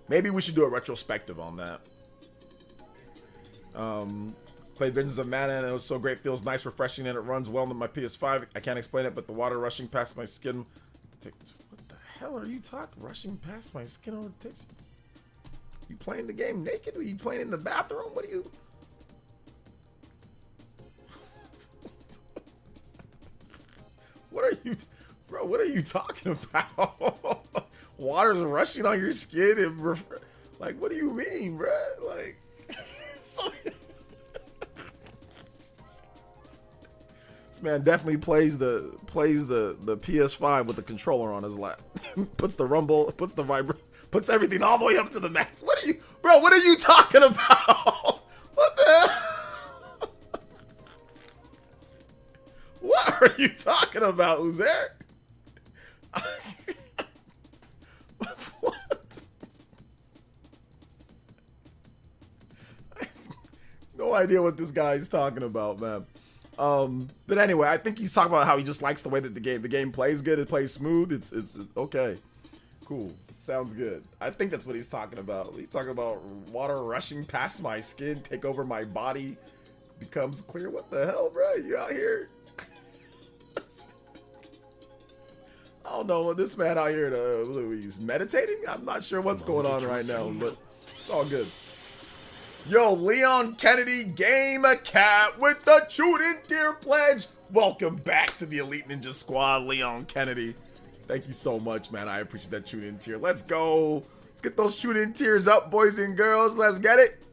Maybe we should do a retrospective on that. Played Visions of Mana and it was so great. Feels nice, refreshing, and it runs well on my PS5. I can't explain it, but the water rushing past my skin. What the hell are you talking? Rushing past my skin over the takes. You playing the game naked? Are you playing in the bathroom? What are you? What are you, bro? What are you talking about? Water's rushing on your skin and like, what do you mean, bro? Like, so this man definitely plays the PS5 with the controller on his lap. Puts the rumble, puts the vibrate, puts everything all the way up to the max. What are you, bro? What are you talking about? What the hell? What are you talking about, Uzair? What? I have no idea what this guy is talking about, man. But anyway, I think he's talking about how he just likes the way that the game plays good. It plays smooth. It's okay. Cool. Sounds good. I think that's what he's talking about. He's talking about water rushing past my skin, take over my body, becomes clear. What the hell, bro? You out here? I don't know. This man out here, he's meditating? I'm not sure what's going on right now, but it's all good. Yo, Leon Kennedy, Game a Cat with the Chewed in Tier pledge. Welcome back to the Elite Ninja Squad, Leon Kennedy. Thank you so much, man. I appreciate that tune-in tier. Let's go. Let's get those tune-in tiers up, boys and girls. Let's get it.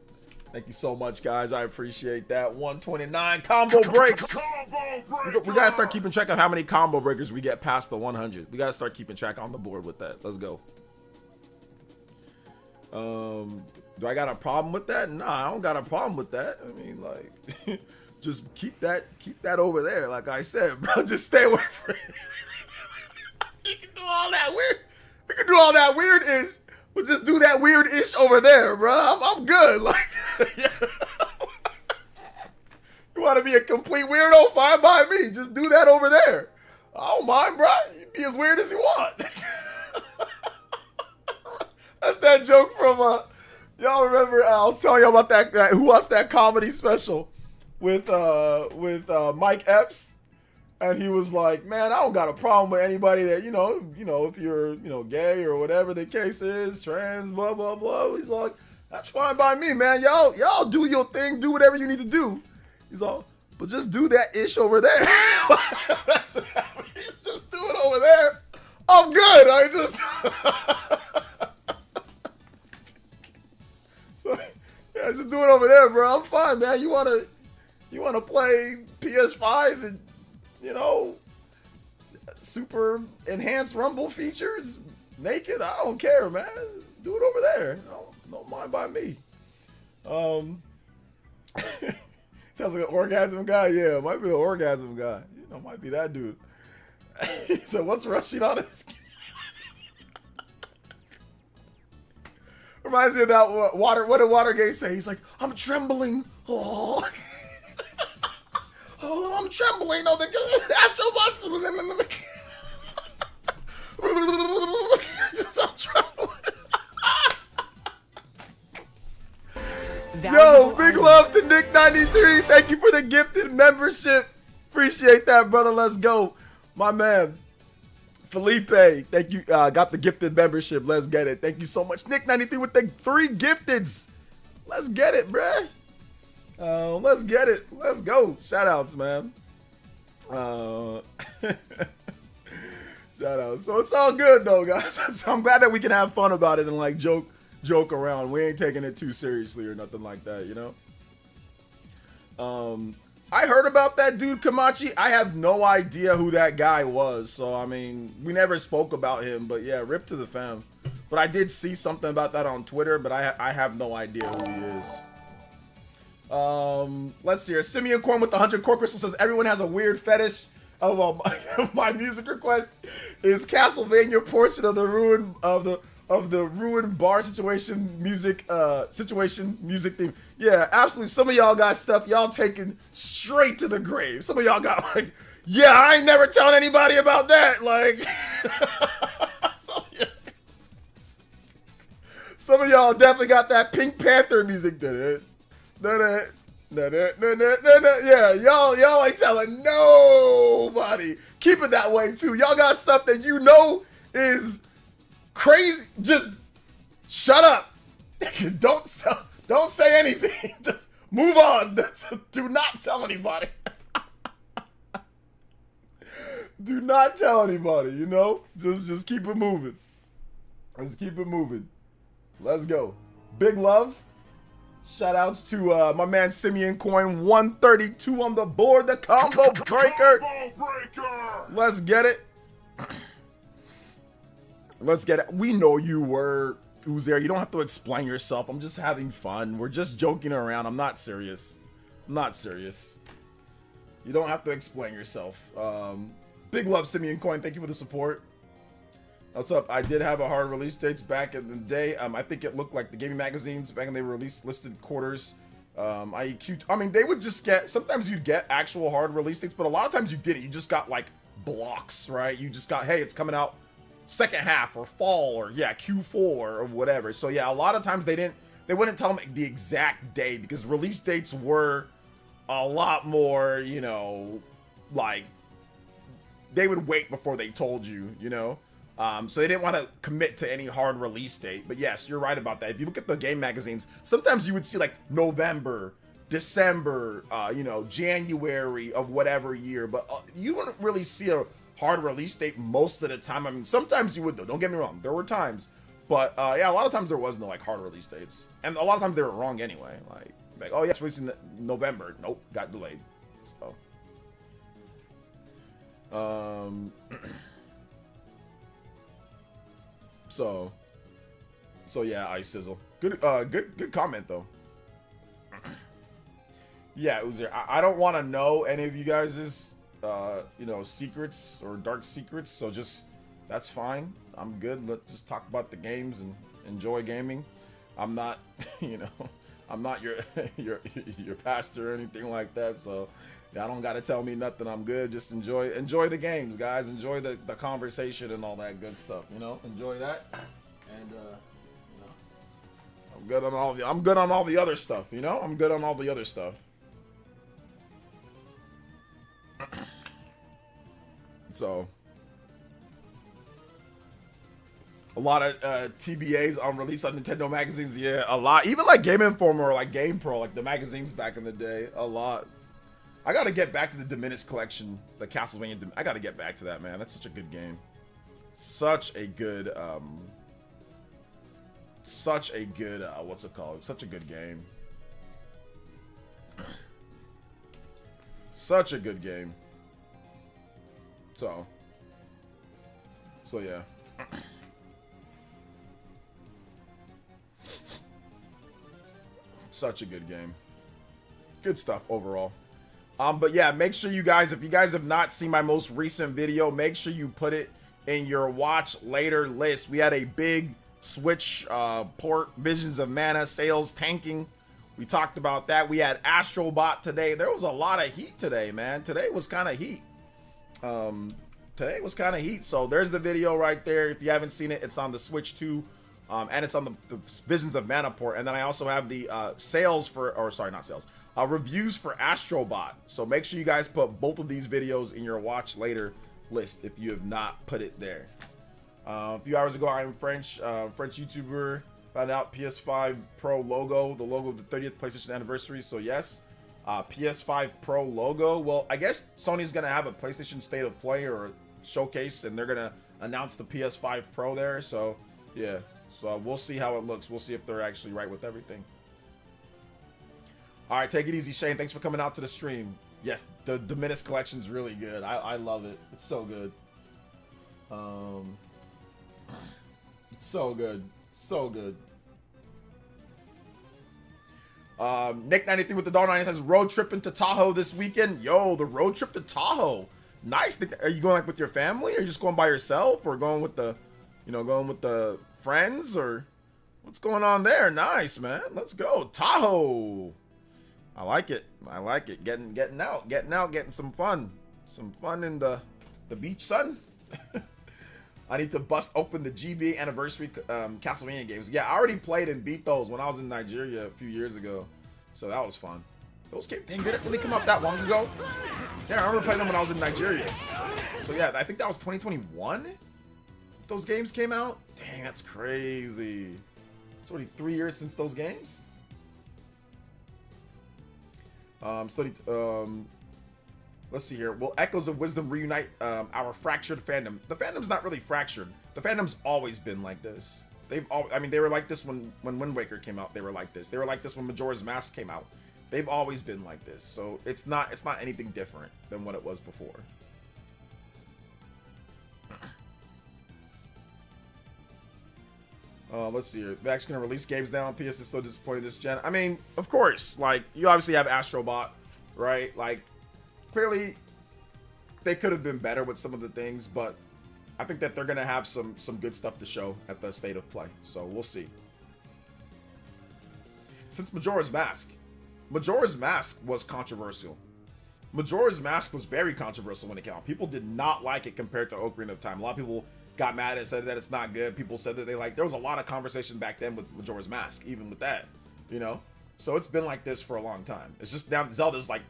Thank you so much, guys. I appreciate that. 129 combo breaks. We gotta start keeping track of how many combo breakers we get past the 100. We gotta start keeping track on the board with that. Let's go. Do I got a problem with that? Nah, I don't got a problem with that. I mean, like, just keep that over there. Like I said, bro, just stay away from it. You can do all that weird. You can do all that weird-ish, but just do that weird-ish over there, bro. I'm good. Like, yeah. You want to be a complete weirdo? Fine by me. Just do that over there. I don't mind, bro. You be as weird as you want. That's that joke from y'all remember? I was telling y'all about that. Who watched that comedy special with Mike Epps? And he was like, man, I don't got a problem with anybody that, you know, if you're, gay or whatever the case is, trans, blah, blah, blah. He's like, that's fine by me, man. Y'all do your thing, do whatever you need to do. He's all, but just do that ish over there. Just do it over there. I'm good. I just so yeah, just do it over there, bro. I'm fine, man. You wanna play PS5 and super enhanced rumble features naked? I don't care, man. Do it over there. No mind by me. Sounds like an orgasm guy. Yeah, might be the orgasm guy. Might be that dude. He said, what's rushing on his skin? Reminds me of that what did Watergate say? He's like, I'm trembling. Oh. Oh, I'm trembling. Oh, the Astro box. I'm trembling. Yo, big love to Nick93. Thank you for the gifted membership. Appreciate that, brother. Let's go. My man, Felipe. Thank you. Got the gifted membership. Let's get it. Thank you so much. Nick93 with the 3 gifteds. Let's get it, bruh. Let's get it. Let's go. Shout outs, man. Shout outs. So it's all good though, guys. So I'm glad that we can have fun about it and like joke around. We ain't taking it too seriously or nothing like that, I heard about that dude Kamachi. I have no idea who that guy was. So I mean, we never spoke about him, but yeah, rip to the fam. But I did see something about that on Twitter, but I have no idea who he is. Let's see here. Simeon Corn with the 100 core crystal says everyone has a weird fetish. My music request is Castlevania portion of the ruined bar situation music theme. Yeah, absolutely. Some of y'all got stuff y'all taking straight to the grave. Some of y'all got like, yeah, I ain't never telling anybody about that. Like, some of y'all definitely got that Pink Panther music. Did it? Yeah, y'all ain't telling nobody. Keep it that way too. Y'all got stuff that is crazy. Just shut up. Don't say anything. Just move on. Do not tell anybody. Do not tell anybody. Just keep it moving. Let's keep it moving. Let's go. Big love. Shout outs to my man Simeon Coin 132 on the board, the combo breaker. Let's get it. Let's get it. We know who's there. You don't have to explain yourself. I'm just having fun. We're just joking around. I'm not serious. You don't have to explain yourself. Big love, Simeon Coin. Thank you for the support. What's up? I did have a hard release dates back in the day. I think it looked like the gaming magazines back when they released listed quarters. I mean, they would just get, sometimes you'd get actual hard release dates, but a lot of times you didn't. You just got like blocks, right? You just got, hey, it's coming out second half or fall or yeah, Q4 or whatever. So yeah, a lot of times they wouldn't tell them the exact day because release dates were a lot more, like they would wait before they told you, so they didn't want to commit to any hard release date. But yes, you're right about that. If you look at the game magazines, sometimes you would see like November, December, January of whatever year, but you wouldn't really see a hard release date most of the time. I mean, sometimes you would though. Don't get me wrong. There were times, but yeah, a lot of times there was no like hard release dates, and a lot of times they were wrong anyway. Like oh yeah, it's released in November. Nope, got delayed. So, so yeah, Ice Sizzle. Good comment though. Yeah, Uzer. I don't want to know any of you guys' secrets or dark secrets. So just that's fine. I'm good. Let's just talk about the games and enjoy gaming. I'm not, I'm not your your pastor or anything like that. So I don't gotta tell me nothing. I'm good. Just enjoy the games, guys. Enjoy the conversation and all that good stuff. Enjoy that. And I'm good on all the other stuff. I'm good on all the other stuff. So a lot of TBAs on release on Nintendo magazines. Yeah, a lot. Even like Game Informer or like Game Pro, like the magazines back in the day. A lot. I gotta get back to the Diminished collection, the Castlevania. I gotta get back to that, man. That's such a good game. Such a good what's it called? Such a good game. Such a good game. So yeah. Such a good game. Good stuff overall. But yeah, make sure you guys, if you guys have not seen my most recent video, make sure you put it in your watch later list. We had a big Switch port, Visions of Mana sales tanking. We talked about that. We had Astro Bot today. There was a lot of heat today, man. Today was kind of heat. So there's the video right there. If you haven't seen it, it's on the Switch 2. And it's on the Visions of Mana port. And then I also have the reviews for Astro Bot. So make sure you guys put both of these videos in your watch later list if you have not put it there. A few hours ago, I'm French YouTuber, found out PS5 Pro logo, the logo of the 30th PlayStation anniversary. So yes, PS5 Pro logo. Well, I guess Sony's gonna have a PlayStation State of Play or a showcase, and they're gonna announce the PS5 Pro there. So yeah, so we'll see how it looks. We'll see if they're actually right with everything. All right, take it easy, Shane. Thanks for coming out to the stream. Yes, the Diminished collection is really good. I love it. It's so good. So good. So good. Nick93 with the $1.90 says road trip into Tahoe this weekend. Yo, the road trip to Tahoe. Nice. Are you going like with your family, or are you just going by yourself, or going with the friends, or what's going on there? Nice, man. Let's go. Tahoe. I like it. I like it. Getting out, getting some fun. Some fun in the beach sun. I need to bust open the GBA anniversary Castlevania games. Yeah, I already played and beat those when I was in Nigeria a few years ago. So that was fun. Those games, dang, did it really come out that long ago? Yeah, I remember playing them when I was in Nigeria. So yeah, I think that was 2021? Those games came out? Dang, that's crazy. It's already 3 years since those games? Let's see here. Will Echoes of Wisdom reunite our fractured fandom? The fandom's not really fractured. The fandom's always been like this. They were like this when Wind Waker came out. They were like this. They were like this when Majora's Mask came out. They've always been like this. So it's not anything different than what it was before. Let's see here. They're actually gonna release games now on PS. Is so disappointed this gen. I mean, of course. Like, you obviously have Astro Bot, right? Like, clearly they could have been better with some of the things, but I think that they're gonna have some good stuff to show at the State of Play. So we'll see. Since Majora's Mask was controversial. Majora's Mask was very controversial when it came out. People did not like it compared to Ocarina of Time. A lot of people got mad and said that it's not good. People said that there was a lot of conversation back then with Majora's Mask, even with that, So it's been like this for a long time. It's just now Zelda's like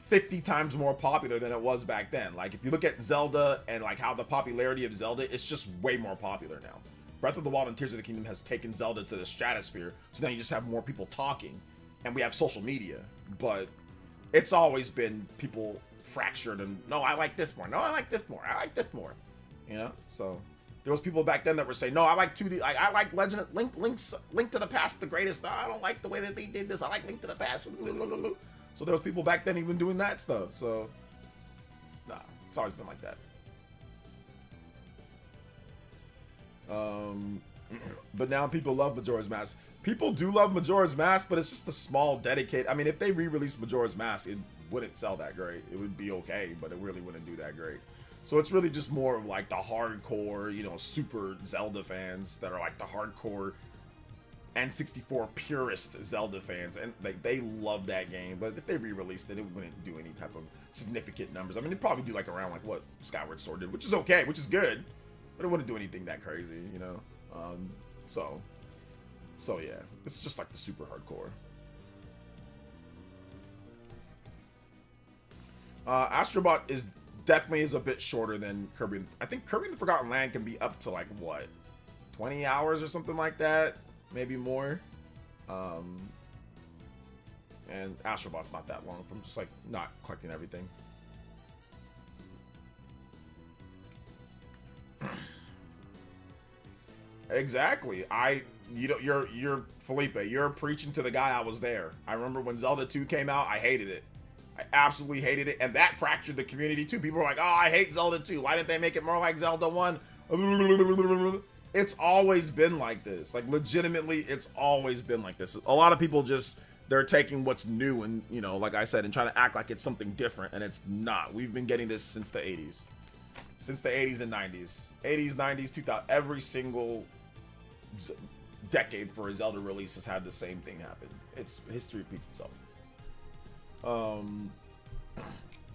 50 times more popular than it was back then. Like, if you look at Zelda and like how the popularity of Zelda, it's just way more popular now. Breath of the Wild and Tears of the Kingdom has taken Zelda to the stratosphere, so now you just have more people talking, and we have social media. But it's always been people fractured and no, I like this more. No, I like this more. I like this more. You know, so there was people back then that were saying, no, I like 2D. I like Legend of Link to the Past, the greatest. No, I don't like the way that they did this. I like Link to the Past. So there was people back then even doing that stuff. So nah, it's always been like that. But now people love Majora's Mask. People do love Majora's Mask, but it's just a small dedicated. I mean, if they re-release Majora's Mask, it wouldn't sell that great. It would be okay, but it really wouldn't do that great. So it's really just more of like the hardcore, you know, super Zelda fans that are like the hardcore N64 purist Zelda fans, and like they love that game. But if they re-released it, it wouldn't do any type of significant numbers. I mean, it'd probably do like around like what Skyward Sword did, which is okay, which is good, but it wouldn't do anything that crazy, you know. So yeah, it's just like the super hardcore. Astrobot is definitely a bit shorter than Kirby. I think Kirby and the Forgotten Land can be up to like what, 20 hours or something like that, maybe more. And Astrobot's not that long from just like not collecting everything. Exactly. You know, you're Felipe. You're preaching to the guy. I was there. I remember when Zelda 2 came out. I hated it. I absolutely hated it, and that fractured the community too. People were like, "Oh, I hate Zelda 2. Why didn't they make it more like Zelda 1?" It's always been like this. Like legitimately, it's always been like this. A lot of people just they're taking what's new and, you know, like I said, and trying to act like it's something different, and it's not. We've been getting this since the 80s. Since the 80s and 90s. 80s, 90s, 2000, every single decade for a Zelda release has had the same thing happen. It's history repeats itself.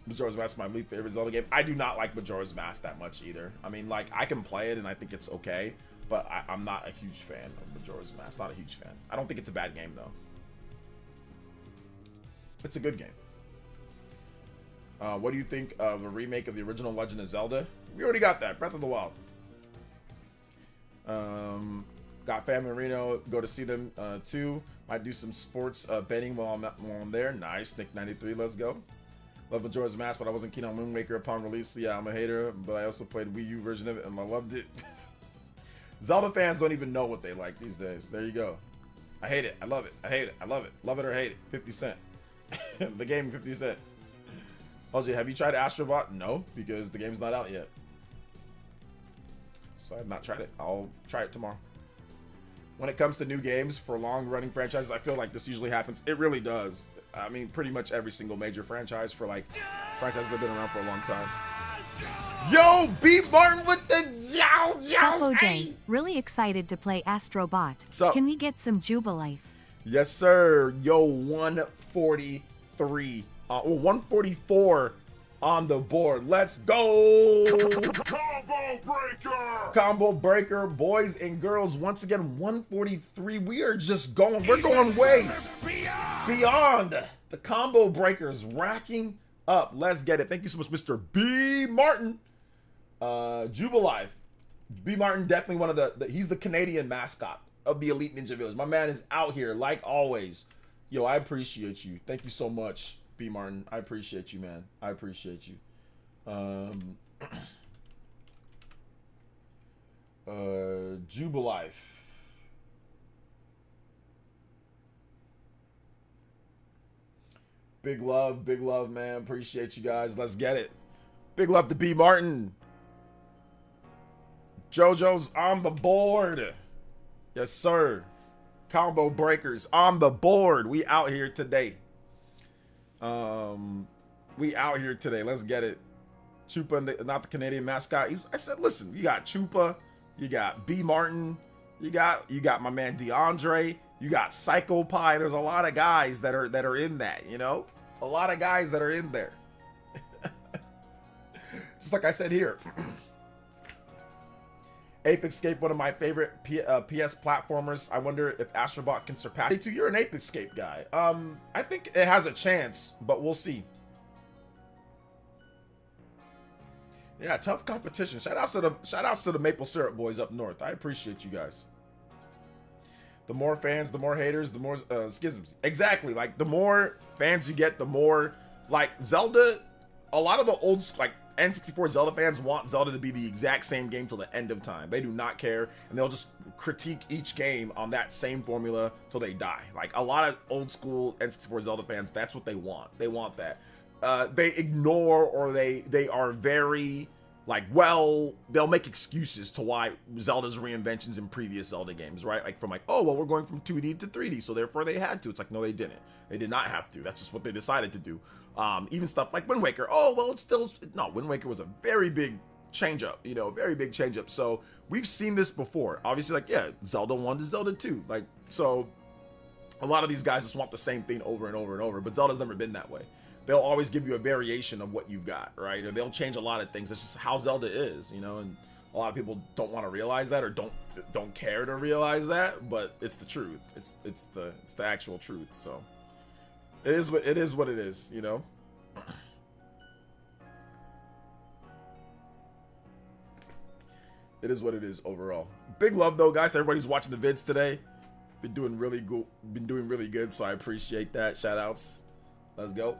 Majora's Mask is my least favorite Zelda game. I do not like Majora's Mask that much either. I mean, like, I can play it and I think it's okay, but I'm not a huge fan of Majora's Mask. Not a huge fan. I don't think it's a bad game though. It's a good game. What do you think of a remake of the original Legend of Zelda? We already got that. Breath of the Wild. Got family in Reno. Go to see them too. Might do some sports betting while I'm there. Nice. Nick 93. Let's go. Love Majora's Mask, but I wasn't keen on Wind Waker upon release. Yeah, I'm a hater, but I also played Wii U version of it and I loved it. Zelda fans don't even know what they like these days. There you go. I hate it. I love it. I hate it. I love it. Love it or hate it. 50 Cent. The game 50 Cent. LJ, have you tried Astrobot? No, because the game's not out yet. So I have not tried it. I'll try it tomorrow. When it comes to new games for long-running franchises, I feel like this usually happens. It really does. I mean, pretty much every single major franchise for like franchises that have been around for a long time. Yo, B Martin with the Capo J, really excited to play Astrobot. So, can we get some Jubilife? Yes, sir. Yo, 143. 144 on the board. Let's go. Combo breaker. Combo breaker, boys and girls. Once again, 143. We are just going. We're going way beyond the combo breakers, racking up. Let's get it. Thank you so much, Mr. B Martin. Jubilife. B Martin, definitely one of the he's the Canadian mascot of the Elite Ninja Village. My man is out here like always. Yo, I appreciate you. Thank you so much, B Martin. I appreciate you, man. I appreciate you. Jubilife. Big love, man. Appreciate you guys. Let's get it. Big love to B Martin. JoJo's on the board. Yes, sir. Combo breakers on the board. We out here today. We out here today. Let's get it. Chupa, not the Canadian mascot. I said, listen, you got Chupa, you got B Martin, you got my man DeAndre, you got Psycho Pie. There's a lot of guys that are in that, you know? A lot of guys that are in there. Just like I said here. Ape Escape, one of my favorite PS platformers. I wonder if Astrobot can surpass it. You're an Ape Escape guy. I think it has a chance, but we'll see. Yeah, tough competition. Shout outs to the Maple Syrup boys up north. I appreciate you guys. The more fans, the more haters, the more schisms. Exactly. Like the more fans you get, the more like Zelda a lot of the old like N64 Zelda fans want Zelda to be the exact same game till the end of time. They do not care, and they'll just critique each game on that same formula till they die. Like a lot of old school N64 Zelda fans, that's what they want. They want that. They ignore, or they are very like, well, they'll make excuses to why Zelda's reinventions in previous Zelda games, right? Like from like, oh, well, we're going from 2D to 3D, so therefore they had to. It's like, no, they didn't. They did not have to. That's just what they decided to do. Even stuff like Wind Waker. Oh, well, it's still, no, Wind Waker was a very big change up, you know, very big change up. So we've seen this before. Obviously, like, yeah, Zelda 1 to Zelda 2. Like, so a lot of these guys just want the same thing over and over and over, but Zelda's never been that way. They'll always give you a variation of what you've got, right? Or they'll change a lot of things. It's just how Zelda is, you know, and a lot of people don't want to realize that, or don't care to realize that, but it's the truth. It's the actual truth. So it is what it is, you know. It is what it is overall. Big love though, guys. Everybody's watching the vids today. Been doing really good. Been doing really good, so I appreciate that. Shout outs. Let's go.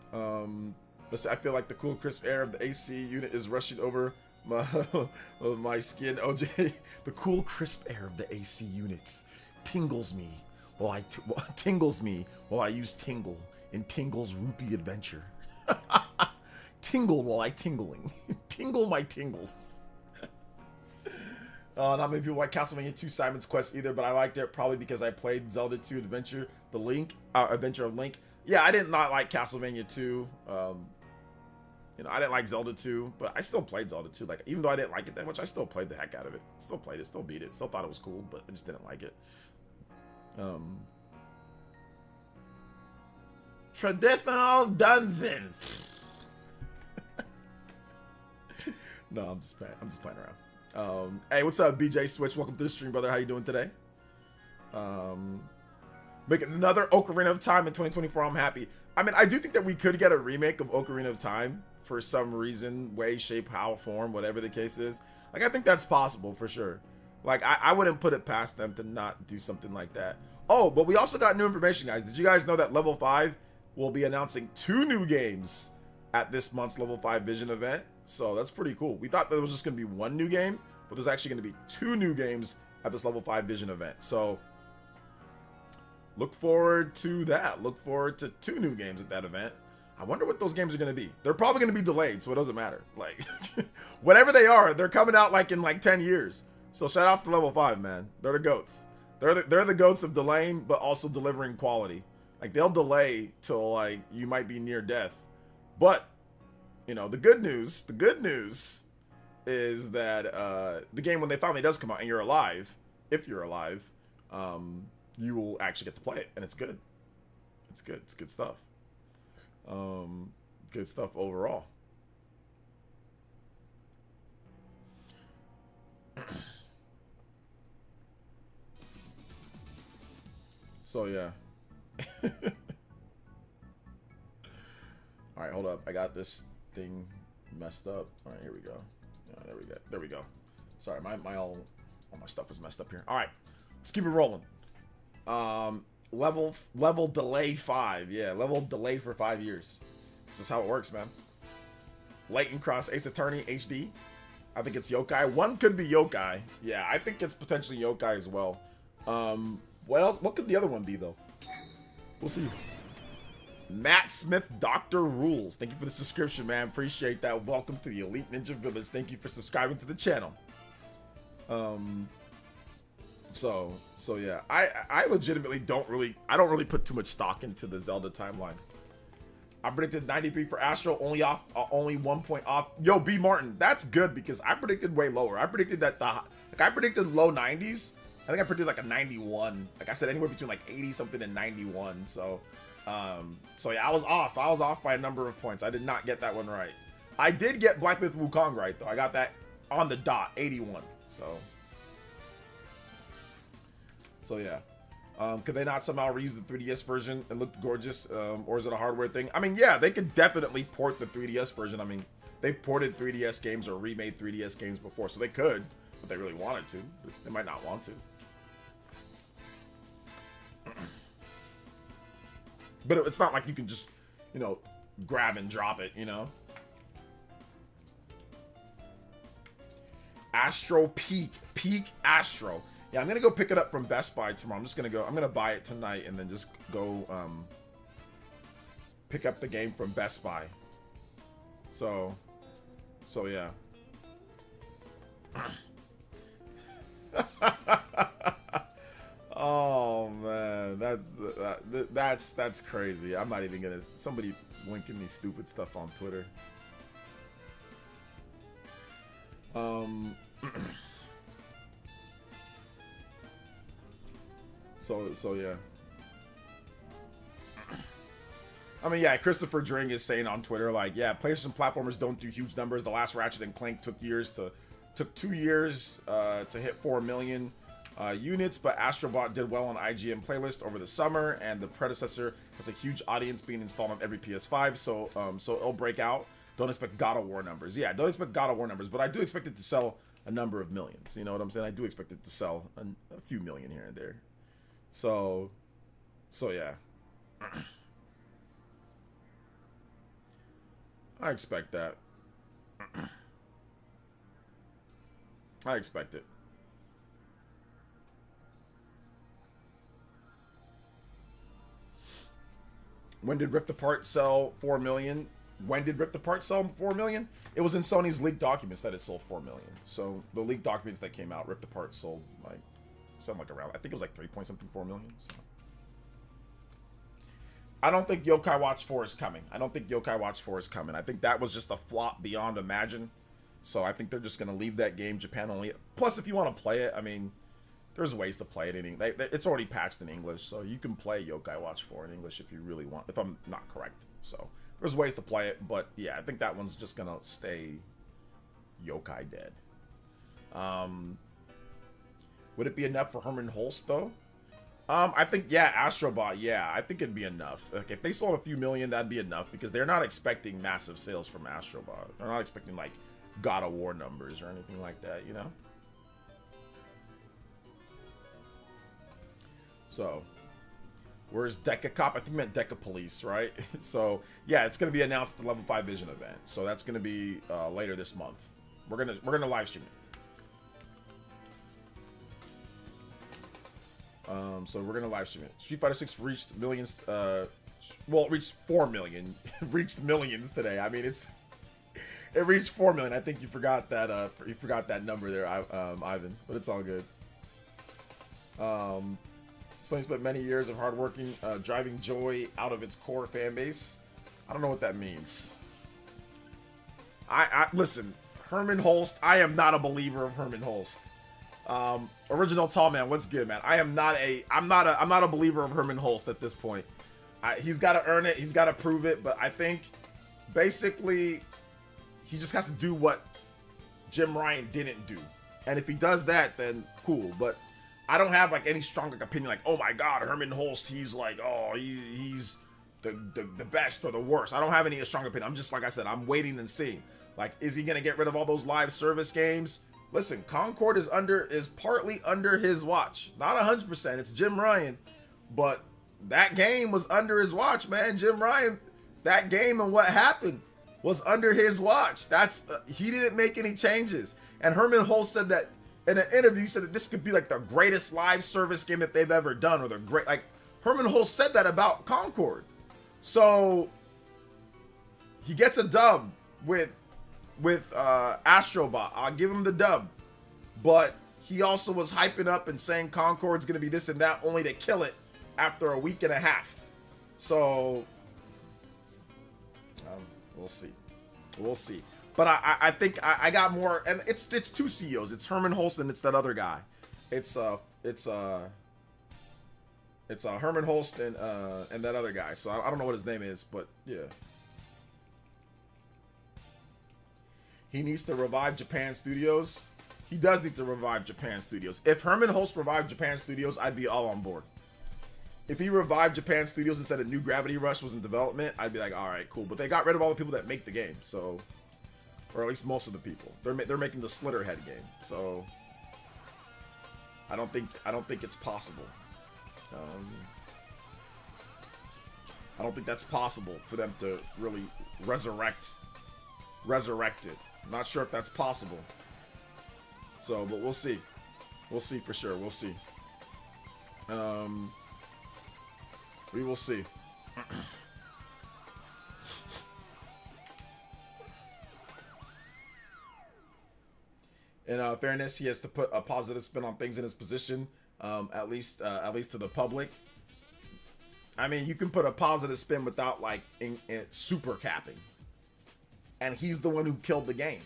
I feel like the cool crisp air of the AC unit is rushing over my skin. OJ, the cool crisp air of the AC units tingles me while I use Tingle in Tingle's Rupee Adventure. Tingle while I tingling. Tingle my tingles. Not many people like Castlevania 2 Simon's Quest either, but I liked it probably because I played Zelda 2 Adventure of Link. Yeah, I did not like Castlevania 2. You know, I didn't like Zelda 2, but I still played Zelda 2. Like, even though I didn't like it that much, I still played the heck out of it. Still played it, still beat it, still thought it was cool, but I just didn't like it. Traditional dungeons. No, I'm just playing around. Hey, what's up, BJ Switch? Welcome to the stream, brother. How you doing today? Making another Ocarina of Time in 2024. I'm happy. I mean, I do think that we could get a remake of Ocarina of Time for some reason, way, shape, how, form, whatever the case is. Like, I think that's possible for sure. Like, I wouldn't put it past them to not do something like that. Oh, but we also got new information, guys. Did you guys know that Level 5 will be announcing 2 new games at this month's Level 5 Vision event? So that's pretty cool. We thought there was just going to be 1 new game, but there's actually going to be 2 new games at this Level 5 Vision event. So look forward to that. Look forward to 2 new games at that event. I wonder what those games are going to be. They're probably going to be delayed, so it doesn't matter. Like, whatever they are, they're coming out like in like 10 years. So shout outs to Level 5, man. They're the goats. They're the goats of delaying, but also delivering quality. Like, they'll delay till like you might be near death. But, you know, the good news is that the game, when they finally does come out and you're alive, if you're alive, you will actually get to play it, and it's good. It's good. It's good stuff. Good stuff overall. So yeah. All right, hold up. I got this thing messed up. All right, here we go. Yeah, there we go. Sorry, all my stuff is messed up here. All right, let's keep it rolling. Level delay 5. Yeah, level delay for 5 years. This is how it works, man. Lightning Cross Ace Attorney HD. I think it's Yokai. 1 could be Yokai. Yeah, I think it's potentially Yokai as well. What else? What could the other one be though? We'll see. Matt Smith, Dr. Rules. Thank you for the subscription, man. Appreciate that. Welcome to the Elite Ninja Village. Thank you for subscribing to the channel. So yeah, I legitimately don't really put too much stock into the Zelda timeline. I predicted 93 for Astro, only 1 point off. Yo, B Martin, that's good because I predicted way lower. I predicted that I predicted low 90s. I think I predicted like a 91. Like I said, anywhere between like 80 something and 91. So yeah, I was off. I was off by a number of points. I did not get that one right. I did get Black Myth Wukong right though. I got that on the dot, 81. So yeah. Could they not somehow reuse the 3DS version and look gorgeous? Or is it a hardware thing? I mean, yeah, they could definitely port the 3DS version. I mean, they've ported 3DS games or remade 3DS games before, so they could, but they really wanted to. They might not want to. But it's not like you can just you know, grab and drop it, you know. Astro Peak Astro. Yeah, I'm gonna go pick it up from Best Buy tomorrow. I'm gonna buy it tonight and then just go pick up the game from Best Buy. So yeah. Oh man, that's crazy. I'm not even gonna. Somebody linking me stupid stuff on Twitter. So yeah. I mean, yeah, Christopher Dring is saying on Twitter, like, yeah, PlayStation platformers don't do huge numbers. The last Ratchet and Clank took 2 years to hit 4 million units, but Astrobot did well on IGN playlist over the summer, and the predecessor has a huge audience being installed on every PS5, so it'll break out. Don't expect God of War numbers. Yeah, don't expect God of War numbers, but I do expect it to sell a number of millions. You know what I'm saying? I do expect it to sell a few million here and there. So yeah. I expect that. I expect it. When did Rift Apart sell 4 million? When did Rift Apart sell 4 million? It was in Sony's leaked documents that it sold 4 million. So the leaked documents that came out, Rift Apart sold something like around, I think it was like 3 point something 4 million. So. I don't think Yokai Watch 4 is coming. I think that was just a flop beyond imagine. So I think they're just going to leave that game Japan only. Plus, if you want to play it, I mean, there's ways to play it in English. It's already patched in English, so you can play Yokai Watch 4 in English if you really want, if I'm not correct. So there's ways to play it, but yeah, I think that one's just going to stay Yokai dead. Would it be enough for Herman Hulst, though? I think, yeah, Astrobot, yeah, I think it'd be enough. Like, if they sold a few million, that'd be enough, because they're not expecting massive sales from Astrobot. They're not expecting, like, God of War numbers or anything like that, you know? So, where's Deca Cop? I think you meant Deca Police, right? So, yeah, it's going to be announced at the Level 5 Vision event. So that's going to be later this month. We're gonna live stream it. So we're gonna live stream it. Street Fighter 6 reached millions. Well, it reached 4 million. Reached millions today. I mean, it reached 4 million. I think you forgot that. You forgot that number there, Ivan. But it's all good. Sony spent many years of hard working, driving joy out of its core fan base. I don't know what that means. I listen, Herman Hulst. I am not a believer of Herman Hulst. Original Tall Man, what's good, man? I'm not a believer of Herman Hulst at this point. He's got to earn it. He's got to prove it. But I think basically he just has to do what Jim Ryan didn't do. And if he does that, then cool. But I don't have like any strong opinion like, oh my God, Herman Hulst, he's like, oh, he's the best or the worst. I don't have any strong opinion. I'm just, like I said, I'm waiting and seeing. Like, is he going to get rid of all those live service games? Listen, Concord is partly under his watch. Not 100%. It's Jim Ryan. But that game was under his watch, man. Jim Ryan, that game and what happened was under his watch. He didn't make any changes. And Herman Hulst said that in an interview, he said that this could be like the greatest live service game that they've ever done, or Herman Hulst said that about Concord. So he gets a dub with Astrobot. I'll give him the dub. But he also was hyping up and saying Concord's going to be this and that, only to kill it after a week and a half. So we'll see. But I think I got more, and it's two CEOs. It's Herman Hulst and it's that other guy. It's Herman Hulst and that other guy. So I don't know what his name is, but yeah. He needs to revive Japan Studios. He does need to revive Japan Studios. If Herman Hulst revived Japan Studios, I'd be all on board. If he revived Japan Studios and said a new Gravity Rush was in development, I'd be like, all right, cool. But they got rid of all the people that make the game, so, or at least most of the people. They're making the Slitterhead game, so I don't think it's possible. I don't think that's possible for them to really resurrect it. I'm not sure if that's possible. So, but we'll see. We'll see for sure. We'll see. We will see. In fairness, he has to put a positive spin on things in his position, at least to the public. I mean, you can put a positive spin without like in super capping, and he's the one who killed the game.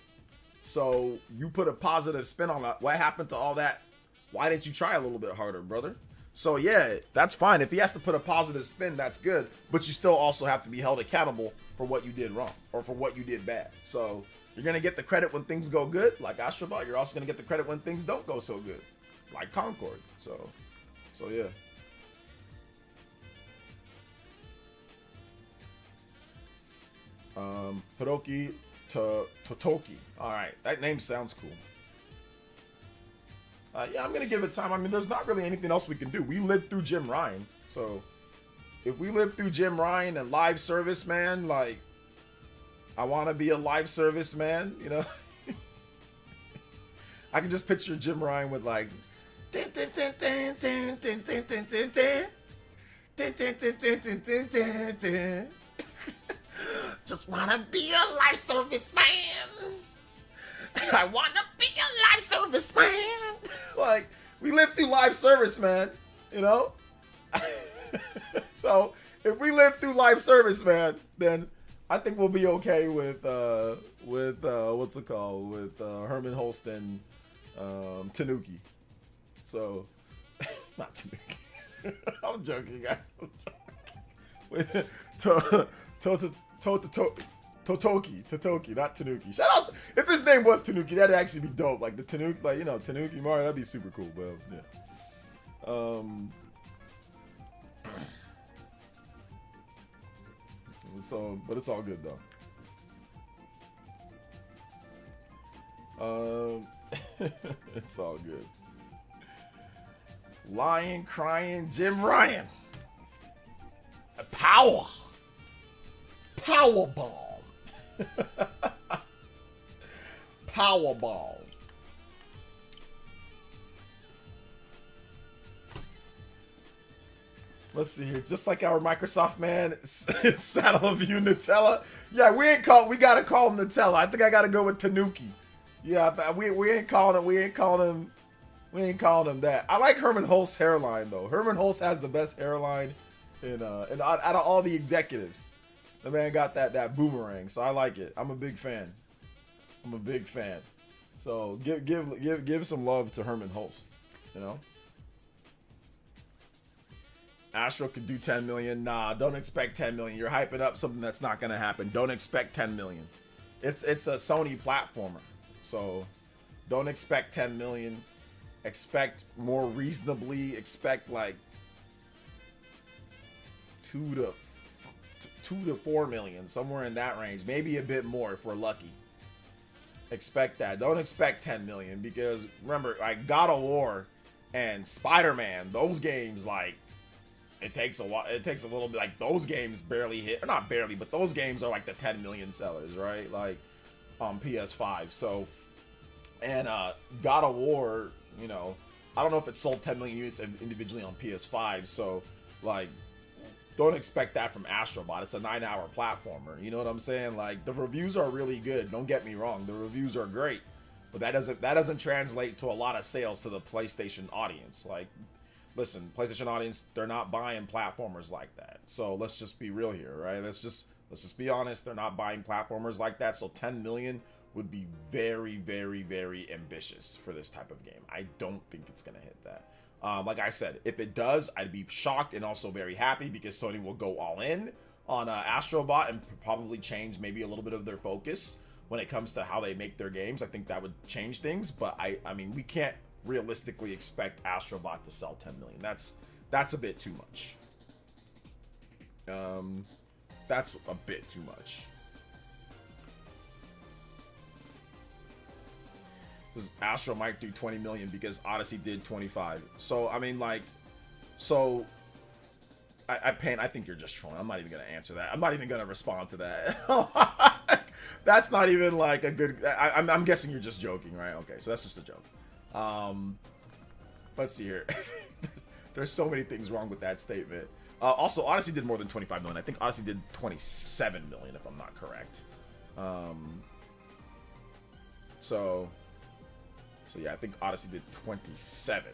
So you put a positive spin on that. What happened to all that? Why didn't you try a little bit harder, brother? So yeah, that's fine. If he has to put a positive spin, that's good. But you still also have to be held accountable for what you did wrong or for what you did bad. So you're gonna get the credit when things go good, like Astrobot. You're also gonna get the credit when things don't go so good, like Concord. So yeah. Hiroki Totoki. All right, that name sounds cool. Yeah, I'm gonna give it time. I mean, there's not really anything else we can do. We lived through Jim Ryan, so if we lived through Jim Ryan and live service, man, like I want to be a live service man, you know. I can just picture Jim Ryan with like just wanna be a live service man. I wanna be a live service man. Like, we lived through live service, man. You know? So, if we live through live service, man, then I think we'll be okay with what's it called? With Herman Holst and Tanuki. So, not Tanuki. I'm joking, guys. Totoki, not Tanuki. Shout out! If his name was Tanuki, that'd actually be dope. Like the Tanuki, like, you know, Tanuki Mario, that'd be super cool. But yeah. So, but it's all good though. It's all good. Lying, crying, Jim Ryan. Power bomb. Power bomb. Let's see here. Just like our Microsoft man, Saddle of You Nutella. Yeah, we gotta call him Nutella. I think I gotta go with Tanuki. Yeah, we ain't calling him that. I like Herman Holst's hairline though. Herman Holst has the best hairline in out of all the executives. The man got that boomerang, so I like it. I'm a big fan. So give some love to Herman Holst, you know. Astro could do 10 million. Nah, don't expect 10 million. You're hyping up something that's not gonna happen. Don't expect 10 million. It's a Sony platformer, so don't expect 10 million. Expect more reasonably. Expect like 2 to 4 million, somewhere in that range, maybe a bit more if we're lucky. Expect that. Don't expect 10 million because remember, like God of War and Spider-Man, those games, like it takes a while. It takes a little bit. Like those games barely hit, or not barely, but those games are like the 10 million sellers, right? Like on PS5. So, and God of War, you know, I don't know if it sold 10 million units individually on PS5. So, like, don't expect that from Astrobot. It's a 9-hour platformer. You know what I'm saying? Like, the reviews are really good. Don't get me wrong. The reviews are great. But that doesn't translate to a lot of sales to the PlayStation audience. Like, listen, PlayStation audience, they're not buying platformers like that. So let's just be real here, right? Let's just be honest. They're not buying platformers like that. So 10 million would be very, very, very ambitious for this type of game. I don't think it's going to hit that. Like I said, if it does, I'd be shocked and also very happy because Sony will go all in on Astrobot and probably change maybe a little bit of their focus when it comes to how they make their games. I think that would change things, but I mean, we can't realistically expect Astrobot to sell 10 million. That's a bit too much. That's a bit too much. Astro might do 20 million because Odyssey did 25. So I mean, like, so I think you're just trolling. I'm not even gonna answer that. I'm not even gonna respond to that. That's not even like a good. I'm guessing you're just joking, right? Okay, so that's just a joke. Let's see here. There's so many things wrong with that statement. Also, Odyssey did more than 25 million. I think Odyssey did 27 million, if I'm not correct. So yeah, I think Odyssey did 27.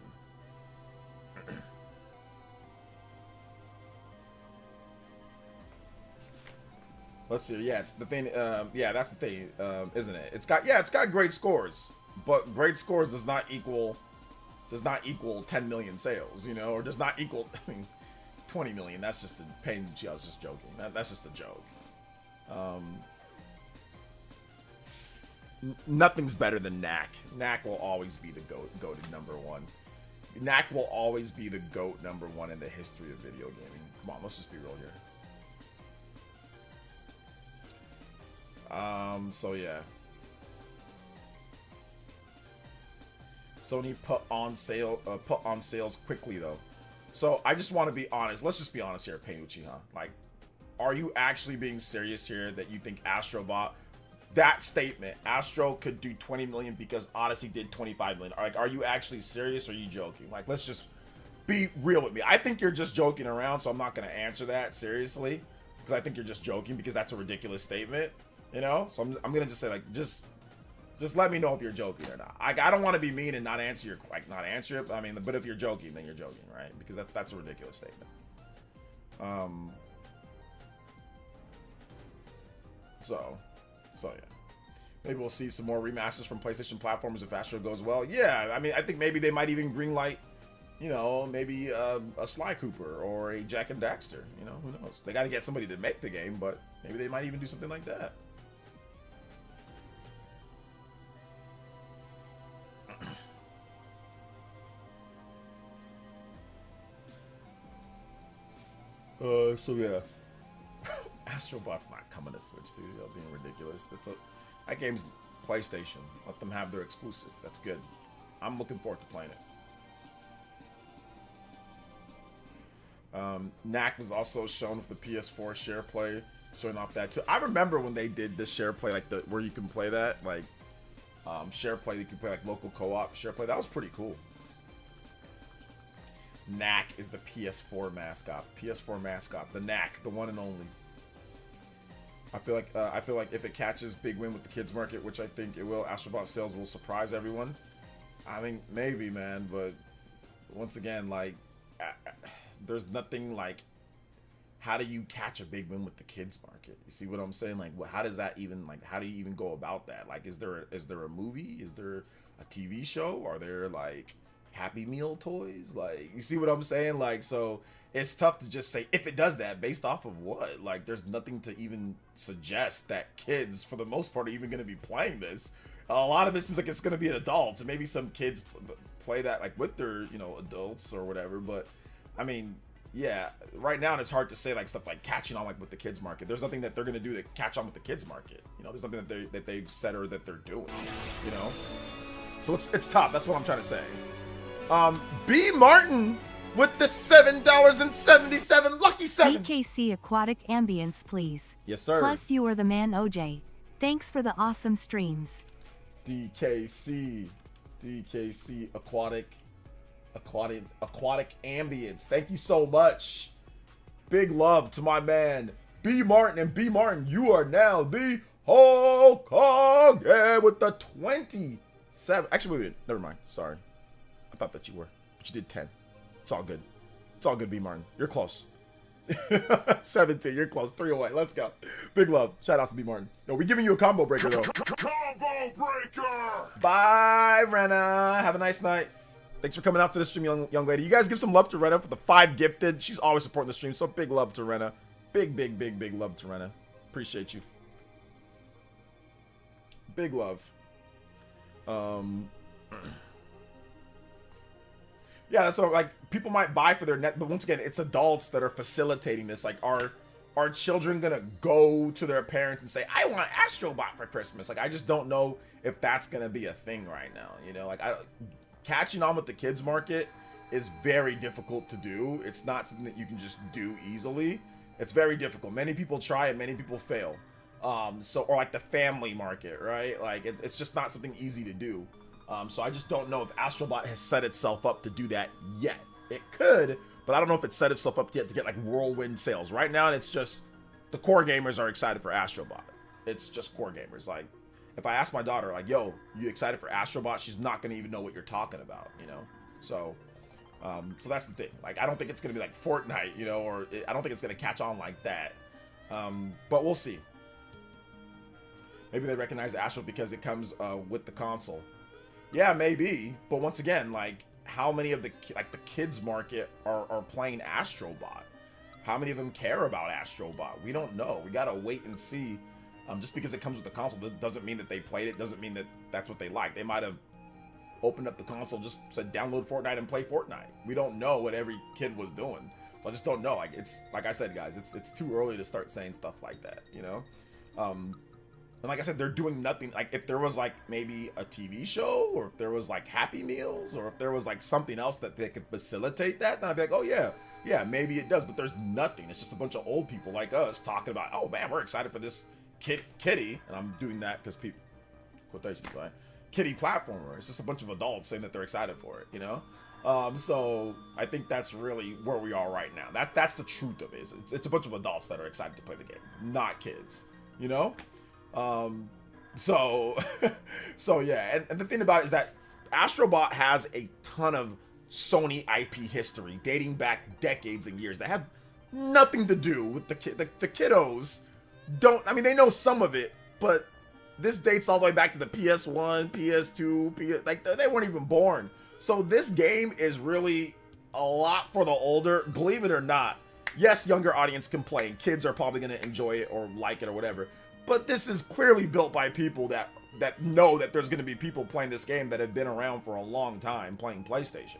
Let's see. Yeah, it's the thing. Yeah, that's the thing, isn't it? It's got great scores, but great scores does not equal 10 million sales, you know, or does not equal. I mean, 20 million. That's just a pain. I was just joking. That's just a joke. Nothing's better than Knack. Knack will always be the goated number one. Knack will always be the GOAT number one in the history of video gaming. Come on, let's just be real here. So yeah. Sony put on sales quickly though. So I just want to be honest. Let's just be honest here, Payuchi, huh? Like, are you actually being serious here that you think Astro bought that statement? Astro could do 20 million because Odyssey did 25 million. Like, are you actually serious or are you joking? Like, let's just be real with me. I think you're just joking around, so I'm not going to answer that seriously because I think you're just joking because that's a ridiculous statement, you know? So I'm going to just say, like, just let me know if you're joking or not. I don't want to be mean and not answer it. I mean, but if you're joking, then you're joking, right? Because that's a ridiculous statement. So yeah. Maybe we'll see some more remasters from PlayStation platforms if Astro goes well. Yeah, I mean, I think maybe they might even greenlight, you know, maybe a Sly Cooper or a Jack and Daxter. You know, who knows? They got to get somebody to make the game, but maybe they might even do something like that. So yeah. Astrobot's not coming to Switch, dude. That's being ridiculous. That game's PlayStation. Let them have their exclusive. That's good. I'm looking forward to playing it. Knack was also shown with the PS4 share play, showing off that too. I remember when they did this share play, like where you can play that, like share play. You can play like local co-op share play. That was pretty cool. Knack is the PS4 mascot. PS4 mascot. The Knack, the one and only. I feel like if it catches big win with the kids market, which I think it will, Astrobot sales will surprise everyone. I mean, maybe, man, but once again, like, there's nothing like, how do you catch a big win with the kids market? You see what I'm saying? Like, how does that even, like, how do you even go about that? Like, is there a movie? Is there a TV show? Are there like Happy Meal toys? Like, you see what I'm saying? Like, so it's tough to just say if it does that based off of what. Like, there's nothing to even suggest that kids, for the most part, are even going to be playing this. A lot of it seems like it's going to be adults, and maybe some kids play that like with their, you know, adults or whatever. But I mean, yeah, right now it's hard to say like stuff like catching on like with the kids market. There's nothing that they're going to do to catch on with the kids market. You know, there's nothing that they've said or that they're doing. You know, so it's tough. That's what I'm trying to say. B Martin with the $7.77 lucky 7. DKC Aquatic Ambience, please. Yes, sir. Plus, you are the man, OJ. Thanks for the awesome streams. DKC Aquatic Ambience. Thank you so much. Big love to my man B Martin, and B Martin, you are now the Hokage with the 27. Actually, wait, never mind. Sorry. I thought that you were, but you did 10. It's all good. It's all good, B Martin. You're close. 17. You're close. 3 away. Let's go. Big love. Shout out to B Martin. No, we giving you a combo breaker though. Combo breaker. Bye, Rena. Have a nice night. Thanks for coming out to the stream, young lady. You guys give some love to Rena for the 5 gifted. She's always supporting the stream, so big love to Rena. Big love to Rena. Appreciate you. Big love. Yeah, so like people might buy for their net, but once again, it's adults that are facilitating this. Like, are children gonna go to their parents and say, "I want Astrobot for Christmas"? Like, I just don't know if that's gonna be a thing right now. You know, like catching on with the kids market is very difficult to do. It's not something that you can just do easily. It's very difficult. Many people try it, many people fail. So, or like the family market, right? Like it's just not something easy to do. So I just don't know if Astrobot has set itself up to do that yet. It could, but I don't know if it's set itself up yet to get like whirlwind sales. Right now, it's just the core gamers are excited for Astrobot. It's just core gamers. Like, if I ask my daughter, like, yo, you excited for Astrobot? She's not going to even know what you're talking about, you know? So that's the thing. Like, I don't think it's going to be like Fortnite, you know, or I don't think it's going to catch on like that. But we'll see. Maybe they recognize Astro because it comes with the console. Yeah, maybe. But once again, like, how many of the kids market are playing Astrobot? How many of them care about Astrobot? We don't know. We got to wait and see. Just because it comes with the console doesn't mean that they played it, doesn't mean that that's what they like. They might have opened up the console, just said download Fortnite and play Fortnite. We don't know what every kid was doing. So I just don't know. Like, it's like I said, guys, it's too early to start saying stuff like that, you know? And like I said, they're doing nothing. Like, if there was like maybe a TV show, or if there was like Happy Meals, or if there was like something else that they could facilitate that, then I'd be like, oh yeah, maybe it does. But there's nothing. It's just a bunch of old people like us talking about, oh man, we're excited for this kitty, and I'm doing that because people, quotations, right? Kitty platformer. It's just a bunch of adults saying that they're excited for it, you know? So I think that's really where we are right now. That's the truth of it. It's a bunch of adults that are excited to play the game, not kids, you know? So yeah, and the thing about it is that Astrobot has a ton of Sony IP history dating back decades and years that have nothing to do with the kiddos. They know some of it, but this dates all the way back to the PS1, PS2, like they weren't even born. So this game is really a lot for the older, believe it or not. Yes, younger audience can play, and kids are probably going to enjoy it or like it or whatever. But this is clearly built by people that know that there's going to be people playing this game that have been around for a long time playing PlayStation,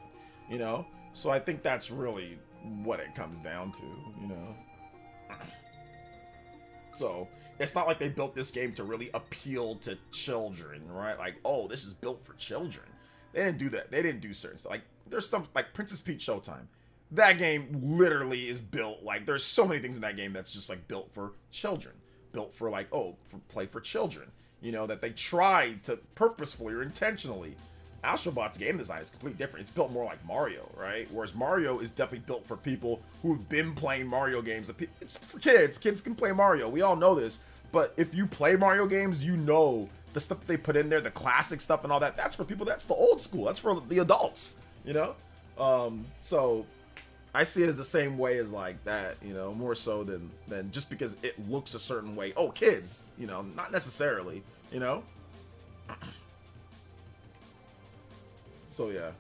you know? So I think that's really what it comes down to, you know? So it's not like they built this game to really appeal to children, right? Like, oh, this is built for children. They didn't do that. They didn't do certain stuff. Like, there's some, like Princess Peach Showtime. That game literally is built, like, there's so many things in that game that's just, like, built for children. Built for, like, play for children. You know, that they tried to purposefully or intentionally. Astrobot's game design is completely different. It's built more like Mario, right? Whereas Mario is definitely built for people who've been playing Mario games. It's for kids. Kids can play Mario. We all know this. But if you play Mario games, you know the stuff that they put in there, the classic stuff and all that. That's for people. That's the old school. That's for the adults, you know? So I see it as the same way as like that, you know, more so than just because it looks a certain way. Oh, kids, you know, not necessarily, you know? So yeah.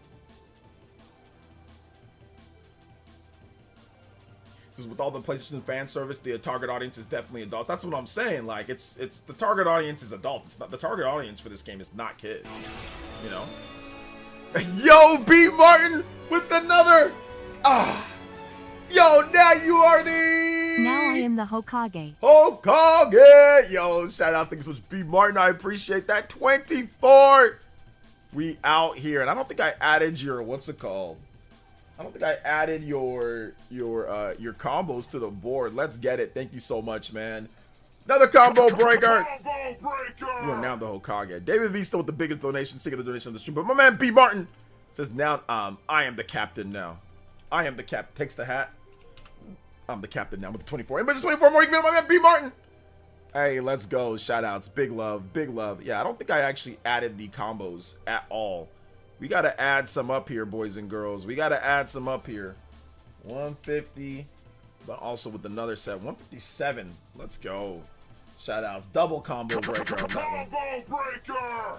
Because with all the PlayStation fan service, the target audience is definitely adults. That's what I'm saying. Like, it's the target audience is adults. It's not the target audience for this game is not kids. You know? Yo, B Martin with another. Yo, now you are the. Now I am the Hokage. Hokage. Yo, shout out. Thank you so much, B Martin. I appreciate that. 24. We out here, and I don't think I added your what's it called? I don't think I added your combos to the board. Let's get it. Thank you so much, man. Another combo breaker. You are now the Hokage. David Vista with the biggest donation, seeking the donation on the stream. But my man B Martin says now I am the captain now. I am the captain. Takes the hat. I'm the captain now with the 24. And just 24 more. You can be my man B Martin. Hey, let's go. Shout outs. Big love. Big love. Yeah, I don't think I actually added the combos at all. We got to add some up here, boys and girls. We got to add some up here. 150. But also with another set. 157. Let's go. Shout outs. Double combo breaker on that one. Combo breaker!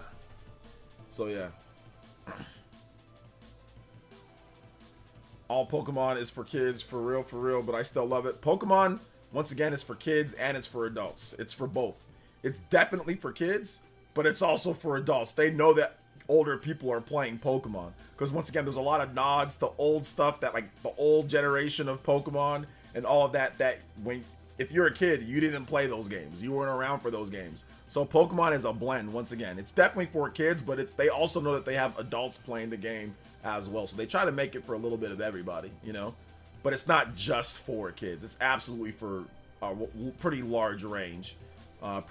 So, yeah. All Pokemon is for kids. For real. But I still love it. Pokemon... Once again, it's for kids and it's for adults. It's for both. It's definitely for kids, but it's also for adults. They know that older people are playing Pokemon. Because once again, there's a lot of nods to old stuff that like the old generation of Pokemon and all of that when if you're a kid, you didn't play those games. You weren't around for those games. So Pokemon is a blend. Once again, it's definitely for kids, but they also know that they have adults playing the game as well. So they try to make it for a little bit of everybody, you know. But it's not just for kids. It's absolutely for a pretty large range of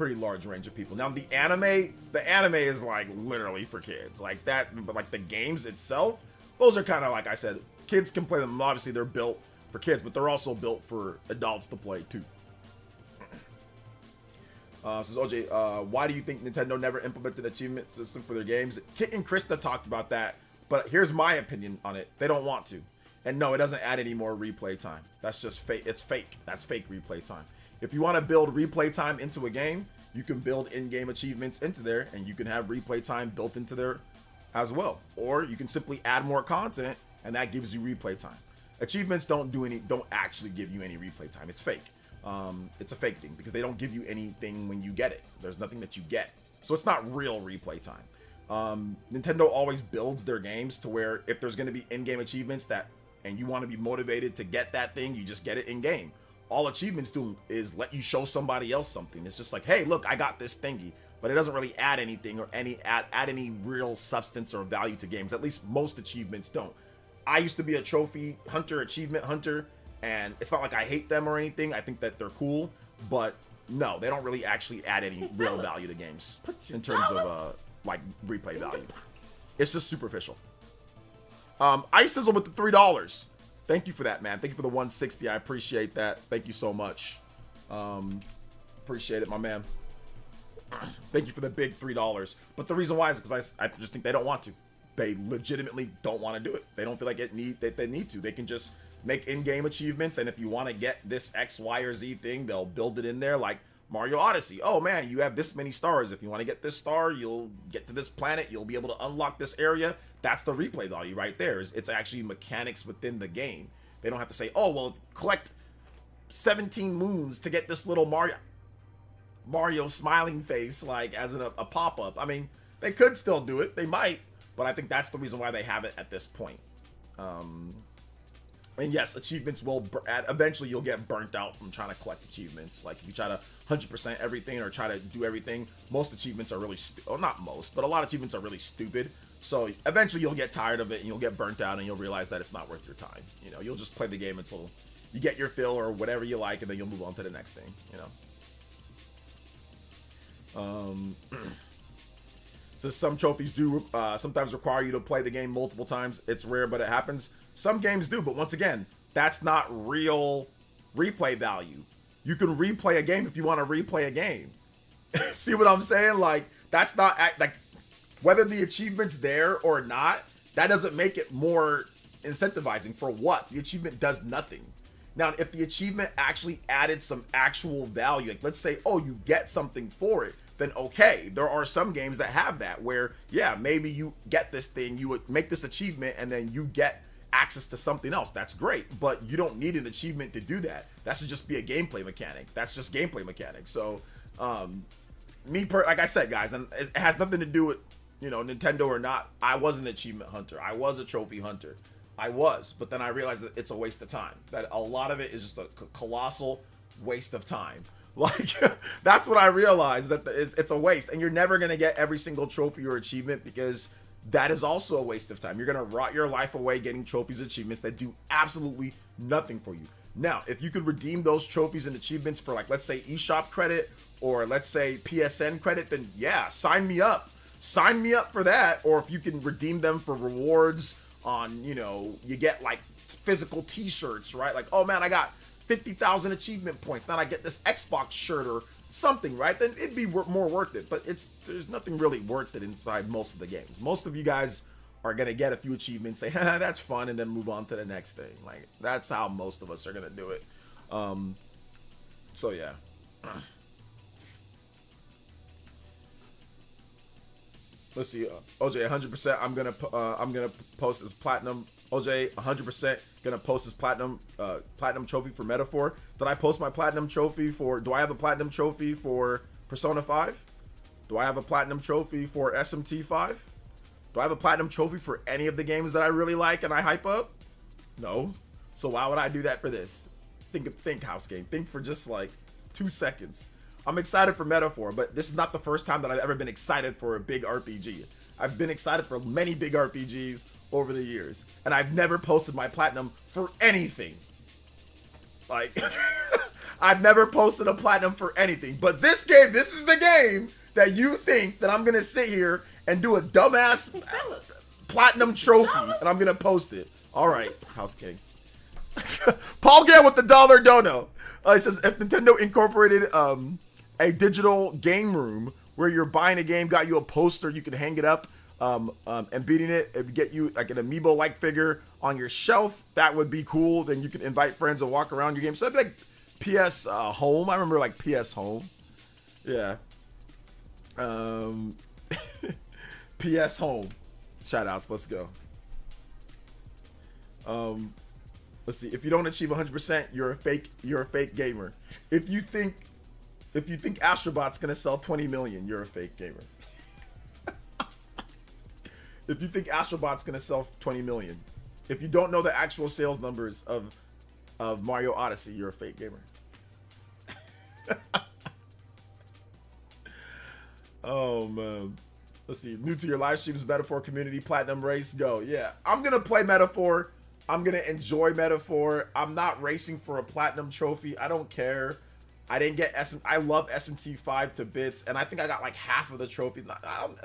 people. Now the anime is like literally for kids, like that. But like the games itself, those are kind of, like I said, kids can play them. Obviously they're built for kids, but they're also built for adults to play too. Says OJ, why do you think Nintendo never implemented an achievement system for their games? Kit and Krista talked about that, but here's my opinion on it. They don't want to. And no, it doesn't add any more replay time. That's just fake. It's fake. That's fake replay time. If you want to build replay time into a game, you can build in-game achievements into there, and you can have replay time built into there as well. Or you can simply add more content, and that gives you replay time. Achievements don't actually give you any replay time. It's fake. It's a fake thing because they don't give you anything when you get it. There's nothing that you get. So it's not real replay time. Nintendo always builds their games to where if there's going to be in-game achievements and you want to be motivated to get that thing, you just get it in-game. All achievements do is let you show somebody else something. It's just like, hey, look, I got this thingy. But it doesn't really add anything or add any real substance or value to games. At least most achievements don't. I used to be a trophy hunter, achievement hunter, and it's not like I hate them or anything. I think that they're cool, but no, they don't really actually add any real value to games in terms of like replay value. It's just superficial. Ice Sizzle with the $3. Thank you for that, man. Thank you for the 160. I appreciate that. Thank you so much. Appreciate it, my man. Thank you for the big $3. But the reason why is because I just think they don't want to. They legitimately don't want to do it. They don't feel like they need to. They can just make in-game achievements, and if you want to get this X, Y, or Z thing, they'll build it in there, like Mario Odyssey. Oh man, you have this many stars. If you want to get this star, you'll get to this planet. You'll be able to unlock this area. That's the replay value right there. It's actually mechanics within the game. They don't have to say, oh, well, collect 17 moons to get this little Mario smiling face, like as a pop-up. I mean, they could still do it. They might. But I think that's the reason why they have it at this point. And yes, achievements will eventually you'll get burnt out from trying to collect achievements. Like if you try to 100% everything or try to do everything, most achievements are really well, not most, but a lot of achievements are really stupid. So eventually you'll get tired of it and you'll get burnt out and you'll realize that it's not worth your time. You know, you'll just play the game until you get your fill or whatever you like, and then you'll move on to the next thing. You know. So some trophies do sometimes require you to play the game multiple times. It's rare, but it happens. Some games do, but once again, that's not real replay value. You can replay a game if you want to replay a game. See what I'm saying? Like, that's not, like, whether the achievement's there or not, that doesn't make it more incentivizing. For what? The achievement does nothing. Now, if the achievement actually added some actual value, like let's say, oh, you get something for it, then okay, there are some games that have that where, yeah, maybe you get this thing, you would make this achievement, and then you get access to something else. That's great, but you don't need an achievement to do that. That should just be a gameplay mechanic. That's just gameplay mechanics. So, like I said, guys, and it has nothing to do with, you know, Nintendo or not. I was an achievement hunter. I was a trophy hunter. I was, but then I realized that it's a waste of time. That a lot of it is just a colossal waste of time. Like, that's what I realized, that it's a waste, and you're never going to get every single trophy or achievement because that is also a waste of time. You're going to rot your life away getting trophies, achievements that do absolutely nothing for you. Now, if you could redeem those trophies and achievements for, like, let's say eShop credit or let's say PSN credit, then yeah, sign me up. Sign me up for that. Or if you can redeem them for rewards on, you know, you get like physical t-shirts, right? Like, oh man, I got 50,000 achievement points. Now I get this Xbox shirt or something, right? Then it'd be more worth it. But there's nothing really worth it inside most of the games. Most of you guys are gonna get a few achievements, say, that's fun, and then move on to the next thing. Like, that's how most of us are gonna do it. So yeah. Let's see, OJ, 100%. I'm gonna post his platinum. OJ, 100% gonna post his platinum trophy for Metaphor. Did I post my platinum trophy for? Do I have a platinum trophy for Persona 5? Do I have a platinum trophy for SMT 5? Do I have a platinum trophy for any of the games that I really like and I hype up? No. So why would I do that for this? Think House Game. Think for just like 2 seconds. I'm excited for Metaphor, but this is not the first time that I've ever been excited for a big RPG. I've been excited for many big RPGs over the years, and I've never posted my platinum for anything. Like, I've never posted a platinum for anything. But this game, this is the game that you think that I'm gonna sit here and do a dumbass platinum trophy, and I'm gonna post it. All right, House King. Paul Gale with the dollar dono. He says, if Nintendo incorporated a digital game room where you're buying a game, got you a poster, you can hang it up, and beating it, would get you like an amiibo-like figure on your shelf, that would be cool. Then you can invite friends and walk around your game. So that'd be like PS Home. I remember like PS Home. Yeah. PS Home. Shout outs. Let's go. Let's see. If you don't achieve 100%, you're a fake gamer. If you think Astrobot's gonna sell 20 million, you're a fake gamer. If you think Astrobot's gonna sell 20 million, if you don't know the actual sales numbers of Mario Odyssey, you're a fake gamer. Oh man. Let's see. New to your live streams, Metaphor community platinum race, go. Yeah, I'm gonna play Metaphor. I'm gonna enjoy Metaphor. I'm not racing for a platinum trophy. I don't care. I didn't get I love SMT5 to bits, and I think I got like half of the trophies. Did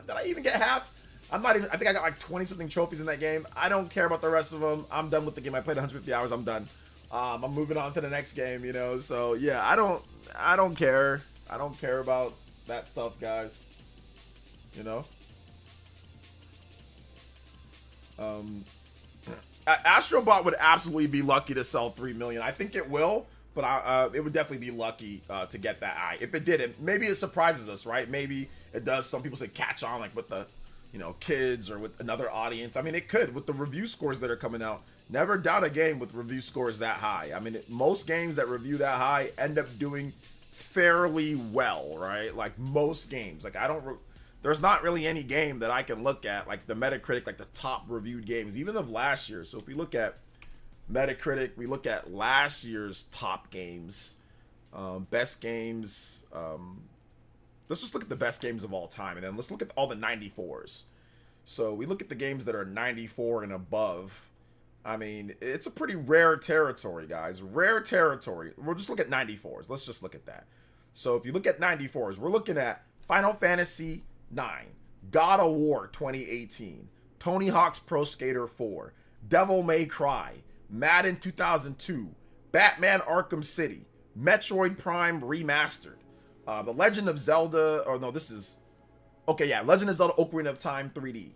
I even get half? I'm not even. I think I got like 20 something trophies in that game. I don't care about the rest of them. I'm done with the game. I played 150 hours. I'm done. I'm moving on to the next game. You know. So yeah, I don't care. I don't care about that stuff, guys. You know. Astrobot would absolutely be lucky to sell 3 million. I think it will, but it would definitely be lucky to get that high. If it didn't, maybe it surprises us, right? Maybe it does. Some people say catch on, like with the, you know, kids or with another audience. I mean, it could with the review scores that are coming out. Never doubt a game with review scores that high. I mean, most games that review that high end up doing fairly well, right? Like most games. Like there's not really any game that I can look at, like the Metacritic, like the top reviewed games, even of last year. So if we look at Metacritic, we look at last year's top games, best games. Let's just look at the best games of all time, and then let's look at all the 94s. So we look at the games that are 94 and above. I mean, it's a pretty rare territory, guys. Rare territory. We'll just look at 94s. Let's just look at that. So if you look at 94s, we're looking at Final Fantasy 9, God of War 2018, Tony Hawk's Pro Skater 4, Devil May Cry, Madden 2002, Batman Arkham City, Metroid Prime Remastered, The Legend of Zelda, or no, this is, okay, yeah, Legend of Zelda Ocarina of Time 3D,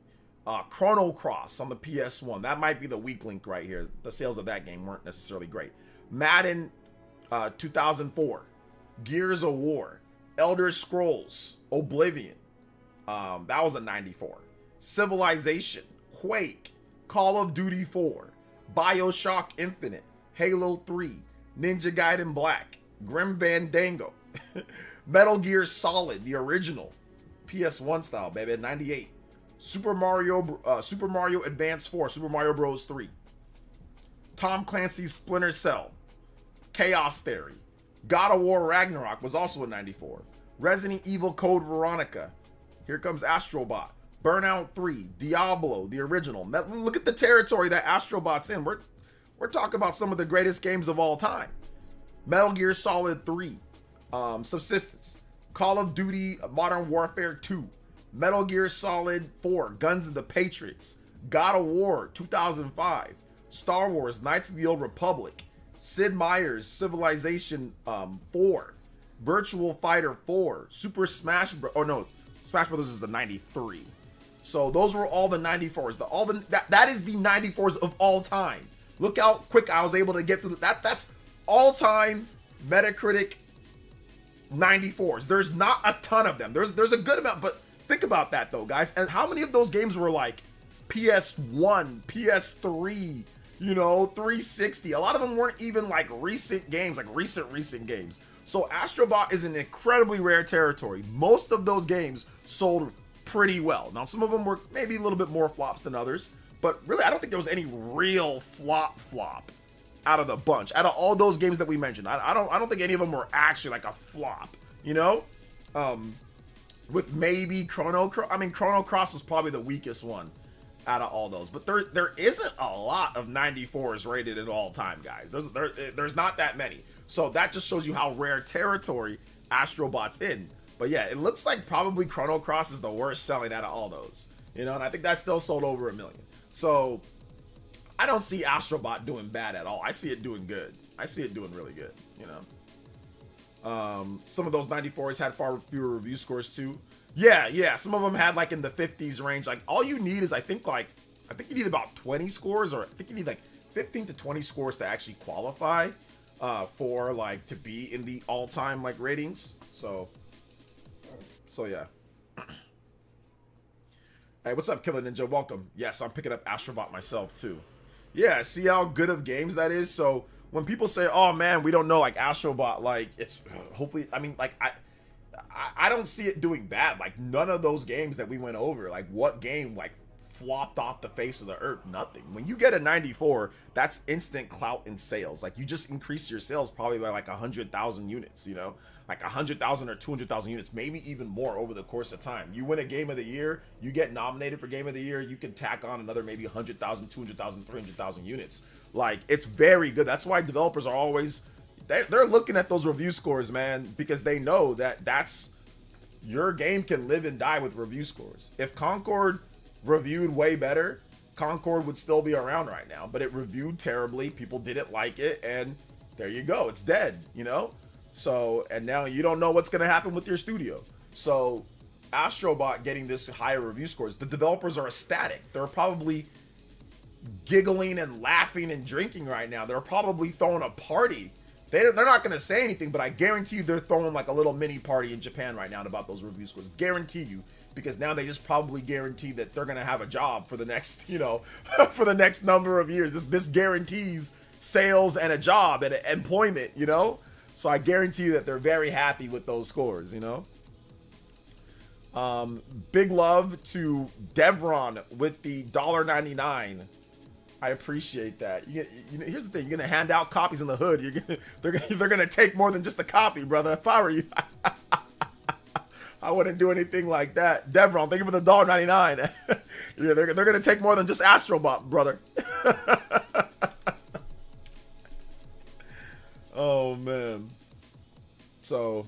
Chrono Cross on the PS1, that might be the weak link right here. The sales of that game weren't necessarily great. Madden 2004, Gears of War, Elder Scrolls, Oblivion, that was a 94. Civilization, Quake, Call of Duty 4, BioShock Infinite, Halo 3, Ninja Gaiden Black, Grim Fandango, Metal Gear Solid, the original, PS1 style, baby, 98. Super Mario Advance 4, Super Mario Bros. 3, Tom Clancy's Splinter Cell, Chaos Theory, God of War Ragnarok was also a 94. Resident Evil Code Veronica, here comes Astrobot, Burnout 3, Diablo, the original. Look at the territory that Astrobot's in. We're talking about some of the greatest games of all time. Metal Gear Solid 3, Subsistence, Call of Duty Modern Warfare 2, Metal Gear Solid 4, Guns of the Patriots, God of War 2005, Star Wars Knights of the Old Republic, Sid Meier's Civilization 4, Virtual Fighter 4, Super Smash Bros. Oh no, Smash Brothers is the 93. So those were all the 94s. That is the 94s of all time. Look how quick I was able to get through that. That's all time Metacritic 94s. There's not a ton of them. There's a good amount, but think about that though, guys. And how many of those games were like PS1, PS3, you know, 360? A lot of them weren't even like recent games, like recent games. So Astrobot is an incredibly rare territory. Most of those games sold pretty well. Now, some of them were maybe a little bit more flops than others, but really, I don't think there was any real flop. out of the bunch. Out of all those games that we mentioned, I don't think any of them were actually like a flop. You know, with maybe Chrono Cross. I mean, Chrono Cross was probably the weakest one out of all those. But there isn't a lot of 94s rated at all time, guys. There's not that many. So that just shows you how rare territory Astrobot's in. But yeah, it looks like probably Chrono Cross is the worst selling out of all those. You know, and I think that still sold over 1 million. So I don't see Astrobot doing bad at all. I see it doing good. I see it doing really good, you know. Some of those 94s had far fewer review scores too. Yeah. Some of them had like in the 50s range. Like all you need is I think you need about 20 scores, or I think you need like 15 to 20 scores to actually qualify for like to be in the all-time like ratings. So yeah. Hey, what's up, Killer Ninja? Welcome. Yes, I'm picking up Astrobot myself too. Yeah, see how good of games that is. So when people say, "Oh man, we don't know," like Astrobot, like it's hopefully. I mean, like I don't see it doing bad. Like none of those games that we went over. Like what game like flopped off the face of the earth? Nothing. When you get a 94, that's instant clout in sales. Like you just increase your sales probably by like 100,000 units. You know, like 100,000 or 200,000 units, maybe even more over the course of time. You win a game of the year, you get nominated for game of the year, you can tack on another maybe 100,000, 200,000, 300,000 units. Like it's very good. That's why developers are always they're looking at those review scores, man, because they know that that's your game can live and die with review scores. If Concord reviewed way better, Concord would still be around right now, but it reviewed terribly. People didn't like it, and there you go. It's dead, you know? So, and now you don't know what's going to happen with your studio. So, Astrobot getting this higher review scores, the developers are ecstatic. They're probably giggling and laughing and drinking right now. They're probably throwing a party. They're not going to say anything, but I guarantee you they're throwing like a little mini party in Japan right now about those review scores. Guarantee you. Because now they just probably guarantee that they're going to have a job for the next, you know, for the next number of years. This guarantees sales and a job and employment, you know? So I guarantee you that they're very happy with those scores, you know? Big love to Devron with the $1.99. I appreciate that. You know, here's the thing: you're gonna hand out copies in the hood. They're gonna take more than just a copy, brother. If I were you, I wouldn't do anything like that. Devron, thank you for the $1.99. Yeah, they're gonna take more than just Astrobot, brother. Oh man. So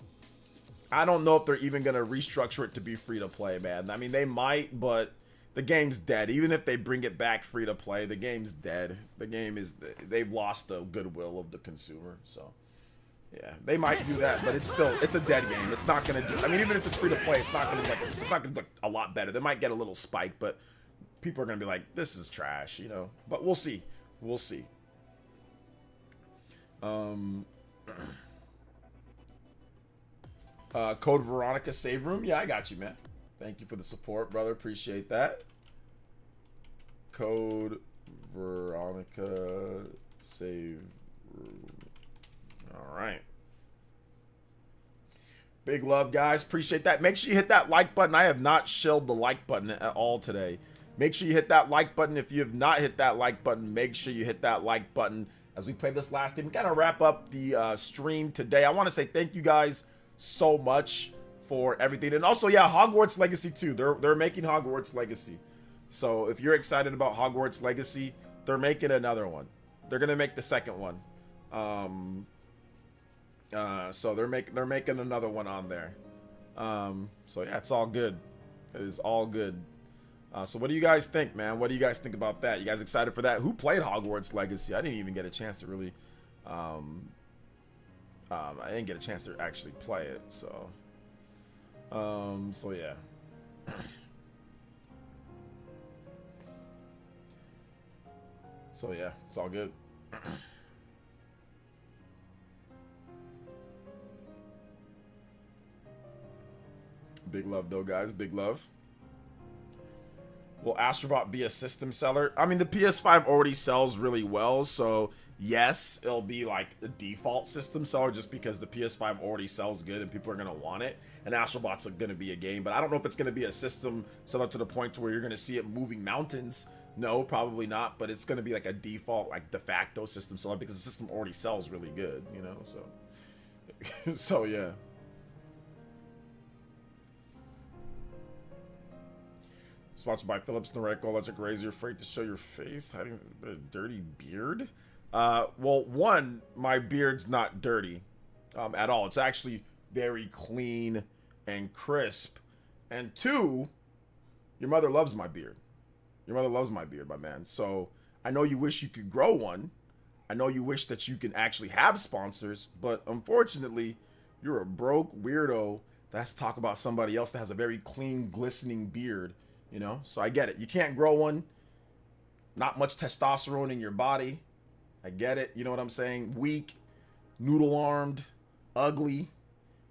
I don't know if they're even gonna restructure it to be free to play, man. I mean, they might, but the game's dead. Even if they bring it back free to play, the game's dead. The game is, they've lost the goodwill of the consumer. So yeah, they might do that, but it's a dead game. It's not gonna do, I mean, even if it's free to play, it's not gonna look a lot better. They might get a little spike, but people are gonna be like, this is trash, you know. But we'll see. We'll see. Code Veronica save room. Yeah, I got you, man. Thank you for the support, brother. Appreciate that. Code Veronica save room. All right. Big love, guys. Appreciate that. Make sure you hit that like button. I have not shelled the like button at all today. Make sure you hit that like button. If you have not hit that like button, make sure you hit that like button as we play this last game. Kind of wrap up the stream today. I want to say thank you guys so much for everything. And also, yeah, Hogwarts Legacy 2. They're making Hogwarts Legacy. So if you're excited about Hogwarts Legacy, they're making another one. They're going to make the second one. So they're making another one on there. So yeah, it's all good. It is all good. So what do you guys think, man? What do you guys think about that? You guys excited for that? Who played Hogwarts Legacy? I didn't even get a chance to really I didn't get a chance to actually play it, so so yeah. So yeah, it's all good. Big love though, guys. Big love. Will Astrobot be a system seller? I mean, the PS5 already sells really well, so yes, it'll be like a default system seller just because the PS5 already sells good and people are going to want it. And Astrobot's going to be a game, but I don't know if it's going to be a system seller to the point to where you're going to see it moving mountains No, probably not, but it's going to be like a default, like de facto system seller because the system already sells really good, you know, so. So, yeah. Sponsored by Philips Noreko, Electric Razor, afraid to show your face, hiding a dirty beard. Well, one, my beard's not dirty at all. It's actually very clean and crisp. And two, your mother loves my beard. Your mother loves my beard, my man. So I know you wish you could grow one. I know you wish that you can actually have sponsors, but unfortunately, you're a broke weirdo that's talk about somebody else that has a very clean, glistening beard, you know? So I get it. You can't grow one. Not much testosterone in your body. I get it. You know what I'm saying? Weak, noodle-armed, ugly,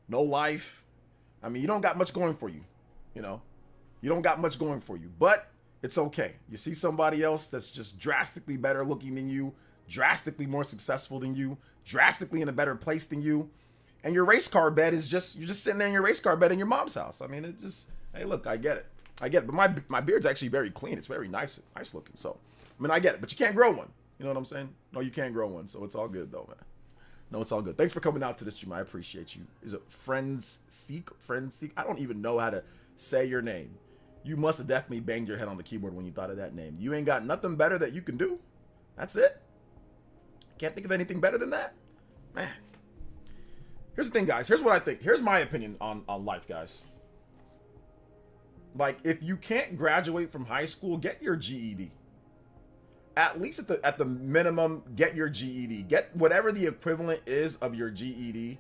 no life. I mean, you don't got much going for you, you know? You don't got much going for you, but it's okay. You see somebody else that's just drastically better looking than you, drastically more successful than you, drastically in a better place than you, and your race car bed is just, you're just sitting there in your race car bed in your mom's house. I mean, it just, hey, look, I get it. I get it. But my beard's actually very clean. It's very nice looking. So, I mean, I get it. But you can't grow one. You know what I'm saying? No, you can't grow one. So it's all good, though, man. No, it's all good. Thanks for coming out to this stream. I appreciate you. Is it Friends Seek? I don't even know how to say your name. You must have definitely banged your head on the keyboard when you thought of that name. You ain't got nothing better that you can do. That's it. Can't think of anything better than that. Man. Here's the thing, guys. Here's what I think. Here's my opinion on life, guys. Like, if you can't graduate from high school, get your GED. At least at the minimum, get your GED. Get whatever the equivalent is of your GED.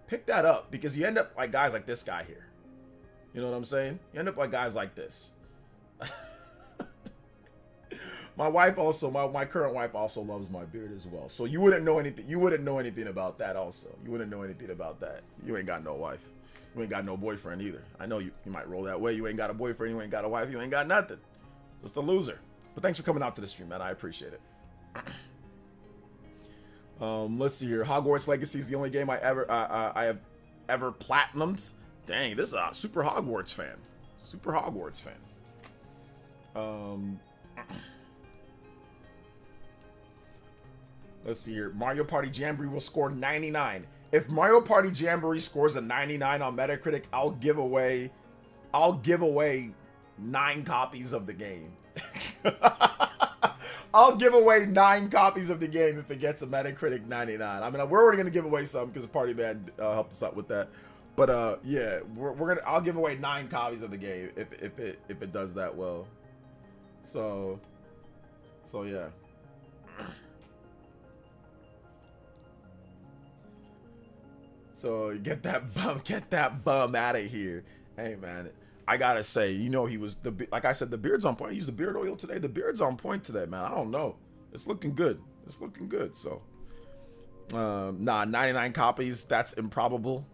Pick that up, because you end up like guys like this guy here. You know what I'm saying? You end up like guys like this. My wife also, my current wife also loves my beard as well. So you wouldn't know anything. You wouldn't know anything about that also. You wouldn't know anything about that. You ain't got no wife. You ain't got no boyfriend either. I know you might roll that way. You ain't got a boyfriend. You ain't got a wife. You ain't got nothing. Just a loser. But thanks for coming out to the stream, man. I appreciate it. Let's see here. Hogwarts Legacy is the only game I have ever platinumed. Dang, this is a super Hogwarts fan. Super Hogwarts fan. Let's see here. Mario Party Jamboree will score 99. If Mario Party Jamboree scores a 99 on Metacritic, I'll give away 9 copies of the game. I'll give away 9 copies of the game if it gets a Metacritic 99. I mean, we're already gonna give away some because the party man helped us out with that. But yeah, I'll give away 9 copies of the game if it does that well. So yeah. So get that bum out of here. Hey man, I gotta say, you know, he was like I said, the beard's on point. I used the beard oil today. The beard's on point today, man. I don't know. It's looking good. It's looking good. So, nah, 99 copies. That's improbable.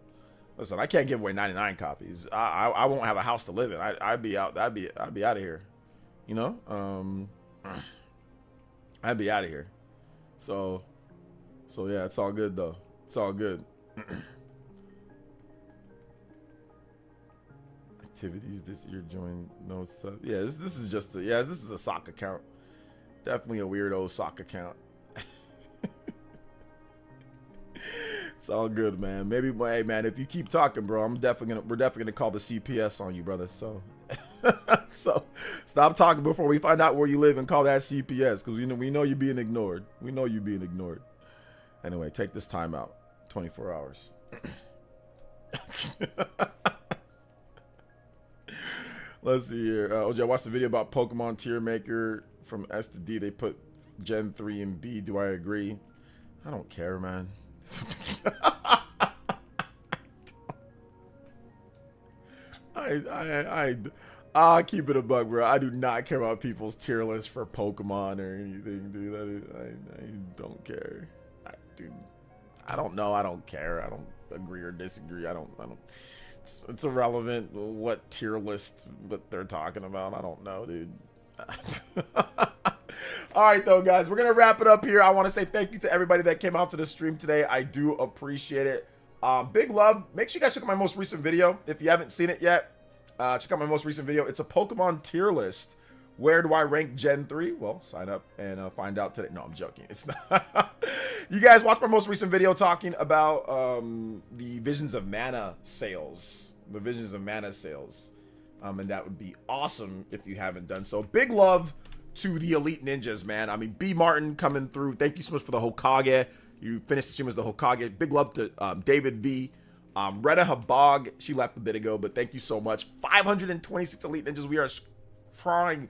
Listen, I can't give away 99 copies. I won't have a house to live in. I'd be out. I'd be out of here. You know. I'd be out of here. So yeah, it's all good though. It's all good. Activities this year, join no sub. Yeah, this is just this is a sock account. Definitely a weirdo sock account. It's all good, man. Maybe, hey man, if you keep talking, bro, we're definitely gonna call the CPS on you, brother. So so stop talking before we find out where you live and call that CPS, because we know you're being ignored. We know you're being ignored. Anyway, take this time out. 24 hours. Let's see here. OJ, I watched the video about Pokemon tier maker from S to D. They put Gen 3 and B. Do I agree? I don't care, man. I'll keep it a bug, bro. I do not care about people's tier list for Pokemon or anything, dude. I don't care. I don't know. I don't care. I don't agree or disagree. I don't. It's irrelevant what tier list what they're talking about. I don't know, dude. All right, though, guys, we're gonna wrap it up here. I want to say thank you to everybody that came out to the stream today. I do appreciate it. Big love. Make sure you guys check out my most recent video if you haven't seen it yet. Check out my most recent video. It's a Pokemon tier list Where do I rank Gen 3? Well, sign up and find out today. No, I'm joking. It's not. You guys watched my most recent video talking about the Visions of Mana sales. The Visions of Mana sales. And that would be awesome if you haven't done so. Big love to the Elite Ninjas, man. I mean, B. Martin coming through. Thank you so much for the Hokage. You finished the stream as the Hokage. Big love to David V. Retta Habag, she left a bit ago, but thank you so much. 526 Elite Ninjas. We are crying.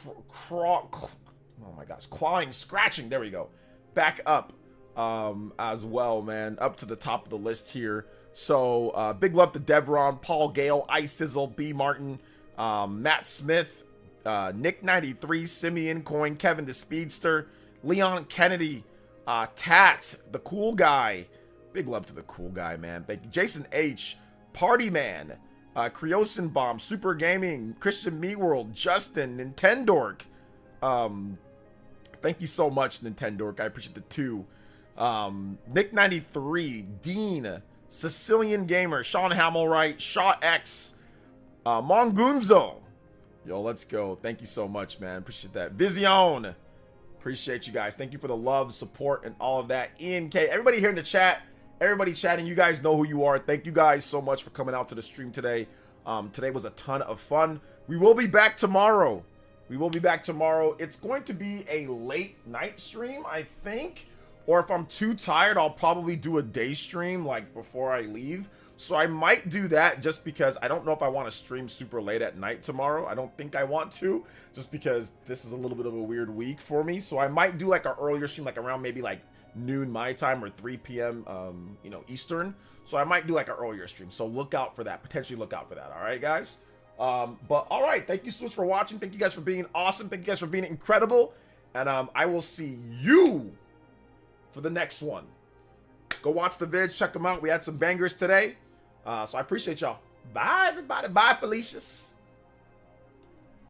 Oh my gosh. Clawing, scratching. There we go. Back up as well, man. Up to the top of the list here. So, big love to Devron, Paul Gale, Ice Sizzle, B. Martin, Matt Smith, Nick93, Simeon Coin, Kevin the Speedster, Leon Kennedy, Tat, the cool guy. Big love to the cool guy, man. Thank you. Jason H, Party Man, Creosin Bomb, Super Gaming, Christian Meatworld, Justin, Nintendork. Thank you so much, Nintendork. I appreciate the 2. Nick93, Dean, Sicilian Gamer, Sean Hamilwright, Shaw X, Mongunzo. Yo, let's go. Thank you so much, man. Appreciate that. Vision. Appreciate you guys. Thank you for the love, support, and all of that. Ian K. Everybody here in the chat, everybody chatting, you guys know who you are. Thank you guys so much for coming out to the stream today. Today was a ton of fun. We will be back tomorrow. It's going to be a late night stream, I think. Or if I'm too tired, I'll probably do a day stream like before I leave. So I might do that just because I don't know if I want to stream super late at night tomorrow. I don't think I want to, just because this is a little bit of a weird week for me. So I might do like an earlier stream, like around maybe like noon my time or 3 p.m. You know, Eastern. So I might do like an earlier stream. So look out for that. Potentially look out for that. All right, guys. But all right. Thank you so much for watching. Thank you guys for being awesome. Thank you guys for being incredible. And I will see you for the next one. Go watch the vids, check them out. We had some bangers today. So I appreciate y'all. Bye, everybody. Bye, Felicia's.